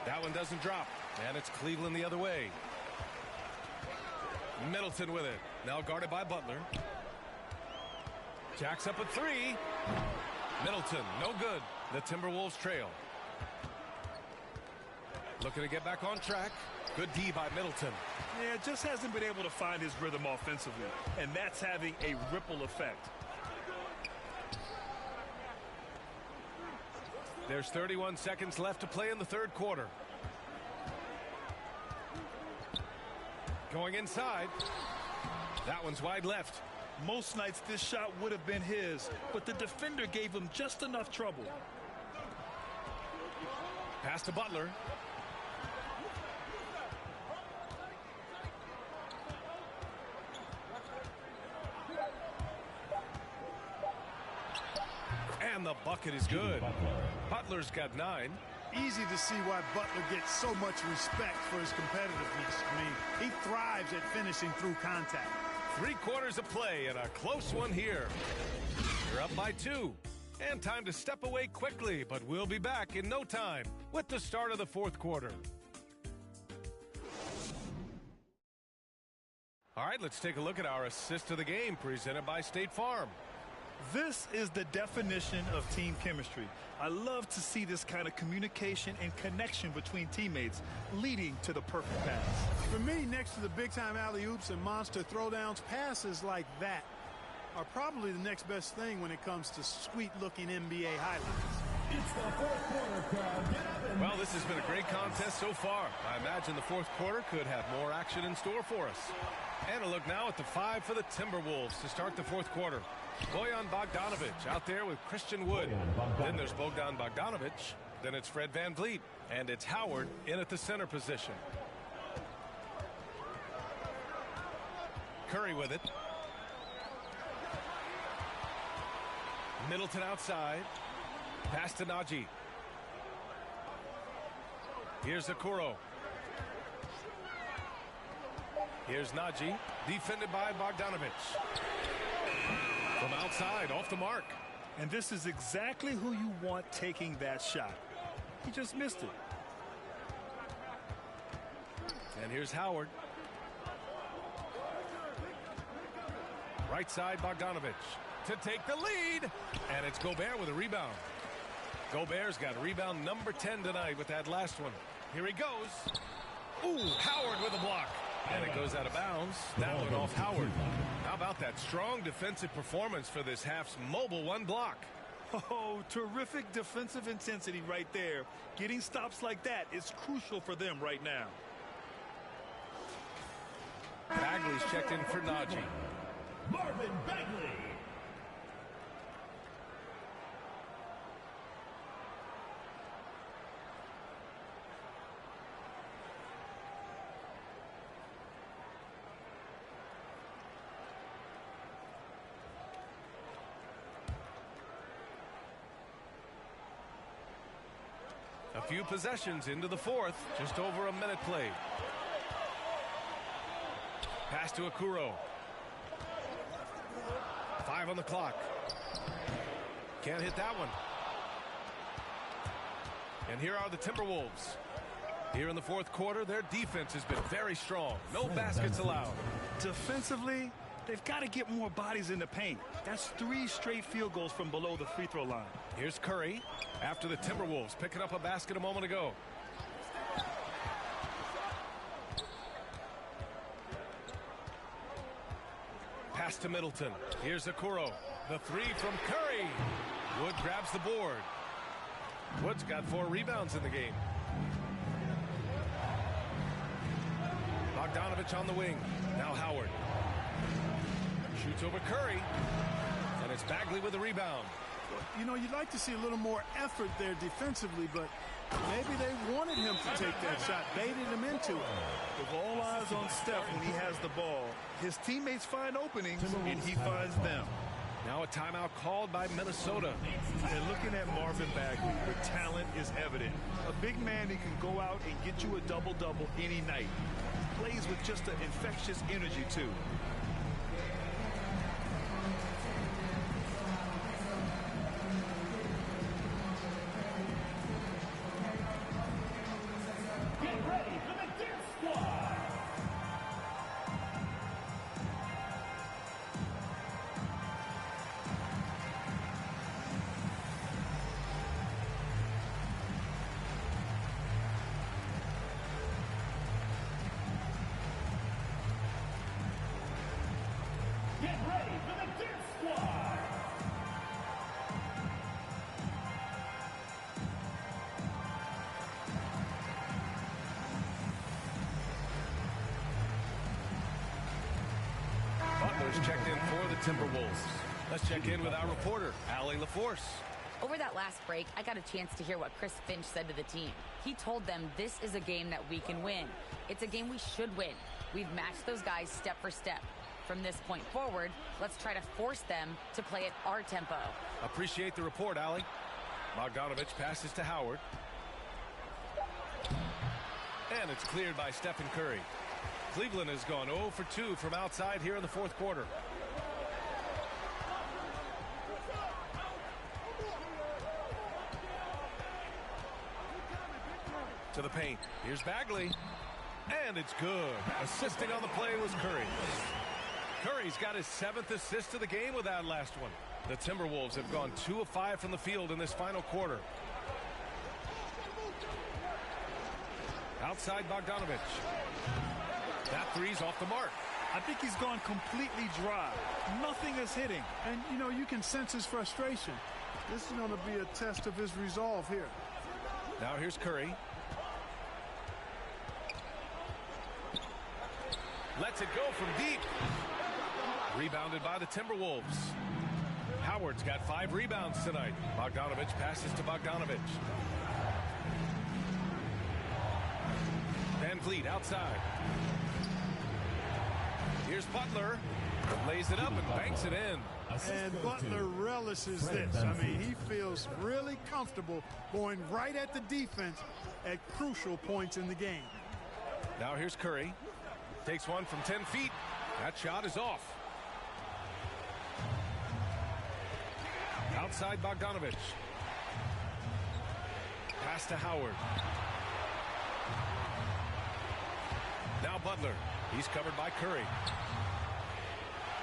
That one doesn't drop. And it's Cleveland the other way. Middleton with it. Now guarded by Butler. Jacks up at 3. Middleton, no good. The Timberwolves trail. Looking to get back on track. Good D by Middleton. Yeah, just hasn't been able to find his rhythm offensively. And that's having a ripple effect. There's 31 seconds left to play in the third quarter. Going inside. That one's wide left. Most nights this shot would have been his, but the defender gave him just enough trouble. Pass to Butler. And the bucket is good. Butler's got 9. Easy to see why Butler gets so much respect for his competitiveness. I mean, he thrives at finishing through contact. 3 quarters of play and a close one here. You're up by 2. And time to step away quickly, but we'll be back in no time with the start of the fourth quarter. All right, let's take a look at our assist of the game presented by State Farm. This is the definition of team chemistry. I love to see this kind of communication and connection between teammates leading to the perfect pass. For me, next to the big-time alley-oops and monster throwdowns, passes like that are probably the next best thing when it comes to sweet-looking NBA highlights. It's the fourth quarter, crowd. Get up and... Well, this has been a great contest so far. I imagine the fourth quarter could have more action in store for us. And a look now at the 5 for the Timberwolves to start the fourth quarter. Bojan Bogdanovic out there with Christian Wood. Then there's Bogdan Bogdanovic. Then it's Fred VanVleet. And it's Howard in at the center position. Curry with it. Middleton outside. Pass to Najee. Here's Okoro. Here's Nagy, defended by Bogdanovich. From outside, off the mark. And this is exactly who you want taking that shot. He just missed it. And here's Howard. Right side, Bogdanovich to take the lead. And it's Gobert with a rebound. Gobert's got rebound number 10 tonight with that last one. Here he goes. Ooh, Howard with a block. And it goes out of bounds. That one off Howard. How about that strong defensive performance for this half's mobile one block? Oh, terrific defensive intensity right there. Getting stops like that is crucial for them right now. Bagley's checked in for Nagy. Marvin Bagley. A few possessions into the fourth. Just over a minute played. Pass to Okoro. 5 on the clock. Can't hit that one. And here are the Timberwolves. Here in the fourth quarter, their defense has been very strong. No baskets allowed. Defensively, they've got to get more bodies in the paint. That's 3 straight field goals from below the free throw line. Here's Curry after the Timberwolves picking up a basket a moment ago. Pass to Middleton. Here's Okoro. The 3 from Curry. Wood grabs the board. Wood's got 4 rebounds in the game. Bogdanovich on the wing. Now Howard. Shoots over Curry. And it's Bagley with the rebound. You know, you'd like to see a little more effort there defensively, but maybe they wanted him to take that shot, baited him into it. With all eyes on Steph when he has the ball, his teammates find openings, and he finds them. Now a timeout called by Minnesota. And looking at Marvin Bagley, the talent is evident. A big man who can go out and get you a double-double any night. Plays with just an infectious energy, too. Checked in for the Timberwolves. Let's check in with our reporter, Allie LaForce. Over that last break, I got a chance to hear what Chris Finch said to the team. He told them this is a game that we can win. It's a game we should win. We've matched those guys step for step. From this point forward, let's try to force them to play at our tempo. Appreciate the report, Allie. Bogdanovich passes to Howard. And it's cleared by Stephen Curry. Cleveland has gone 0 for 2 from outside here in the fourth quarter. To the paint. Here's Bagley. And it's good. Assisting on the play was Curry. Curry's got his 7th assist of the game with that last one. The Timberwolves have gone 2 of 5 from the field in this final quarter. Outside Bogdanovich. That 3's off the mark. I think he's gone completely dry. Nothing is hitting. And, you know, you can sense his frustration. This is going to be a test of his resolve here. Now here's Curry. Lets it go from deep. Rebounded by the Timberwolves. Howard's got 5 rebounds tonight. Bogdanovich passes to Bogdanovich. Van Vliet outside. Here's Butler. Lays it up and banks it in. And Butler relishes this. I mean, he feels really comfortable going right at the defense at crucial points in the game. Now here's Curry. Takes one from 10 feet. That shot is off. Outside Bogdanovich. Pass to Howard. Now Butler. He's covered by Curry.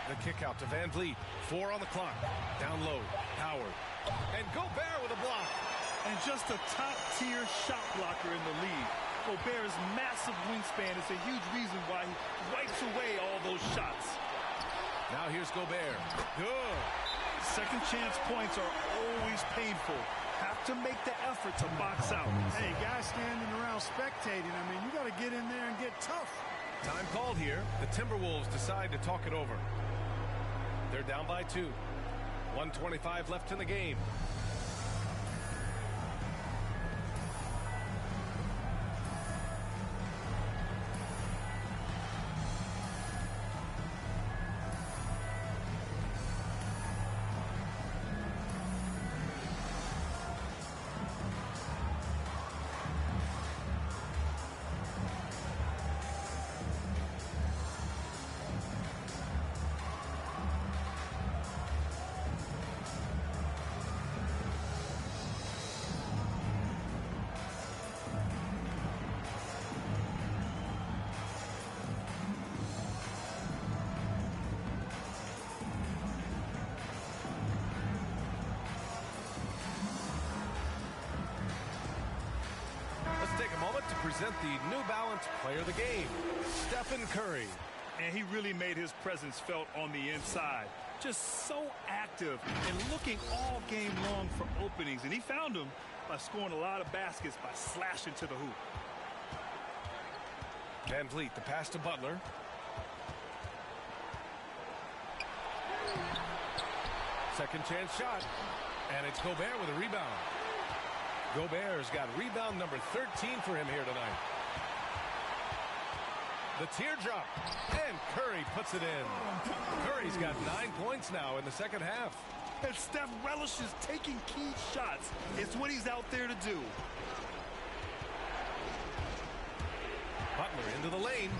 The kick out to Van Vliet. 4 on the clock. Down low. Howard. And Gobert with a block. And just a top-tier shot blocker in the league. Gobert's massive wingspan is a huge reason why he wipes away all those shots. Now here's Gobert. Good. Second chance points are always painful. Have to make the effort to box out. Hey, guys standing around spectating, I mean, you got to get in there and get tough. Time called here. The Timberwolves decide to talk it over. They're down by 2. 1:25 left in the game. Present the New Balance Player of the Game, Stephen Curry. And he really made his presence felt on the inside. Just so active and looking all game long for openings. And he found them by scoring a lot of baskets by slashing to the hoop. Van Vliet, the pass to Butler. Second chance shot. And it's Gobert with a rebound. Gobert's got rebound number 13 for him here tonight. The teardrop. And Curry puts it in. Curry's got 9 points now in the second half. And Steph relishes taking key shots. It's what he's out there to do. Butler into the lane.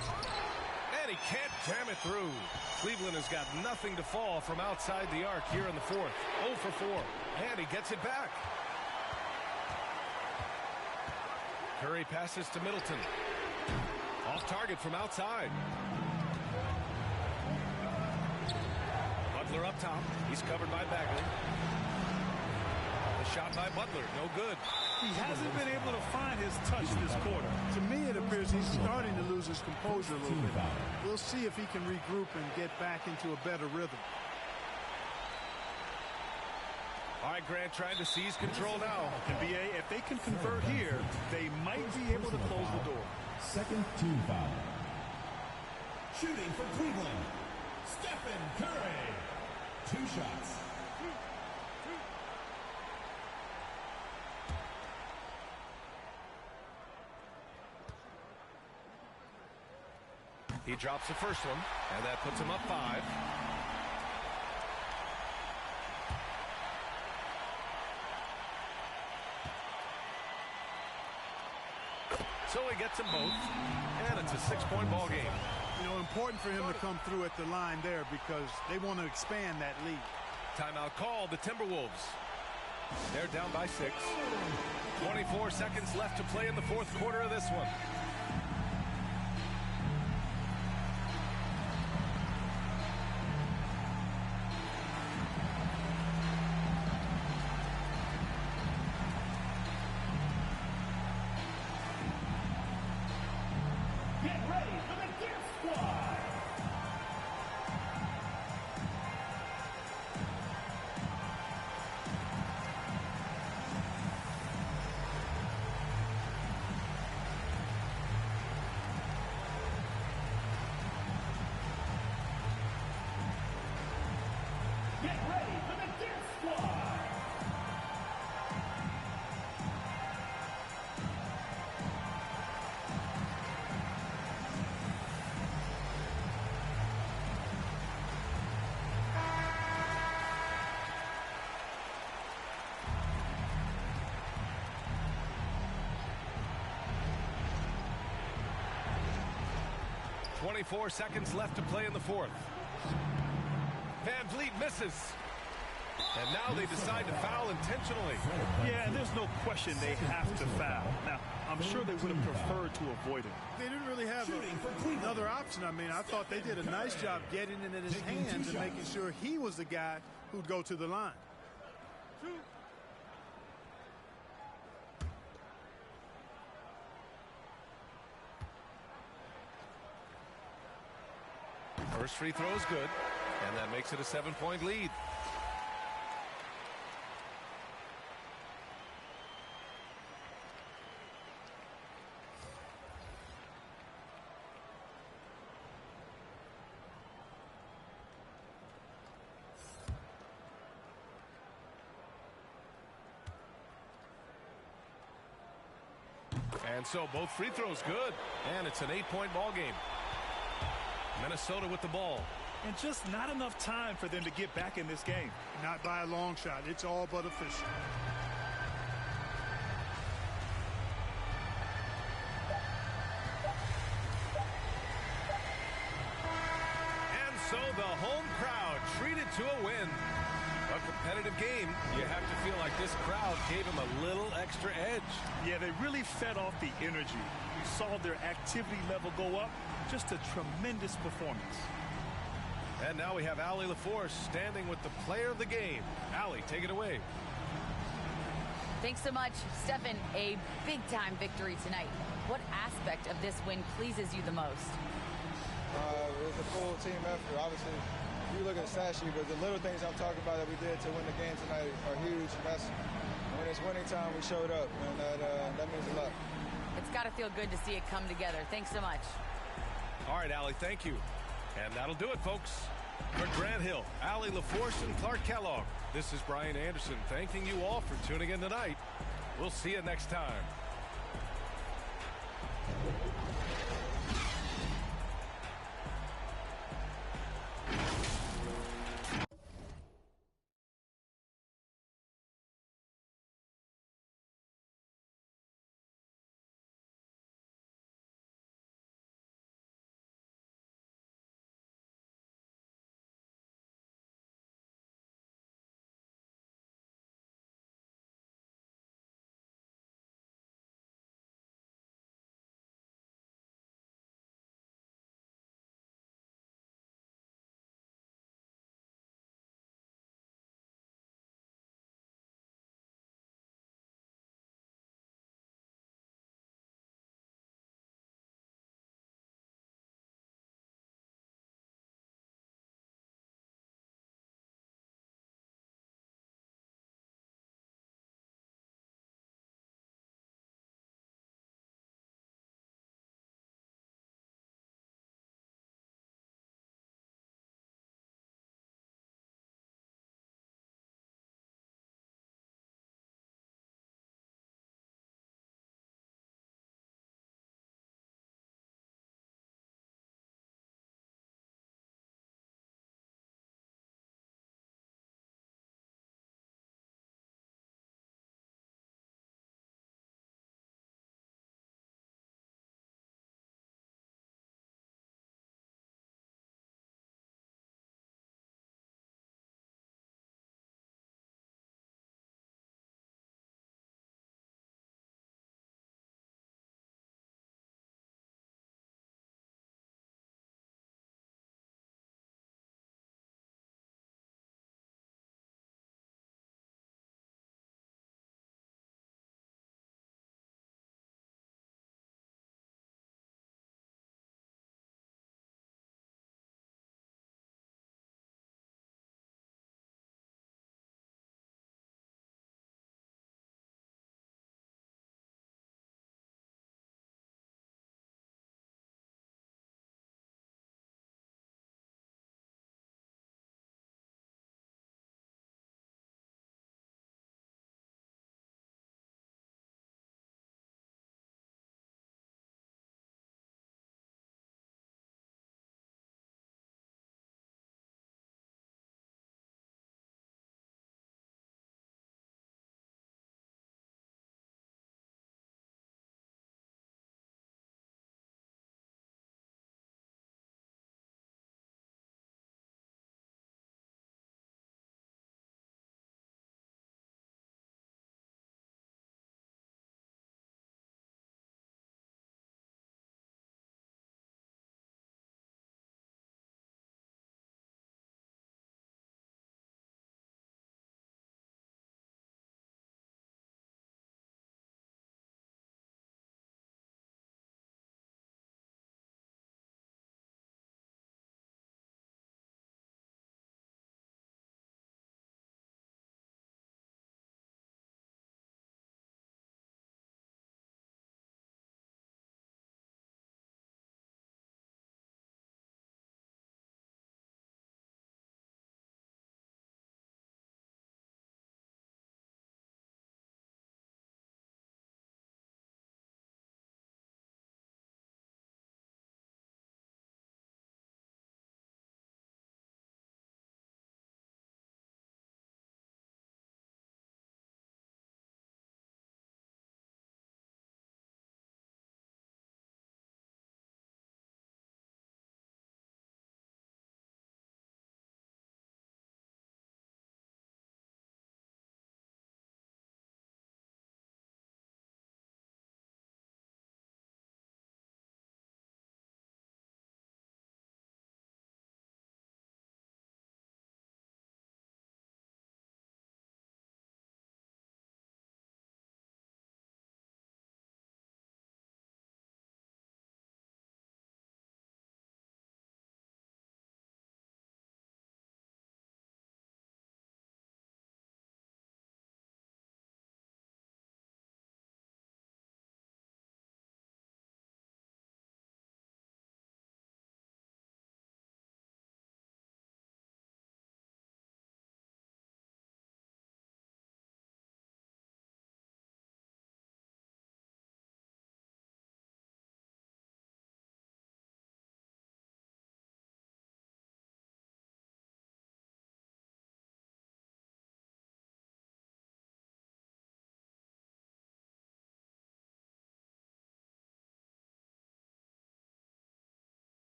And he can't jam it through. Cleveland has got nothing to fall from outside the arc here in the fourth. 0 for 4. And he gets it back. Curry passes to Middleton. Off target from outside. Butler up top. He's covered by Bagley. The shot by Butler, no good. He hasn't been able to find his touch this quarter. To me, it appears he's starting to lose his composure a little bit. We'll see if he can regroup and get back into a better rhythm. All right, Grant trying to seize control now. KBA, if they can convert here, they might be able to close the door. Second team foul. Shooting for Cleveland, Stephen Curry. 2 shots. He drops the first one, and that puts him up 5. So he gets them both, and it's a 6-point ball game. You know, important for him to come through at the line there because they want to expand that lead. Timeout called, the Timberwolves. They're down by 6. 24 seconds left to play in the fourth quarter of this one. 24 seconds left to play in the fourth. Van Vliet misses. And now they decide to foul intentionally. Yeah, and there's no question they have to foul. Now, I'm sure they would have preferred to avoid it. They didn't really have another option. I mean, I thought they did a nice job getting it in his hands and making sure he was the guy who'd go to the line. First free throw is good, and that makes it a 7-point lead. And so both free throws good, and it's an 8-point ball game. Minnesota with the ball. And just not enough time for them to get back in this game. Not by a long shot. It's all but official. And so the home crowd treated to a win. A competitive game. You have to feel like this crowd gave them a little extra edge. Yeah, they really fed off the energy. You saw their activity level go up. Just a tremendous performance. And now we have Allie LaForce standing with the player of the game. Allie, take it away. Thanks so much, Stephen. A big-time victory tonight. What aspect of this win pleases you the most? It was a full team effort. Obviously, you look at the stat sheet, but the little things I'm talking about that we did to win the game tonight are huge. That's when it's winning time, we showed up, and that means a lot. It's got to feel good to see it come together. Thanks so much. All right, Allie, thank you. And that'll do it, folks. For Grant Hill, Allie LaForce, and Clark Kellogg, this is Brian Anderson thanking you all for tuning in tonight. We'll see you next time.